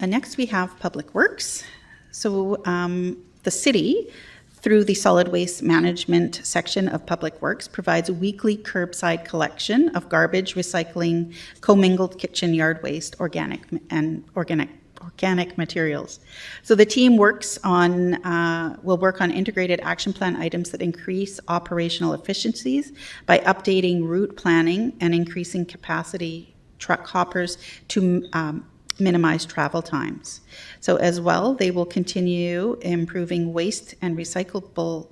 Next, we have Public Works. So the city, through the solid waste management section of Public Works, provides weekly curbside collection of garbage, recycling, commingled kitchen yard waste, organic materials. So the team works on, will work on integrated action plan items that increase operational efficiencies by updating route planning and increasing capacity truck hoppers to minimize travel times. So as well, they will continue improving waste and recyclable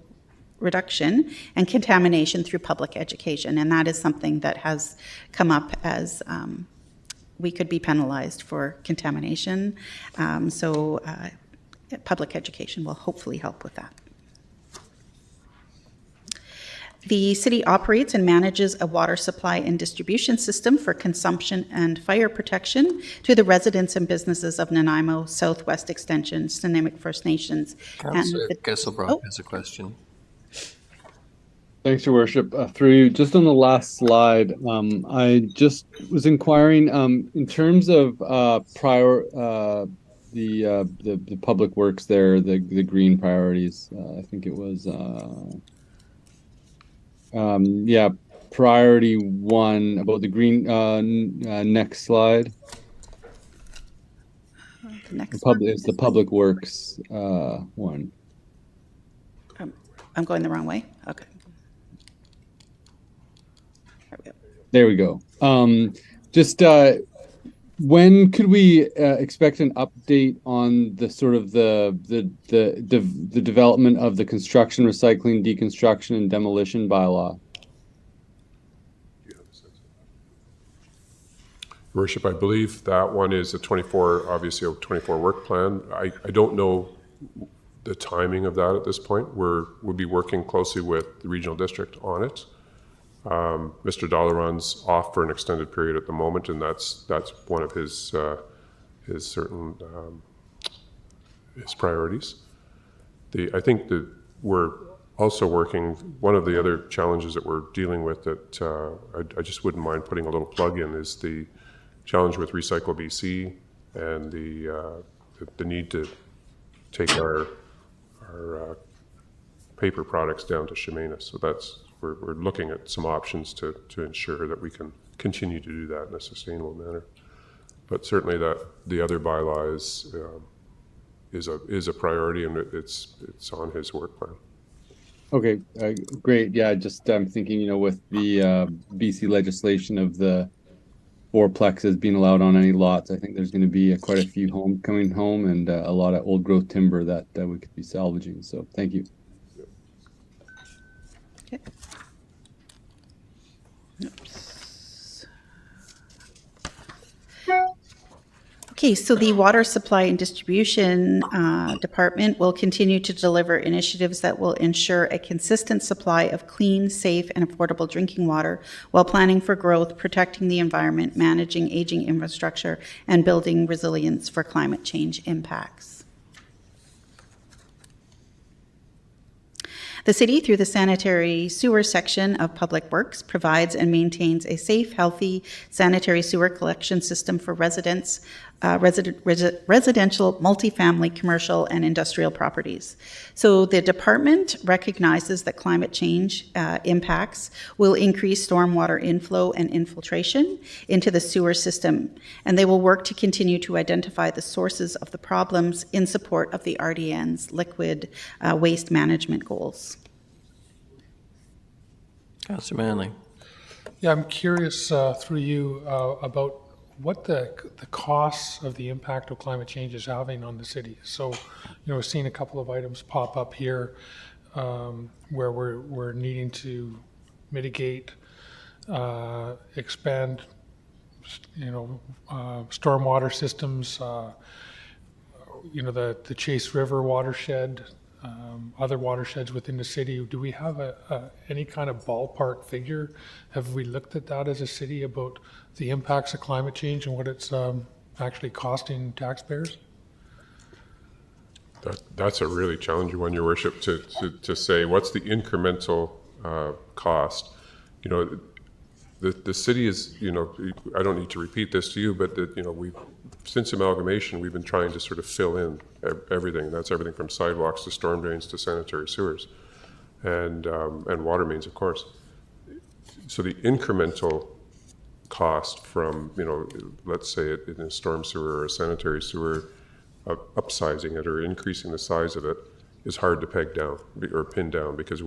reduction and contamination through public education. And that is something that has come up as we could be penalized for contamination. So public education will hopefully help with that. The city operates and manages a water supply and distribution system for consumption and fire protection to the residents and businesses of Nanaimo, Southwest Extension, Snuneymuxw First Nations. Councillor Kesselbrock has a question. Thanks, Your Worship. Through you, just on the last slide, I just was inquiring in terms of the public works there, the green priorities. I think it was priority 1 about the green. Next slide. It's the public works one. I'm going the wrong way. Okay. There we go. When could we expect an update on the sort of the development of the construction, recycling, deconstruction, and demolition bylaw? Worship, I believe that one is obviously a 24 work plan. I don't know the timing of that at this point. We'll be working closely with the regional district on it. Mr. Dallaron's off for an extended period at the moment, and that's one of his priorities. I think that we're also working. One of the other challenges that we're dealing with that I just wouldn't mind putting a little plug in is the challenge with Recycle BC and the need to take our paper products down to Chemainus. So we're looking at some options to ensure that we can continue to do that in a sustainable manner. But certainly the other bylaw is a priority, and it's on his work plan. Okay, great. Yeah, I'm thinking, with the BC legislation of the fourplexes being allowed on any lots, I think there's going to be quite a few coming home and a lot of old growth timber that we could be salvaging. So thank you. Okay. Okay, so the Water Supply and Distribution Department will continue to deliver initiatives that will ensure a consistent supply of clean, safe, and affordable drinking water while planning for growth, protecting the environment, managing aging infrastructure, and building resilience for climate change impacts. The city, through the sanitary sewer section of Public Works, provides and maintains a safe, healthy sanitary sewer collection system for residents, residential, multifamily, commercial, and industrial properties. So the department recognizes that climate change impacts will increase stormwater inflow and infiltration into the sewer system, and they will work to continue to identify the sources of the problems in support of the RDN's liquid waste management goals. Councillor Manley. Yeah, I'm curious through you about what the costs of the impact of climate change is having on the city. So, we've seen a couple of items pop up here where we're needing to mitigate, expand, stormwater systems, the Chase River watershed, other watersheds within the city. Do we have any kind of ballpark figure? Have we looked at that as a city about the impacts of climate change and what it's actually costing taxpayers? That's a really challenging one, Your Worship, to say what's the incremental cost. The city is, I don't need to repeat this to you, but since amalgamation, we've been trying to sort of fill in everything. That's everything from sidewalks to storm drains to sanitary sewers, and water mains, of course. So the incremental cost from, let's say in a storm sewer or a sanitary sewer, upsizing it or increasing the size of it is hard to peg down or pin down, because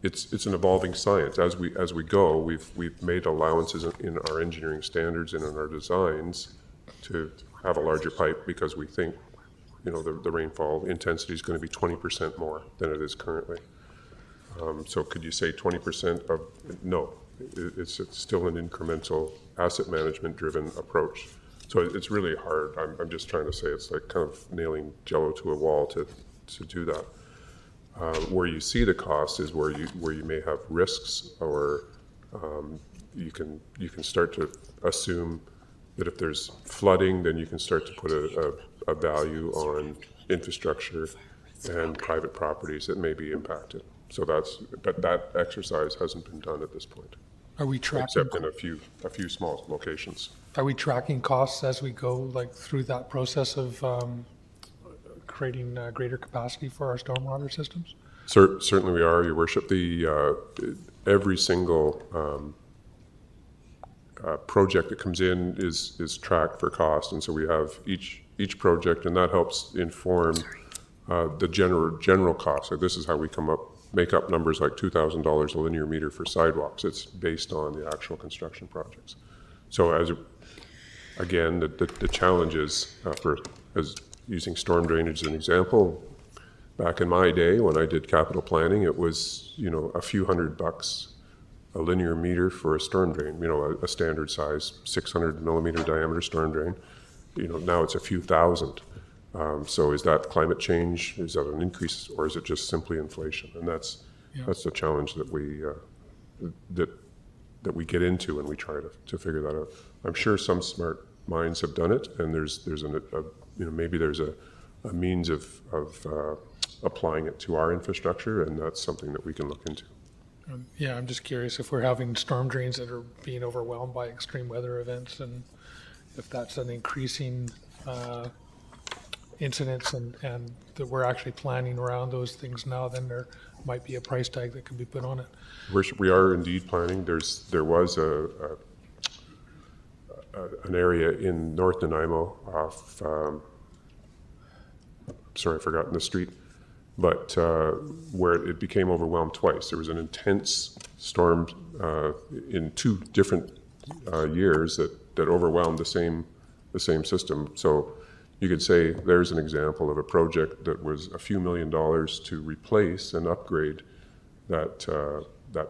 it's an evolving science. As we go, we've made allowances in our engineering standards and in our designs to have a larger pipe, because we think, the rainfall intensity is going to be 20% more than it is currently. So could you say 20% of, no, it's still an incremental asset management driven approach. So it's really hard. I'm just trying to say it's like kind of nailing Jello to a wall to do that. Where you see the cost is where you may have risks, or you can start to assume that if there's flooding, then you can start to put a value on infrastructure and private properties that may be impacted. So but that exercise hasn't been done at this point. Are we tracking? Except in a few small locations. Are we tracking costs as we go, like through that process of creating greater capacity for our stormwater systems? Certainly we are, Your Worship. Every single project that comes in is tracked for cost, and so we have each project, and that helps inform the general cost. So this is how we make up numbers like $2,000 a linear meter for sidewalks. It's based on the actual construction projects. So again, the challenge is as using storm drainage as an example. Back in my day, when I did capital planning, it was a few $100 a linear meter for a storm drain. A standard size 600 millimeter diameter storm drain. Now it's a few thousand. So is that climate change? Is that an increase, or is it just simply inflation? And that's the challenge that we that we get into, and we try to figure that out. I'm sure some smart minds have done it, and there's maybe there's a means of applying it to our infrastructure, and that's something that we can look into. Yeah, I'm just curious if we're having storm drains that are being overwhelmed by extreme weather events, and if that's an increasing incidents, and that we're actually planning around those things now, then there might be a price tag that could be put on it. Worship, we are indeed planning. There was an area in North Nanaimo off, sorry, I've forgotten the street, but where it became overwhelmed twice. There was an intense storm in 2 different years that overwhelmed the same system. So you could say there's an example of a project that was a few $1 million to replace and upgrade that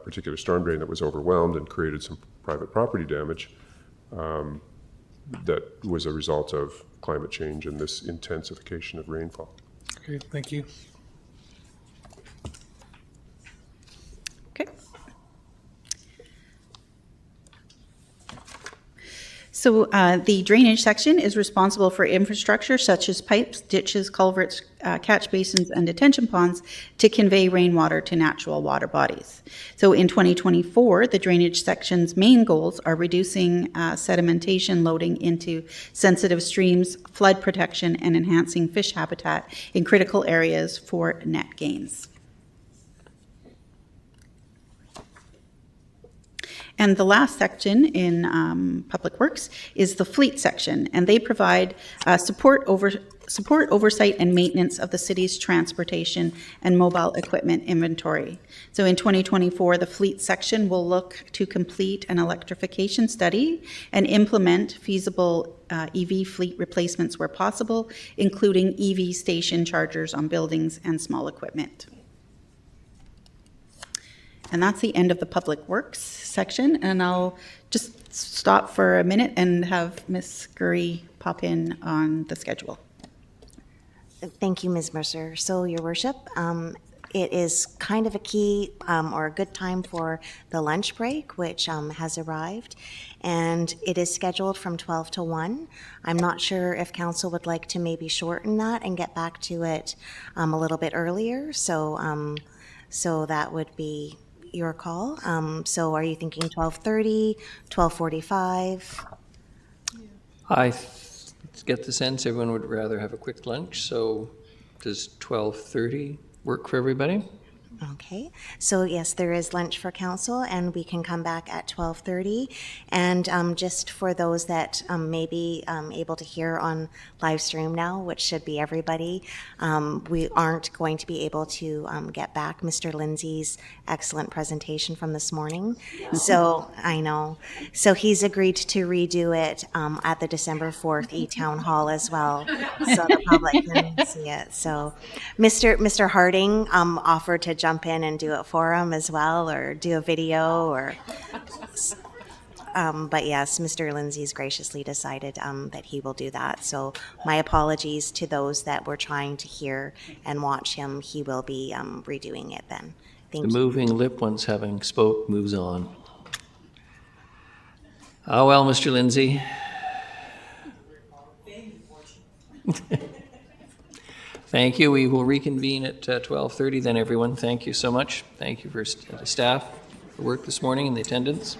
particular storm drain that was overwhelmed and created some private property damage that was a result of climate change and this intensification of rainfall. Okay, thank you. Okay. So the drainage section is responsible for infrastructure such as pipes, ditches, culverts, catch basins, and detention ponds to convey rainwater to natural water bodies. So in 2024, the drainage section's main goals are reducing sedimentation loading into sensitive streams, flood protection, and enhancing fish habitat in critical areas for net gains. And the last section in Public Works is the fleet section, and they provide support, oversight, and maintenance of the city's transportation and mobile equipment inventory. So in 2024, the fleet section will look to complete an electrification study and implement feasible EV fleet replacements where possible, including EV station chargers on buildings and small equipment. And that's the end of the Public Works section, and I'll just stop for a minute and have Ms. Gurry pop in on the schedule. Thank you, Ms. Mercer. So, Your Worship, it is kind of a key or a good time for the lunch break, which has arrived, and it is scheduled from 12 to 1. I'm not sure if council would like to maybe shorten that and get back to it a little bit earlier, so that would be your call. So are you thinking 12:30, 12:45? I get the sense everyone would rather have a quick lunch, so does 12:30 work for everybody? Okay, so yes, there is lunch for council, and we can come back at 12:30. And just for those that may be able to hear on live stream now, which should be everybody, we aren't going to be able to get back Mr. Lindsay's excellent presentation from this morning. So I know. So he's agreed to redo it at the December 4th E-Town Hall as well, so the public can see it. So Mr. Harding offered to jump in and do it for him as well, or do a video, or But yes, Mr. Lindsay's graciously decided that he will do that. So my apologies to those that were trying to hear and watch him. He will be redoing it then. Thank The you. moving lip, once having spoke, moves on. Ah, well, Mr. Lindsay. Thank you. We will reconvene at 12:30 then, everyone. Thank you so much. Thank you for the staff for work this morning and the attendance.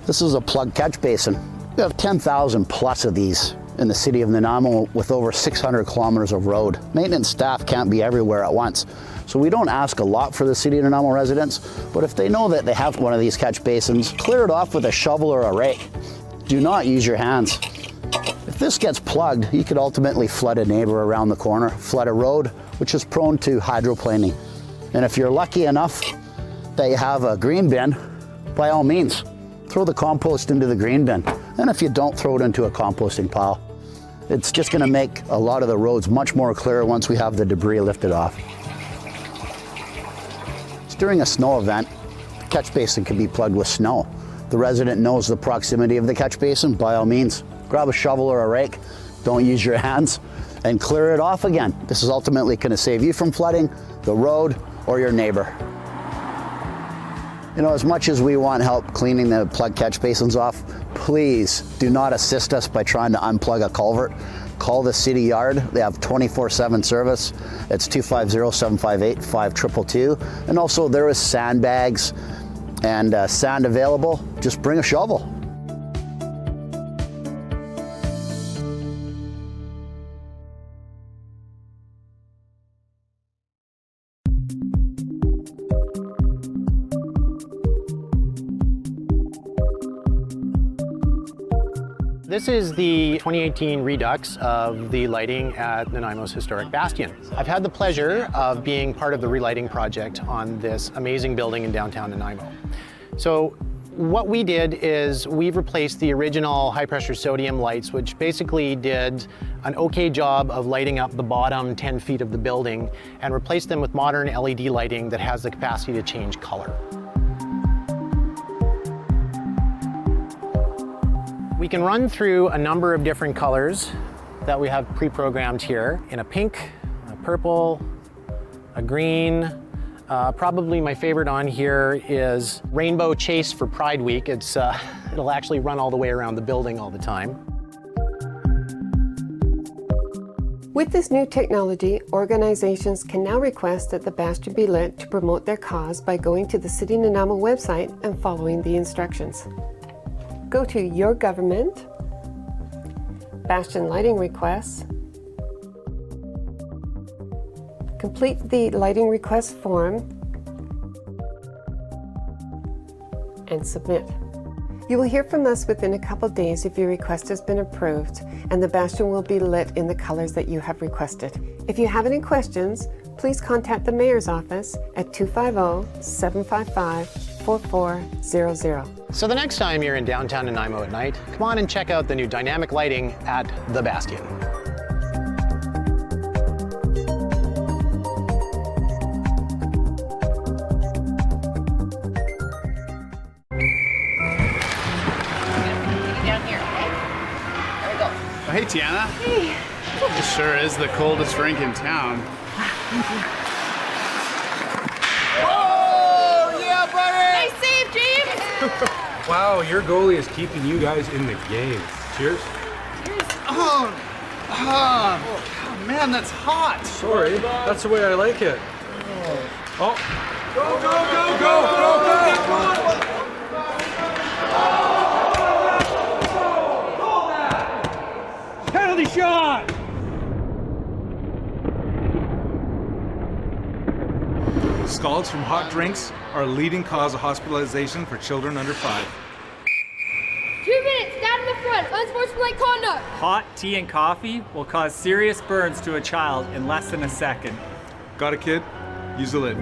This is a plug catch basin. We have 10,000 plus of these in the city of Nanaimo with over 600 kilometers of road. Maintenance staff can't be everywhere at once. So we don't ask a lot for the city of Nanaimo residents, but if they know that they have one of these catch basins, clear it off with a shovel or a rake. Do not use your hands. If this gets plugged, you could ultimately flood a neighbor around the corner, flood a road, which is prone to hydroplaning. And if you're lucky enough that you have a green bin, by all means, throw the compost into the green bin. And if you don't, throw it into a composting pile. It's just gonna make a lot of the roads much more clear once we have the debris lifted off. During a snow event, the catch basin can be plugged with snow. The resident knows the proximity of the catch basin, by all means, grab a shovel or a rake, don't use your hands, and clear it off again. This is ultimately gonna save you from flooding, the road, or your neighbor. You know, as much as we want help cleaning the plug catch basins off, please do not assist us by trying to unplug a culvert. Call the city yard. They have 24/7 service. It's 250-758-5222. And also there is sandbags and sand available. Just bring a shovel. This is the 2018 redux of the lighting at Nanaimo's historic bastion. I've had the pleasure of being part of the relighting project on this amazing building in downtown Nanaimo. So what we did is we've replaced the original high pressure sodium lights, which basically did an okay job of lighting up the bottom 10 feet of the building, and replaced them with modern LED lighting that has the capacity to change color. We can run through a number of different colors that we have pre-programmed here in a pink, a purple, a green. Probably my favorite on here is Rainbow Chase for Pride Week. It'll actually run all the way around the building all the time. With this new technology, organizations can now request that the bastion be lit to promote their cause by going to the City Nanaimo website and following the instructions. Go to Your Government, Bastion Lighting Requests, complete the lighting request form, and submit. You will hear from us within a couple days if your request has been approved, and the bastion will be lit in the colors that you have requested. If you have any questions, please contact the Mayor's office at 250-755-4400. So the next time you're in downtown Nanaimo at night, come on and check out the new dynamic lighting at the Bastion. Oh, hey, Tiana. Hey. This sure is the coldest rink in town. Oh, yeah, buddy! Nice save, James! Wow, your goalie is keeping you guys in the game. Cheers. Oh, man, that's hot. Sorry, that's the way I like it. Oh. Go, go, go, go, go, go! Penalty shot! Scalds from hot drinks are a leading cause of hospitalization for children under 5. 2 minutes, stand in the front, unsportsmanlike conduct. Hot tea and coffee will cause serious burns to a child in less than a second. Got a kid? Use the lid.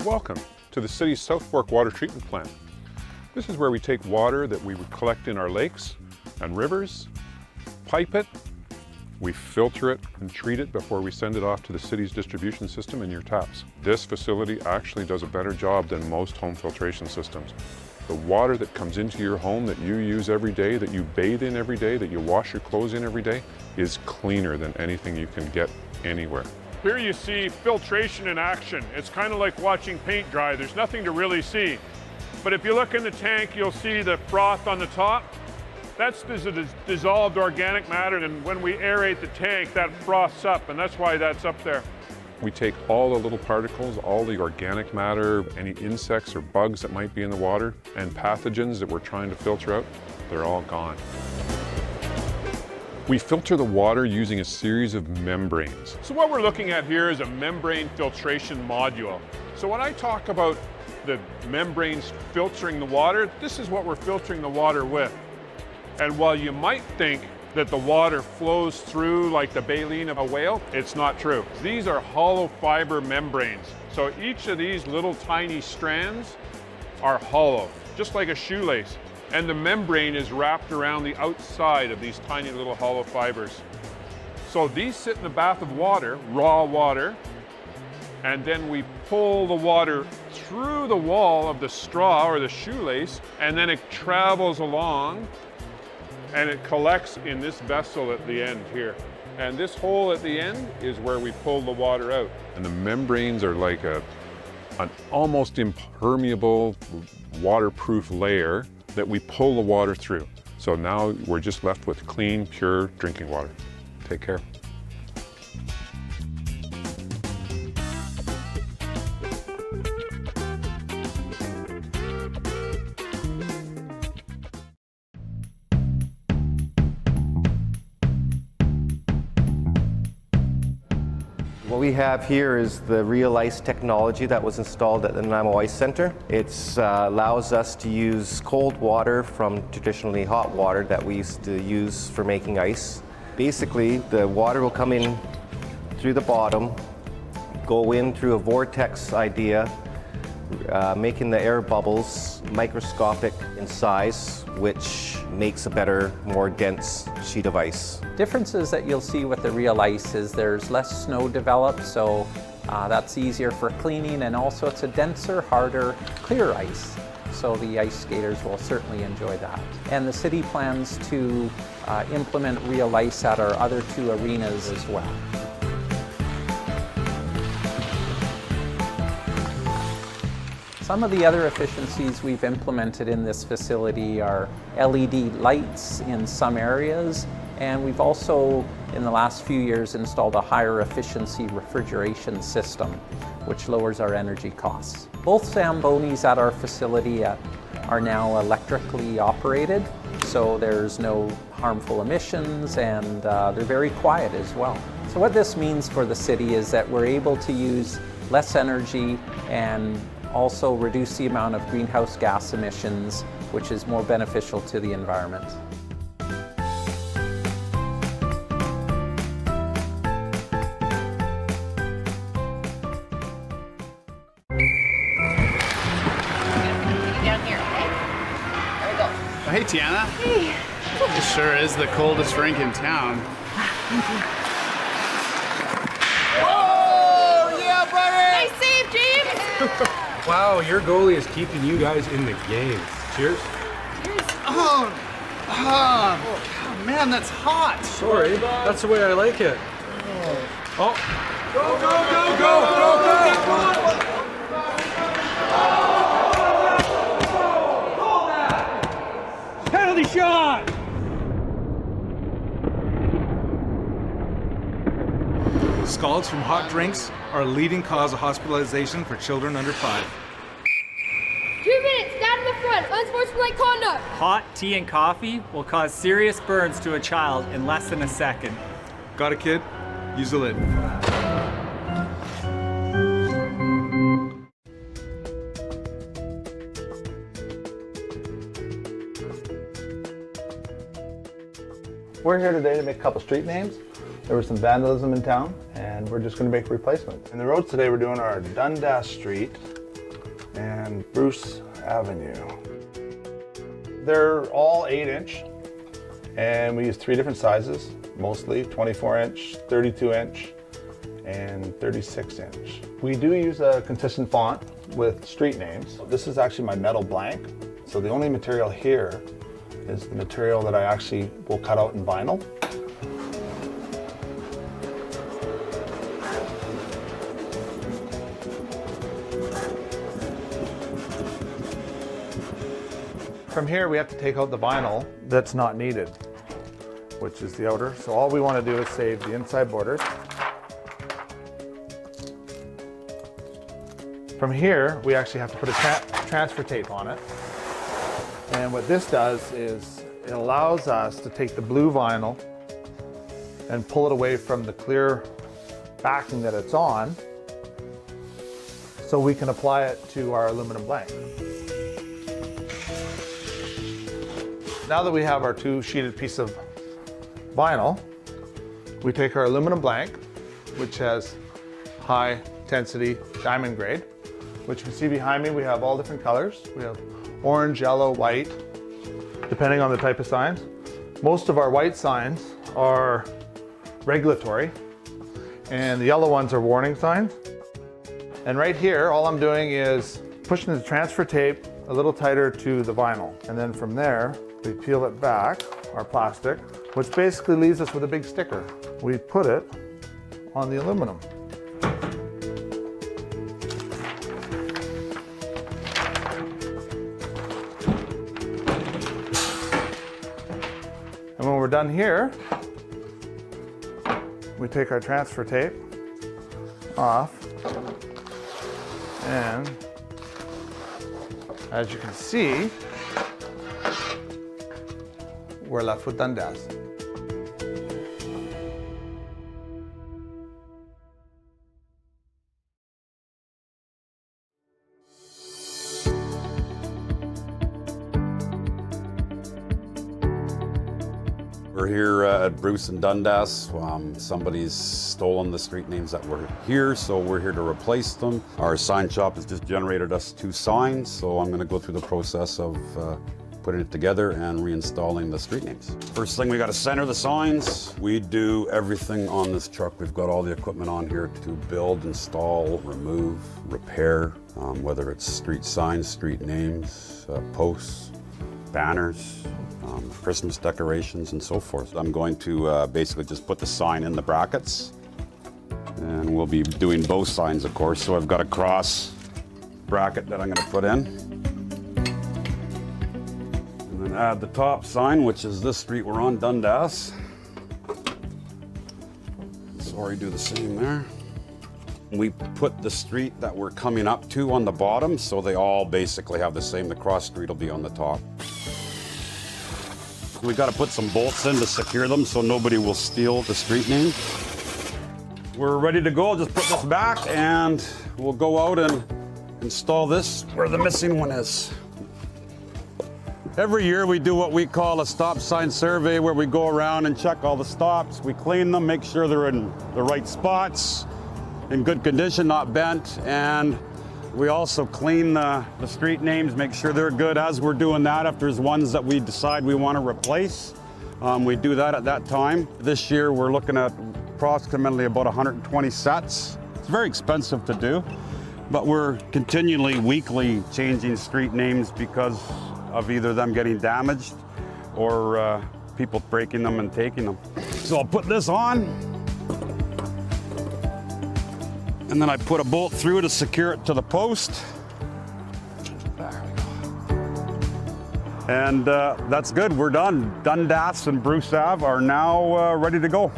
Welcome to the city's South Fork water treatment plant. This is where we take water that we would collect in our lakes and rivers, pipe it, we filter it and treat it before we send it off to the city's distribution system in your taps. This facility actually does a better job than most home filtration systems. The water that comes into your home that you use every day, that you bathe in every day, that you wash your clothes in every day, is cleaner than anything you can get anywhere. Here you see filtration in action. It's kind of like watching paint dry. There's nothing to really see. But if you look in the tank, you'll see the froth on the top. That's dissolved organic matter, and when we aerate the tank, that froths up, and that's why that's up there. We take all the little particles, all the organic matter, any insects or bugs that might be in the water, and pathogens that we're trying to filter out, they're all gone. We filter the water using a series of membranes. So what we're looking at here is a membrane filtration module. So when I talk about the membranes filtering the water, this is what we're filtering the water with. And while you might think that the water flows through like the baleen of a whale, it's not true. These are hollow fiber membranes. So each of these little tiny strands are hollow, just like a shoelace. And the membrane is wrapped around the outside of these tiny little hollow fibers. So these sit in a bath of water, raw water, and then we pull the water through the wall of the straw or the shoelace, and then it travels along and it collects in this vessel at the end here. And this hole at the end is where we pull the water out. And the membranes are like an almost impermeable waterproof layer that we pull the water through. So now we're just left with clean, pure drinking water. Take care. What we have here is the real ice technology that was installed at the Nanaimo Ice Center. It allows us to use cold water from traditionally hot water that we used to use for making ice. Basically, the water will come in through the bottom, go in through a vortex idea, making the air bubbles microscopic in size, which makes a better, more dense sheet of ice. Differences that you'll see with the real ice is there's less snow developed, so that's easier for cleaning, and also it's a denser, harder, clear ice. So the ice skaters will certainly enjoy that. And the city plans to implement real ice at our other two arenas as well. Some of the other efficiencies we've implemented in this facility are LED lights in some areas, and we've also, in the last few years, installed a higher efficiency refrigeration system, which lowers our energy costs. Both Zambonis at our facility are now electrically operated, so there's no harmful emissions, and they're very quiet as well. So what this means for the city is that we're able to use less energy and also reduce the amount of greenhouse gas emissions, which is more beneficial to the environment. Hey, Tiana. Hey. This sure is the coldest rink in town. Whoa! Yeah, buddy! Nice save, James! Wow, your goalie is keeping you guys in the game. Cheers. Oh, man, that's hot. Sorry, that's the way I like it. Oh. Go, go, go, go, go, go! Penalty shot! Scalds from hot drinks are a leading cause of hospitalization for children under 5. 2 minutes, stand in the front, unsportsmanlike conduct. Hot tea and coffee will cause serious burns to a child in less than a second. Got it, kid? Use the lid. We're here today to make a couple street names. There was some vandalism in town, and we're just going to make a replacement. And the roads today we're doing are Dundas Street, on Bruce Avenue. They're all 8-inch, and we use 3 different sizes, mostly 24-inch, 32-inch, and 36-inch. We do use a consistent font with street names. This is actually my metal blank, so the only material here is the material that I actually will cut out in vinyl. From here, we have to take out the vinyl that's not needed, which is the outer. So all we want to do is save the inside borders. From here, we actually have to put a transfer tape on it. And what this does is it allows us to take the blue vinyl and pull it away from the clear backing that it's on, so we can apply it to our aluminum blank. Now that we have our 2-sheeted piece of vinyl, we take our aluminum blank, which has high intensity diamond grade, which you can see behind me. We have all different colors. We have orange, yellow, white, depending on the type of signs. Most of our white signs are regulatory, and the yellow ones are warning signs. And right here, all I'm doing is pushing the transfer tape a little tighter to the vinyl. And then from there, we peel it back, our plastic, which basically leaves us with a big sticker. We put it on the aluminum. And when we're done here, we take our transfer tape off, and as you can see, we're left with Dundas. We're here at Bruce and Dundas. Somebody's stolen the street names that were here, so we're here to replace them. Our sign shop has just generated us 2 signs, so I'm going to go through the process of putting it together and reinstalling the street names. First thing, we got to center the signs. We do everything on this truck. We've got all the equipment on here to build, install, remove, repair, whether it's street signs, street names, posts, banners, Christmas decorations, and so forth. I'm going to basically just put the sign in the brackets, and we'll be doing both signs, of course. So I've got a cross bracket that I'm going to put in. And then add the top sign, which is this street we're on, Dundas. Sorry, do the same there. We put the street that we're coming up to on the bottom, so they all basically have the same. The cross street will be on the top. We got to put some bolts in to secure them so nobody will steal the street name. We're ready to go. I'll just put this back and we'll go out and install this where the missing one is. Every year we do what we call a stop sign survey, where we go around and check all the stops. We clean them, make sure they're in the right spots, in good condition, not bent, and we also clean the street names, make sure they're good. As we're doing that, if there's ones that we decide we want to replace, we do that at that time. This year we're looking at approximately about 120 sets. It's very expensive to do, but we're continually, weekly changing street names because of either them getting damaged or people breaking them and taking them. So I'll put this on, and then I put a bolt through to secure it to the post. There we go. And that's good, we're done. Dundas and Bruce Ave are now ready to go.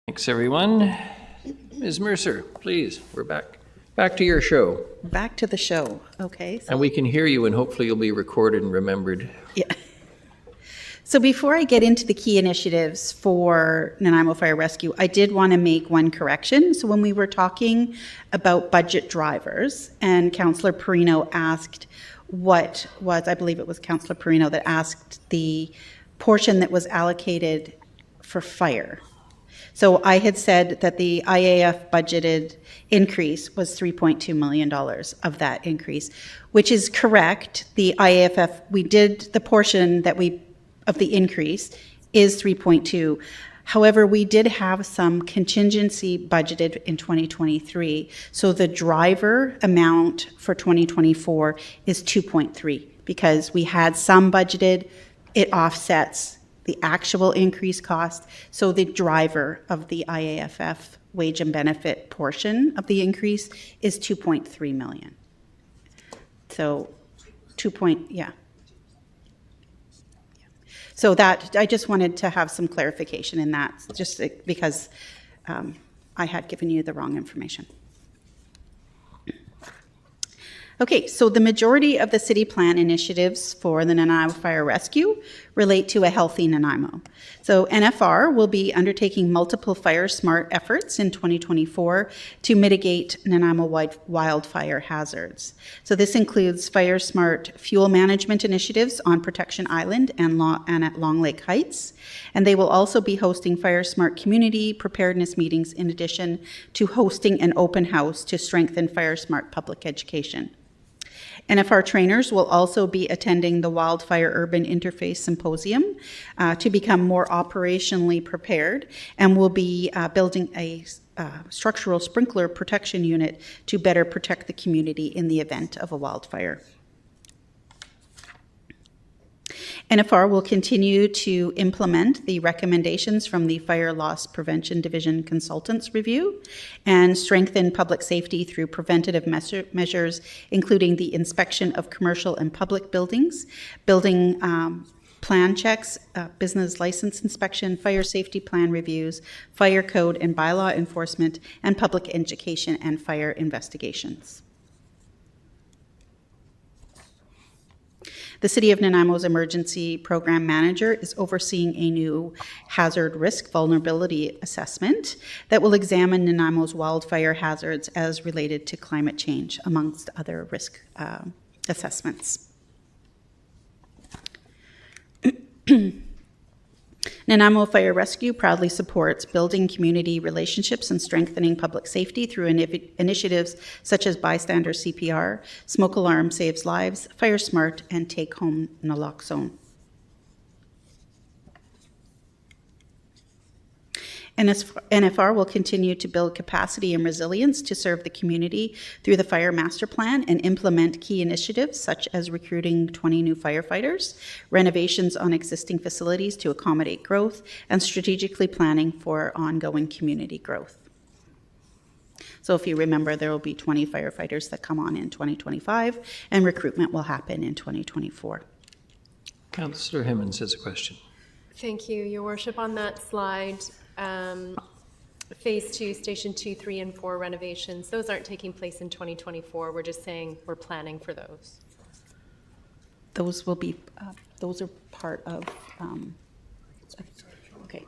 Thanks, everyone. Ms. Mercer, please, we're back to your show. Back to the show. Okay. And we can hear you, and hopefully you'll be recorded and remembered. Yeah. So before I get into the key initiatives for Nanaimo Fire Rescue, I did want to make one correction. So when we were talking about budget drivers, and Councillor Perino asked what was, I believe it was Councillor Perino that asked the portion that was allocated for fire. So I had said that the IAF budgeted increase was $3.2 million of that increase, which is correct. The IAFF, we did the portion that we of the increase is 3.2. However, we did have some contingency budgeted in 2023. So the driver amount for 2024 is 2.3 because we had some budgeted, it offsets the actual increased cost. So the driver of the IAFF wage and benefit portion of the increase is 2.3 million. So yeah. So that, I just wanted to have some clarification in that, just because I had given you the wrong information. Okay, so the majority of the city plan initiatives for the Nanaimo Fire Rescue relate to a healthy Nanaimo. So NFR will be undertaking multiple fire smart efforts in 2024 to mitigate Nanaimo-wide wildfire hazards. So this includes fire smart fuel management initiatives on Protection Island and at Long Lake Heights. And they will also be hosting fire smart community preparedness meetings in addition to hosting an open house to strengthen fire smart public education. NFR trainers will also be attending the Wildfire Urban Interface Symposium to become more operationally prepared, and will be building a structural sprinkler protection unit to better protect the community in the event of a wildfire. NFR will continue to implement the recommendations from the Fire Loss Prevention Division Consultants Review and strengthen public safety through preventative measures, including the inspection of commercial and public buildings, building plan checks, business license inspection, fire safety plan reviews, fire code and bylaw enforcement, and public education and fire investigations. The City of Nanaimo's emergency program manager is overseeing a new hazard risk vulnerability assessment that will examine Nanaimo's wildfire hazards as related to climate change, amongst other risk assessments. Nanaimo Fire Rescue proudly supports building community relationships and strengthening public safety through initiatives such as bystander CPR, smoke alarm saves lives, Fire Smart, and Take Home Naloxone. NFR will continue to build capacity and resilience to serve the community through the Fire Master Plan and implement key initiatives such as recruiting 20 new firefighters, renovations on existing facilities to accommodate growth, and strategically planning for ongoing community growth. So if you remember, there will be 20 firefighters that come on in 2025, and recruitment will happen in 2024. Councillor Hemmons has a question. Thank you, Your Worship. On that slide, Phase 2, Station 2, 3, and 4 renovations, those aren't taking place in 2024. We're just saying we're planning for those. Those will be, those are part of, okay.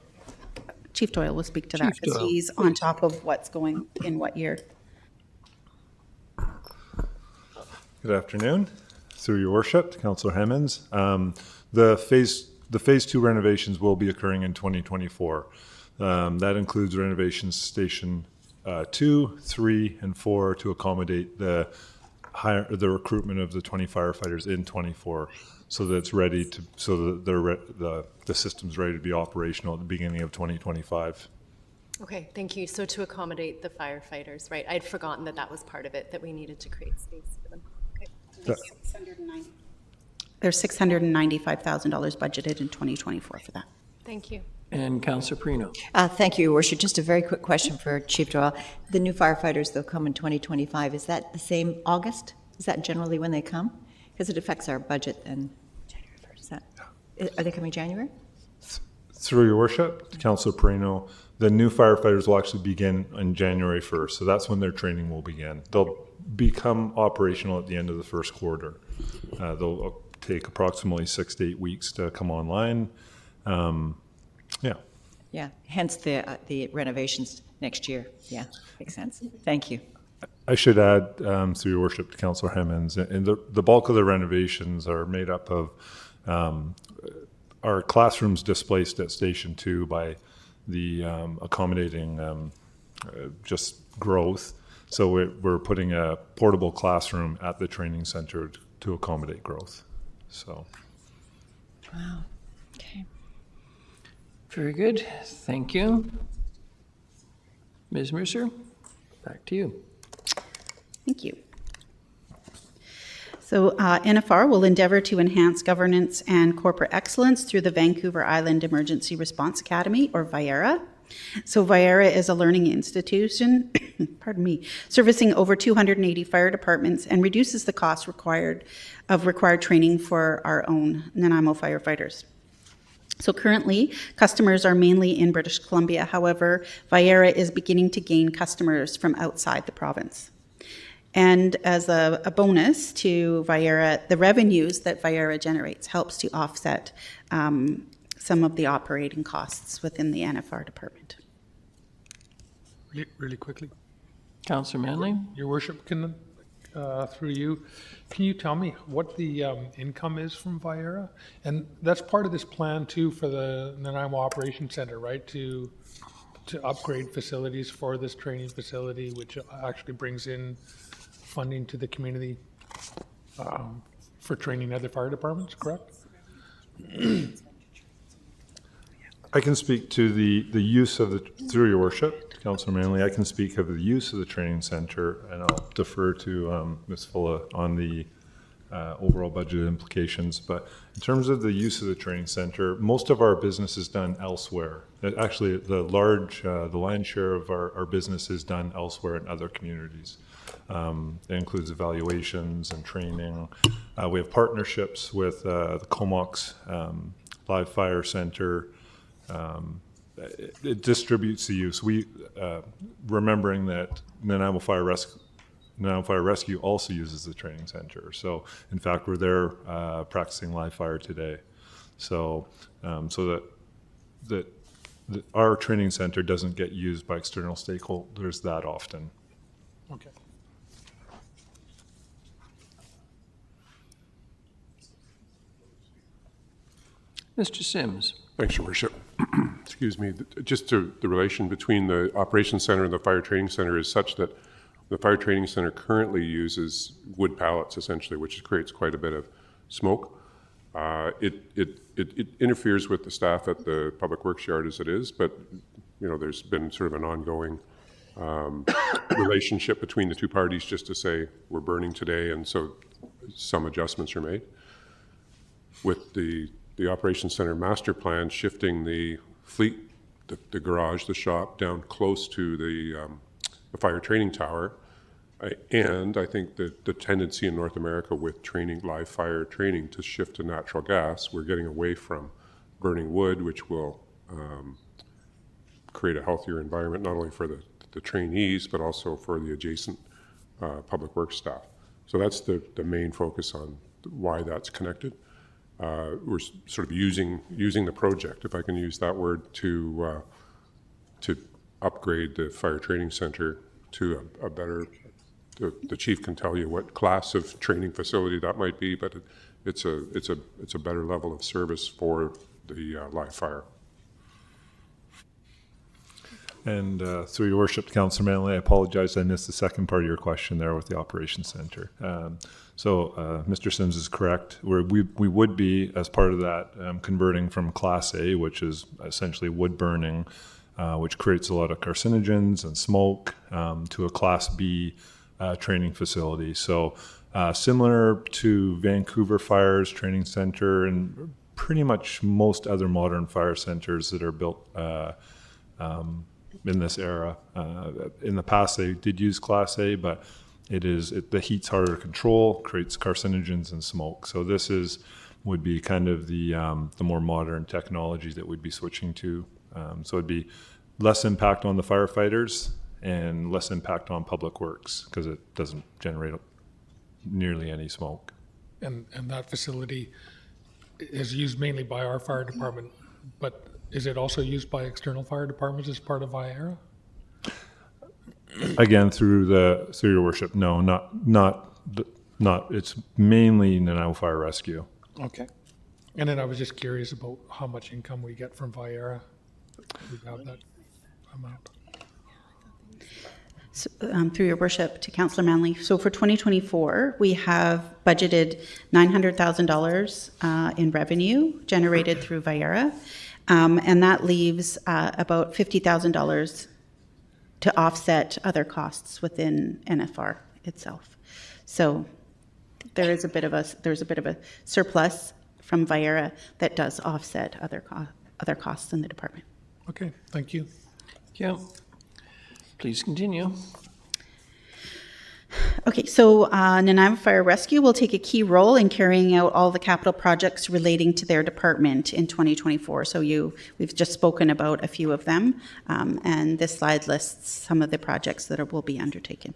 Chief Doyle will speak to that because he's on top of what's going in what year. Good afternoon. Through your worship, Councillor Hemmons. The phase 2 renovations will be occurring in 2024. That includes renovations station 2, 3, and 4 to accommodate the recruitment of the 20 firefighters in 24, so that it's ready to, so that the system's ready to be operational at the beginning of 2025. Okay, thank you. So to accommodate the firefighters, right? I'd forgotten that that was part of it, that we needed to create space for them. Okay. There's $695,000 budgeted in 2024 for that. Thank you. And Councillor Perino. Thank you, Your Worship. Just a very quick question for Chief Doyle. The new firefighters, they'll come in 2025. Is that the same August? Is that generally when they come? Because it affects our budget then. January 1st. Are they coming January? Through your worship, Councillor Perino, The new firefighters will actually begin on January 1st, so that's when their training will begin. They'll become operational at the end of the first quarter. They'll take approximately 6 to 8 weeks to come online. Yeah. Yeah, hence the renovations next year. Yeah, makes sense. Thank you. I should add, through your worship, to Councillor Hemmons, and the bulk of the renovations are made up of our classrooms displaced at Station 2 by the accommodating just growth. So we're putting a portable classroom at the training center to accommodate growth. So. Wow. Okay. Very good. Thank you. Ms. Mercer, back to you. Thank you. So NFR will endeavour to enhance governance and corporate excellence through the Vancouver Island Emergency Response Academy, or VIERA. So VIERA is a learning institution, pardon me, servicing over 280 fire departments and reduces the cost required training for our own Nanaimo firefighters. So currently, customers are mainly in British Columbia. However, VIERA is beginning to gain customers from outside the province. And as a bonus to VIERA, the revenues that VIERA generates helps to offset some of the operating costs within the NFR department. Really quickly. Councillor Manley? Your worship, through you, can you tell me what the income is from VIERA? And that's part of this plan too for the Nanaimo Operations Center, right? To upgrade facilities for this training facility, which actually brings in funding to the community for training other fire departments, correct? I can speak to the use of through your worship, Councillor Manley, I can speak of the use of the training center, and I'll defer to Ms. Fulla on the overall budget implications. But in terms of the use of the training center, most of our business is done elsewhere. Actually, the lion's share of our business is done elsewhere in other communities. It includes evaluations and training. We have partnerships with the Comox Live Fire Center. It distributes the use. Remembering that Nanaimo Fire Rescue also uses the training center. So, in fact, we're there practicing live fire today. So, that our training center doesn't get used by external stakeholders that often. Okay. Mr. Sims. Thanks, Your Worship. Excuse me. Just the relation between the Operations Center and the Fire Training Center is such that the Fire Training Center currently uses wood pallets, essentially, which creates quite a bit of smoke. It interferes with the staff at the Public Works Yard as it is, but there's been sort of an ongoing relationship between the two parties just to say we're burning today, and so some adjustments are made. With the Operations Center master plan shifting the fleet, the garage, the shop down close to the fire training tower, and I think that the tendency in North America with training, live fire training, to shift to natural gas, we're getting away from burning wood, which will create a healthier environment, not only for the trainees, but also for the adjacent public works staff. So that's the main focus on why that's connected. We're sort of using the project, if I can use that word, to upgrade the fire training center to a better. The chief can tell you what class of training facility that might be, but it's a better level of service for the live fire. And through your worship, Councillor Manley, I apologize, I missed the second part of your question there with the Operations Center. So Mr. Sims is correct. We would be, as part of that, converting from Class A, which is essentially wood burning, which creates a lot of carcinogens and smoke, to a Class B training facility. So similar to Vancouver Fire's training center and pretty much most other modern fire centers that are built in this era. In the past, they did use Class A, but the heat's harder to control, creates carcinogens and smoke. So this would be kind of the more modern technology that we'd be switching to. So it'd be less impact on the firefighters and less impact on public works because it doesn't generate nearly any smoke. And that facility is used mainly by our fire department, but is it also used by external fire departments as part of Viera? Again, through your worship, no, not. It's mainly Nanaimo Fire Rescue. Okay. And then I was just curious about how much income we get from Viera. We have that amount. So, through your worship to Councillor Manley. So for 2024, we have budgeted $900,000 in revenue generated through Viera, and that leaves about $50,000 to offset other costs within NFR itself. So there's a bit of a surplus from Viera that does offset other costs in the department. Okay, thank you. Yeah. Please continue. Okay, so Nanaimo Fire Rescue will take a key role in carrying out all the capital projects relating to their department in 2024. So we've just spoken about a few of them, and this slide lists some of the projects that will be undertaken.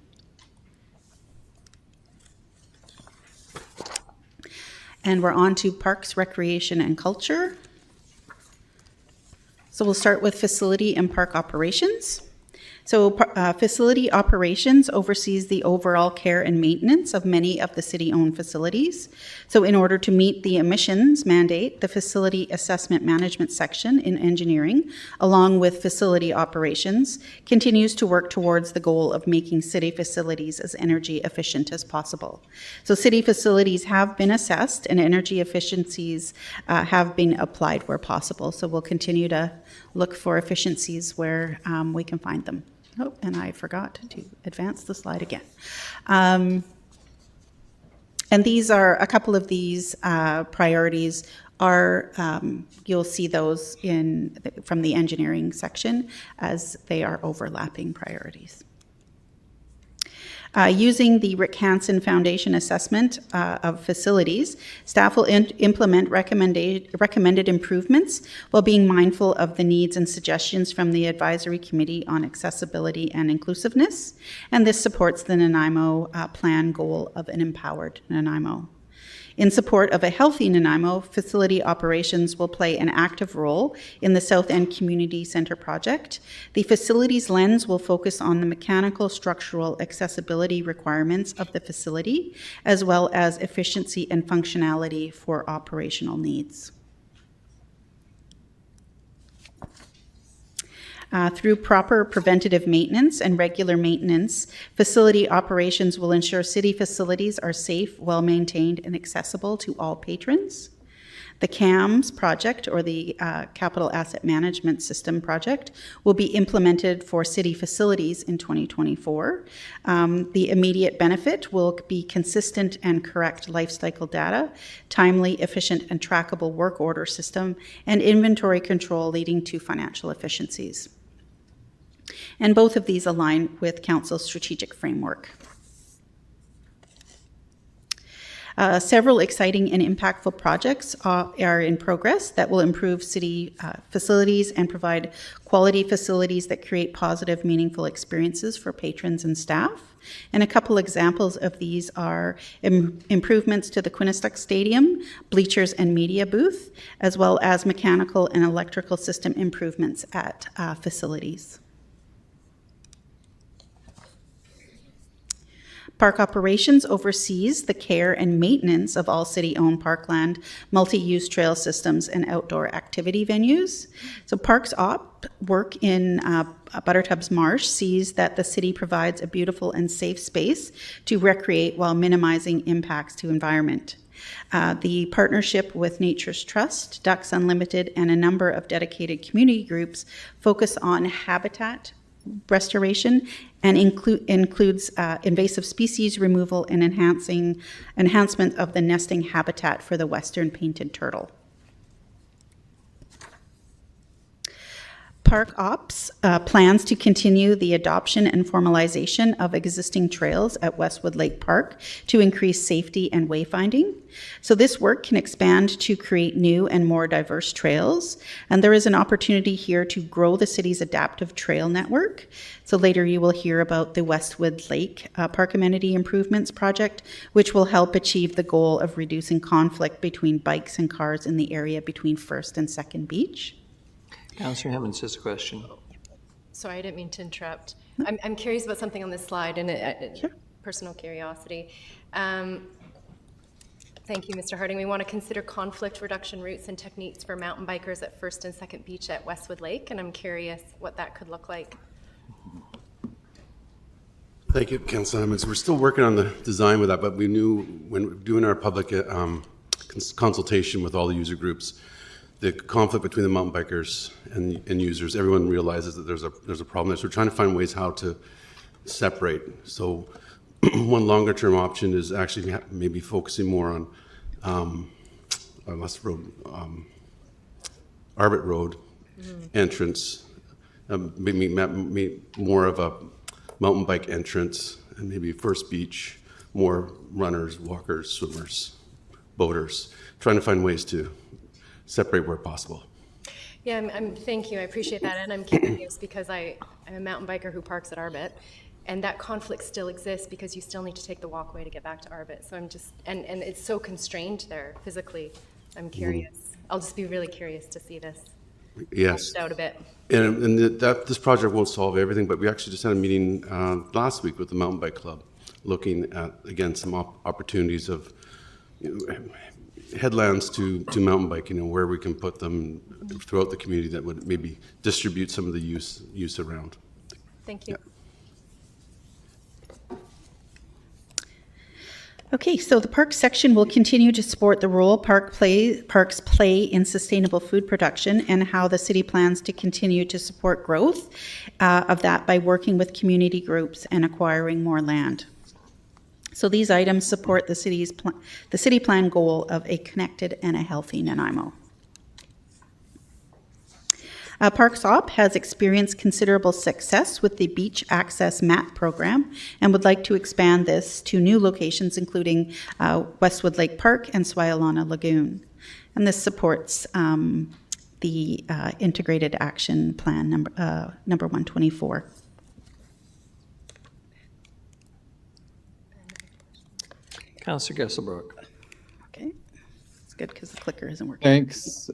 And we're on to Parks, Recreation, and Culture. So we'll start with Facility and Park Operations. So facility operations oversees the overall care and maintenance of many of the city-owned facilities. So in order to meet the emissions mandate, the Facility Assessment Management section in engineering, along with facility operations, continues to work towards the goal of making city facilities as energy efficient as possible. So city facilities have been assessed and energy efficiencies have been applied where possible. So we'll continue to look for efficiencies where we can find them. Oh, and I forgot to advance the slide again. And these are, a couple of these priorities are, you'll see those from the engineering section as they are overlapping priorities. Using the Rick Hansen Foundation assessment of facilities, staff will implement recommended improvements while being mindful of the needs and suggestions from the Advisory Committee on Accessibility and Inclusiveness, and this supports the Nanaimo plan goal of an empowered Nanaimo. In support of a healthy Nanaimo, facility operations will play an active role in the South End Community Centre project. The facilities lens will focus on the mechanical structural accessibility requirements of the facility, as well as efficiency and functionality for operational needs. Through proper preventative maintenance and regular maintenance, facility operations will ensure city facilities are safe, well-maintained, and accessible to all patrons. The CAMS project, or the Capital Asset Management System project, will be implemented for city facilities in 2024. The immediate benefit will be consistent and correct life cycle data, timely, efficient, and trackable work order system, and inventory control leading to financial efficiencies. And both of these align with Council's strategic framework. Several exciting and impactful projects are in progress that will improve city facilities and provide quality facilities that create positive, meaningful experiences for patrons and staff. And a couple examples of these are improvements to the Quinnistuck Stadium, bleachers and media booth, as well as mechanical and electrical system improvements at facilities. Park Operations oversees the care and maintenance of all city-owned parkland, multi-use trail systems, and outdoor activity venues. So Parks Op work in Buttertubs Marsh sees that the city provides a beautiful and safe space to recreate while minimizing impacts to environment. The partnership with Nature's Trust, Ducks Unlimited, and a number of dedicated community groups focus on habitat restoration and includes invasive species removal and enhancement of the nesting habitat for the western painted turtle. Park Ops plans to continue the adoption and formalization of existing trails at Westwood Lake Park to increase safety and wayfinding. So this work can expand to create new and more diverse trails. And there is an opportunity here to grow the city's adaptive trail network. So later you will hear about the Westwood Lake Park Amenity Improvements Project, which will help achieve the goal of reducing conflict between bikes and cars in the area between First and Second Beach. Councillor Hemmons has a question. Sorry, I didn't mean to interrupt. I'm curious about something on this slide, and personal curiosity. Thank you, Mr. Harding. We want to consider conflict reduction routes and techniques for mountain bikers at First and Second Beach at Westwood Lake, and I'm curious what that could look like. Thank you, Councillor Hemmons. We're still working on the design with that, but we knew when doing our public consultation with all the user groups, the conflict between the mountain bikers and users, everyone realizes that there's a problem there. So we're trying to find ways how to separate. So one longer term option is actually maybe focusing more on West Road, Arbit Road entrance, maybe more of a mountain bike entrance, and maybe First Beach, more runners, walkers, swimmers, boaters, trying to find ways to separate where possible. Yeah, thank you. I appreciate that, and I'm curious because I'm a mountain biker who parks at Arbit, and that conflict still exists because you still need to take the walkway to get back to Arbit. So I'm just, and it's so constrained there physically. I'm curious. I'll just be really curious to see this fleshed out a bit. And this project won't solve everything, but we actually just had a meeting last week with the Mountain Bike Club, looking at, again, some opportunities of headlands to mountain biking, where we can put them throughout the community that would maybe distribute some of the use around. Thank you. Yeah. Okay, so the park section will continue to support the role parks play in sustainable food production and how the city plans to continue to support growth of that by working with community groups and acquiring more land. So these items support the city plan goal of a connected and a healthy Nanaimo. Parks Op has experienced considerable success with the Beach Access MAP program and would like to expand this to new locations, including Westwood Lake Park and Swayalana Lagoon. And this supports the Integrated Action Plan number 124. Councillor Gesselbrook. Okay, it's good because the clicker isn't working. Thanks,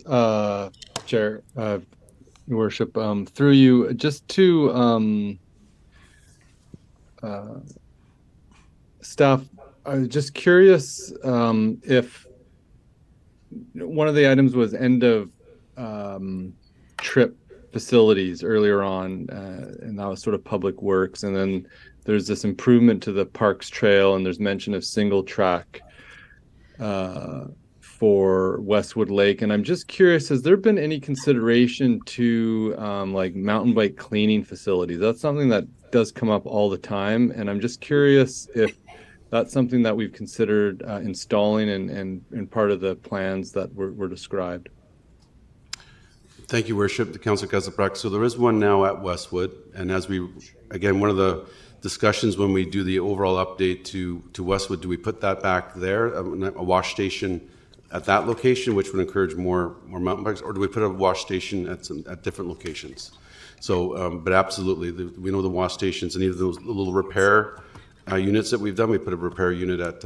Chair. Your Worship, through you, just to staff, I was just curious if one of the items was end of trip facilities earlier on, and that was sort of public works, and then there's this improvement to the Parks Trail, and there's mention of single track for Westwood Lake. And I'm just curious, has there been any consideration to like mountain bike cleaning facilities? That's something that does come up all the time. And I'm just curious if that's something that we've considered installing and part of the plans that were described. Thank you, Worship, the Councillor Gesselbrook. So there is one now at Westwood. And as we, again, one of the discussions when we do the overall update to Westwood, do we put that back there, a wash station at that location, which would encourage more mountain bikes, or do we put a wash station at different locations? So, but absolutely, we know the wash stations and even those little repair units that we've done. We put a repair unit at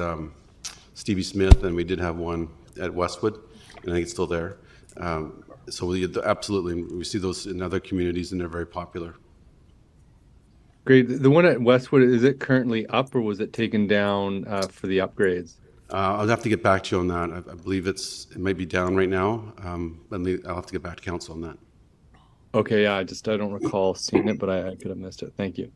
Stevie Smith, and we did have one at Westwood, and I think it's still there. So absolutely, we see those in other communities, and they're very popular. Great. The one at Westwood, is it currently up, or was it taken down for the upgrades? I'll have to get back to you on that. I believe it might be down right now. I'll have to get back to council on that. Okay, yeah, I don't recall seeing it, but I could have missed it. Thank you.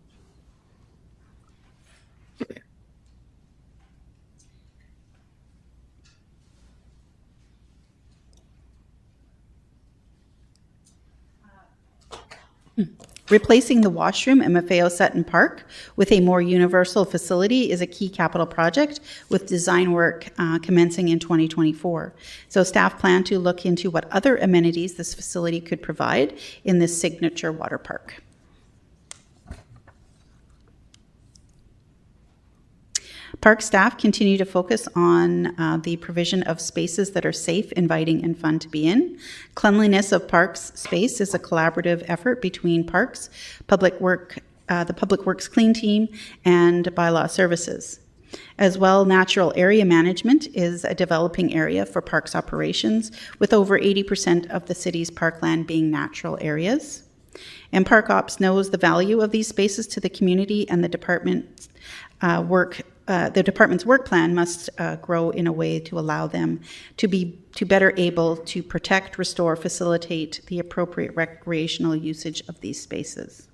Replacing the washroom in Maffeo Sutton Park with a more universal facility is a key capital project with design work commencing in 2024. So staff plan to look into what other amenities this facility could provide in this signature water park. Park staff continue to focus on the provision of spaces that are safe, inviting, and fun to be in. Cleanliness of parks space is a collaborative effort between parks, the Public Works Clean Team, and Bylaw Services. As well, natural area management is a developing area for parks operations, with over 80% of the city's parkland being natural areas. And Park Ops knows the value of these spaces to the community, and the department's work plan must grow in a way to allow them to better able to protect, restore, facilitate the appropriate recreational usage of these spaces.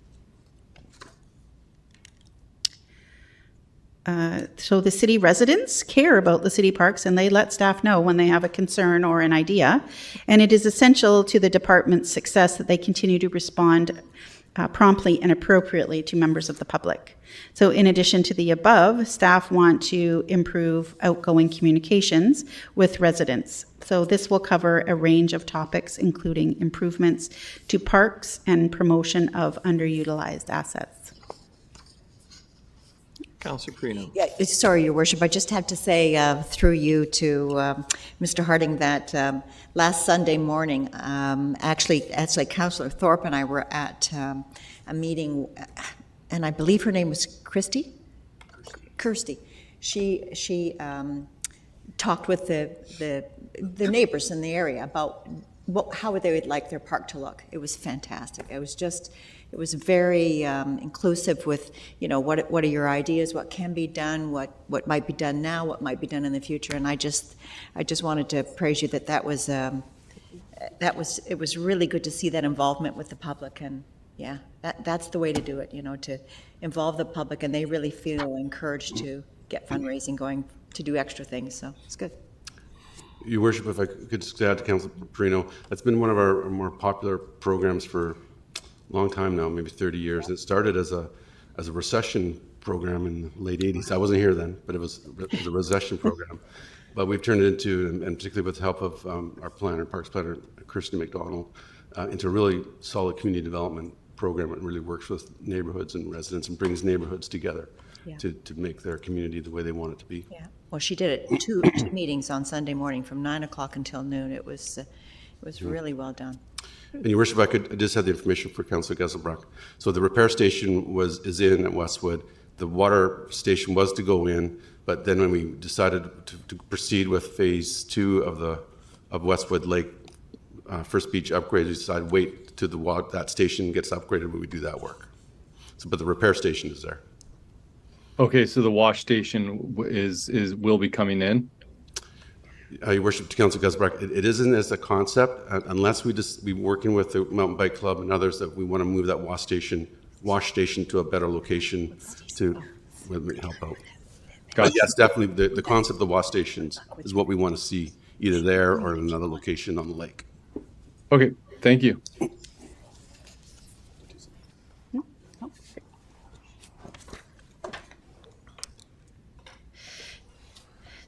So the city residents care about the city parks, and they let staff know when they have a concern or an idea. And it is essential to the department's success that they continue to respond promptly and appropriately to members of the public. So in addition to the above, staff want to improve outgoing communications with residents. So this will cover a range of topics, including improvements to parks and promotion of underutilized assets. Councillor Perino. Yeah, sorry, Your Worship. I just have to say through you to Mr. Harding that last Sunday morning, actually Councillor Thorpe and I were at a meeting, and I believe her name was Kirsty. She talked with the neighbors in the area about how they would like their park to look. It was fantastic. It was very inclusive with, what are your ideas, what can be done, what might be done now, what might be done in the future. And I just wanted to praise you that it was really good to see that involvement with the public. And yeah, that's the way to do it, to involve the public, and they really feel encouraged to get fundraising going, to do extra things. So it's good. Your Worship, if I could just add to Councillor Perino, that's been one of our more popular programs for long time now, maybe 30 years. It started as a recession program in the late 80s. I wasn't here then, but it was a recession program. But we've turned it into, and particularly with the help of our planner, Parks planner, Kirsty McDonald, into a really solid community development program that really works with neighborhoods and residents and brings neighborhoods together to make their community the way they want it to be. Yeah. Well, she did it two meetings on Sunday morning from 9 o'clock until noon. It was really well done. And Your Worship, I just had the information for Councillor Gesselbruck. So the repair station is in at Westwood. The water station was to go in, but then when we decided to proceed with phase 2 of Westwood Lake First Beach upgrades, we decided wait till that station gets upgraded when we do that work. So, but the repair station is there. Okay, so the wash station will be coming in? Your Worship, to Councillor Gesselbruck, it isn't as a concept unless we just be working with the Mountain Bike Club and others that we want to move that wash station to a better location to help out. But yes, definitely the concept of the wash stations is what we want to see either there or in another location on the lake. Okay, thank you.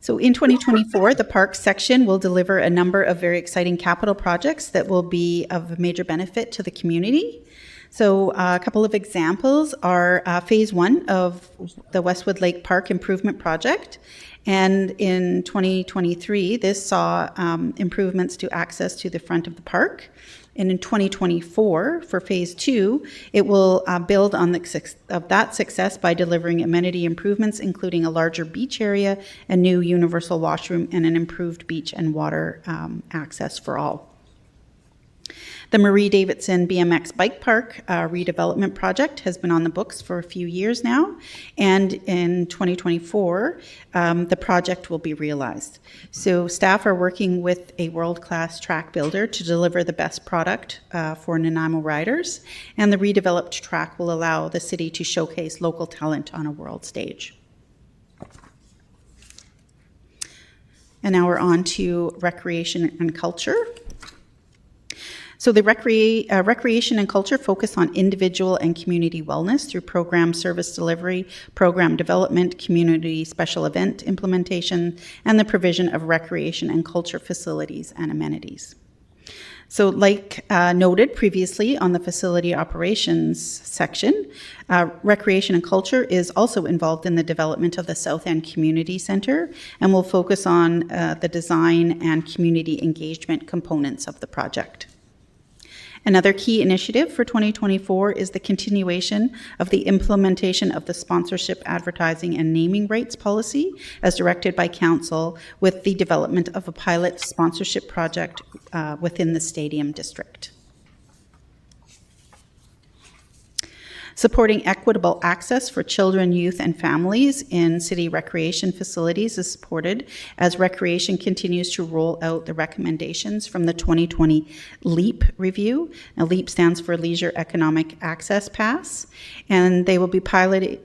So in 2024, the Parks section will deliver a number of very exciting capital projects that will be of major benefit to the community. So a couple of examples are phase 1 of the Westwood Lake Park Improvement Project. And in 2023, this saw improvements to access to the front of the park. And in 2024, for phase 2, it will build on that success by delivering amenity improvements, including a larger beach area, a new universal washroom, and an improved beach and water access for all. The Marie Davidson BMX Bike Park redevelopment project has been on the books for a few years now, and in 2024, the project will be realized. So staff are working with a world-class track builder to deliver the best product for Nanaimo riders, and the redeveloped track will allow the city to showcase local talent on a world stage. And now we're on to recreation and culture. So the recreation and culture focus on individual and community wellness through program service delivery, program development, community special event implementation, and the provision of recreation and culture facilities and amenities. So like noted previously on the facility operations section, recreation and culture is also involved in the development of the South End Community Centre and will focus on the design and community engagement components of the project. Another key initiative for 2024 is the continuation of the implementation of the sponsorship, advertising, and naming rights policy as directed by Council with the development of a pilot sponsorship project within the Stadium District. Supporting equitable access for children, youth, and families in city recreation facilities is supported as Recreation continues to roll out the recommendations from the 2020 LEAP review. Now, LEAP stands for Leisure Economic Access Pass, and they will be piloting.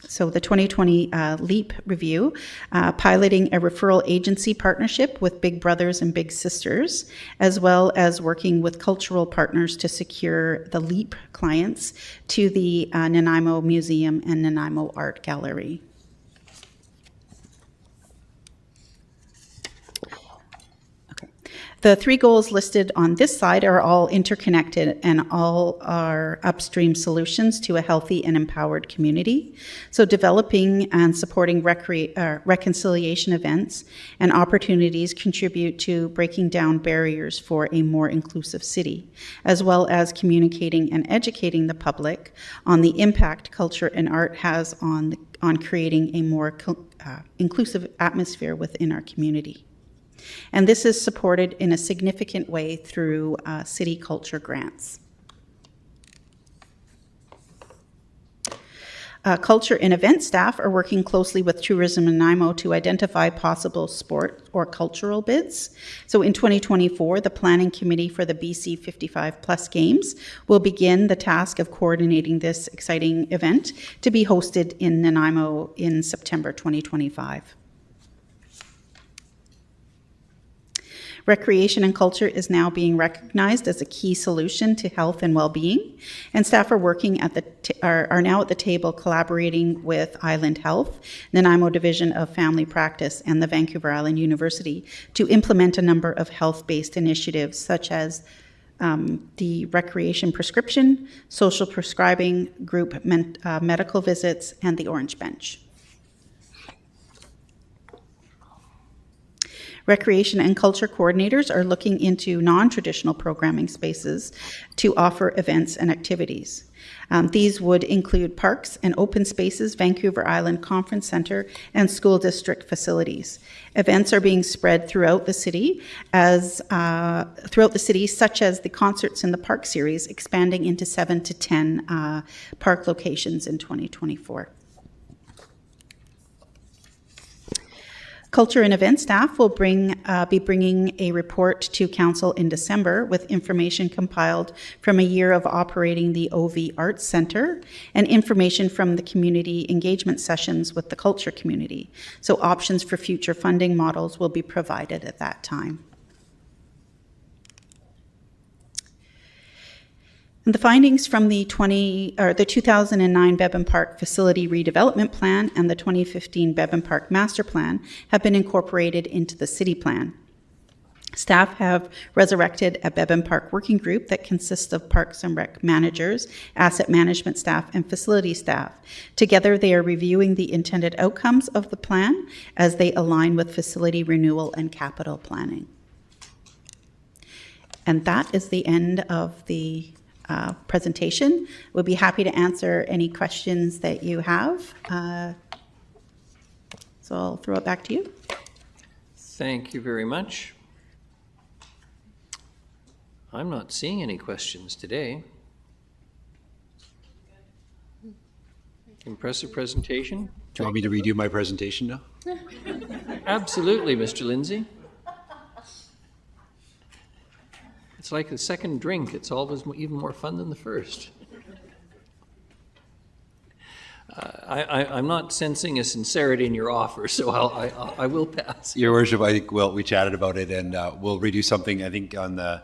So the 2020 LEAP review, piloting a referral agency partnership with Big Brothers and Big Sisters, as well as working with cultural partners to secure the LEAP clients to the Nanaimo Museum and Nanaimo Art Gallery. The three goals listed on this slide are all interconnected and all are upstream solutions to a healthy and empowered community. So developing and supporting reconciliation events and opportunities contribute to breaking down barriers for a more inclusive city, as well as communicating and educating the public on the impact culture and art has on creating a more inclusive atmosphere within our community. And this is supported in a significant way through city culture grants. Culture and event staff are working closely with Tourism Nanaimo to identify possible sport or cultural bids. So in 2024, the planning committee for the BC 55 Plus Games will begin the task of coordinating this exciting event to be hosted in Nanaimo in September 2025. Recreation and culture is now being recognized as a key solution to health and well-being, and staff are working are now at the table collaborating with Island Health, Nanaimo Division of Family Practice, and the Vancouver Island University to implement a number of health-based initiatives such as the recreation prescription, social prescribing, group medical visits, and the Orange Bench. Recreation and culture coordinators are looking into non-traditional programming spaces to offer events and activities. These would include parks and open spaces, Vancouver Island Conference Centre, and school district facilities. Events are being spread throughout the city, such as the Concerts in the Park series, expanding into 7 to 10 park locations in 2024. Culture and event staff will be bringing a report to Council in December with information compiled from a year of operating the OV Arts Centre and information from the community engagement sessions with the culture community. So options for future funding models will be provided at that time. And the findings from the 2009 Bevan Park Facility Redevelopment Plan and the 2015 Bevan Park Master Plan have been incorporated into the city plan. Staff have resurrected a Bevan Park working group that consists of Parks and Rec managers, asset management staff, and facility staff. Together, they are reviewing the intended outcomes of the plan as they align with facility renewal and capital planning. And that is the end of the presentation. We'll be happy to answer any questions that you have. So I'll throw it back to you. Thank you very much. I'm not seeing any questions today. Impressive presentation. Do you want me to redo my presentation now? Absolutely, Mr. Lindsay. It's like the second drink. It's always even more fun than the first. I'm not sensing a sincerity in your offer, so I will pass. Your Worship, I think we chatted about it, and we'll redo something, I think, on the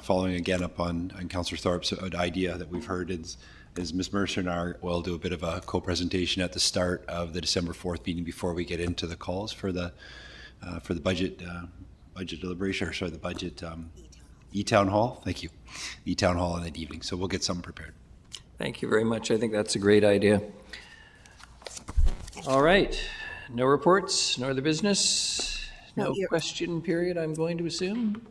following again up on Councillor Thorpe's idea that we've heard is Ms. Mercer and I will do a bit of a co-presentation at the start of the December 4th meeting before we get into the calls for the budget deliberation, or sorry, the budget e-town hall. Thank you, e-town hall in the evening. So we'll get something prepared. Thank you very much. I think that's a great idea. All right. No reports, no other business, no question period, I'm going to assume.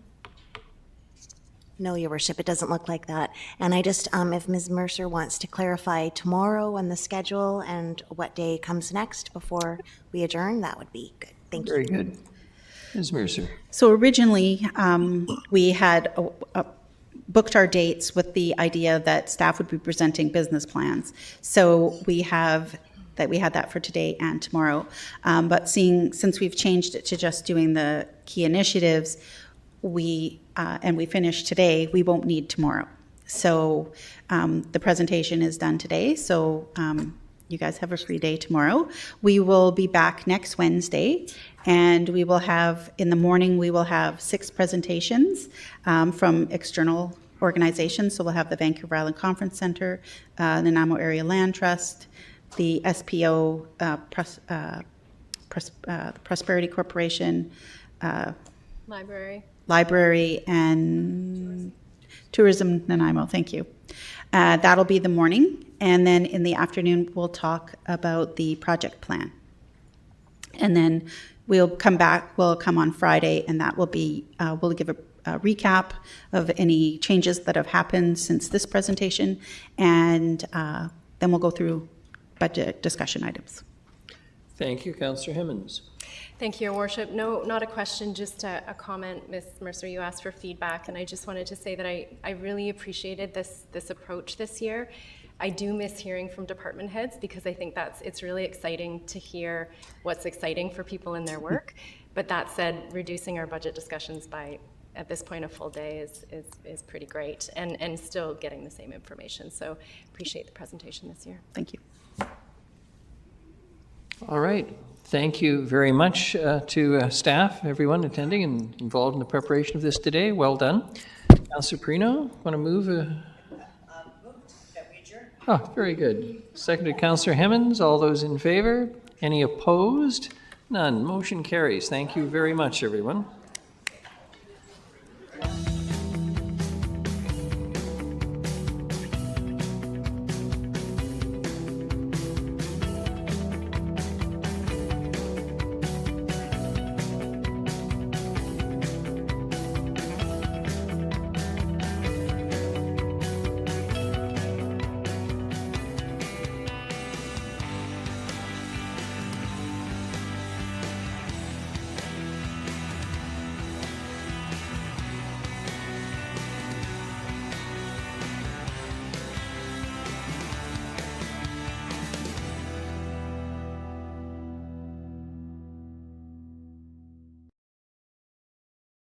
No, Your Worship, it doesn't look like that. And I just, if Ms. Mercer wants to clarify tomorrow and the schedule and what day comes next before we adjourn, that would be good. Thank you. Very good. Ms. Mercer. So originally, we had booked our dates with the idea that staff would be presenting business plans. So we had that for today and tomorrow. But since we've changed it to just doing the key initiatives, and we finished today, we won't need tomorrow. So the presentation is done today, so you guys have a free day tomorrow. We will be back next Wednesday, and we will have, in the morning, we will have 6 presentations from external organizations. So we'll have the Vancouver Island Conference Centre, the Nanaimo Area Land Trust, the SPO, Prosperity Corporation, Library, and Tourism Nanaimo. Thank you. That'll be the morning, and then in the afternoon we'll talk about the project plan. And then we'll come on Friday, and that will be, we'll give a recap of any changes that have happened since this presentation, and then we'll go through budget discussion items. Thank you, Councillor Hemmons. Thank you, Your Worship. No, not a question, just a comment. Ms. Mercer, you asked for feedback, and I just wanted to say that I really appreciated this approach this year. I do miss hearing from department heads, because I think it's really exciting to hear what's exciting for people in their work. But that said, reducing our budget discussions by, at this point, a full day is pretty great, and still getting the same information. So appreciate the presentation this year. Thank you. All right. Thank you very much to staff, everyone attending and involved in the preparation of this today. Well done. Councillor Perino, want to move? Oh, very good. Seconded Councillor Hemmons. All those in favor? Any opposed? None. Motion carries. Thank you very much, everyone.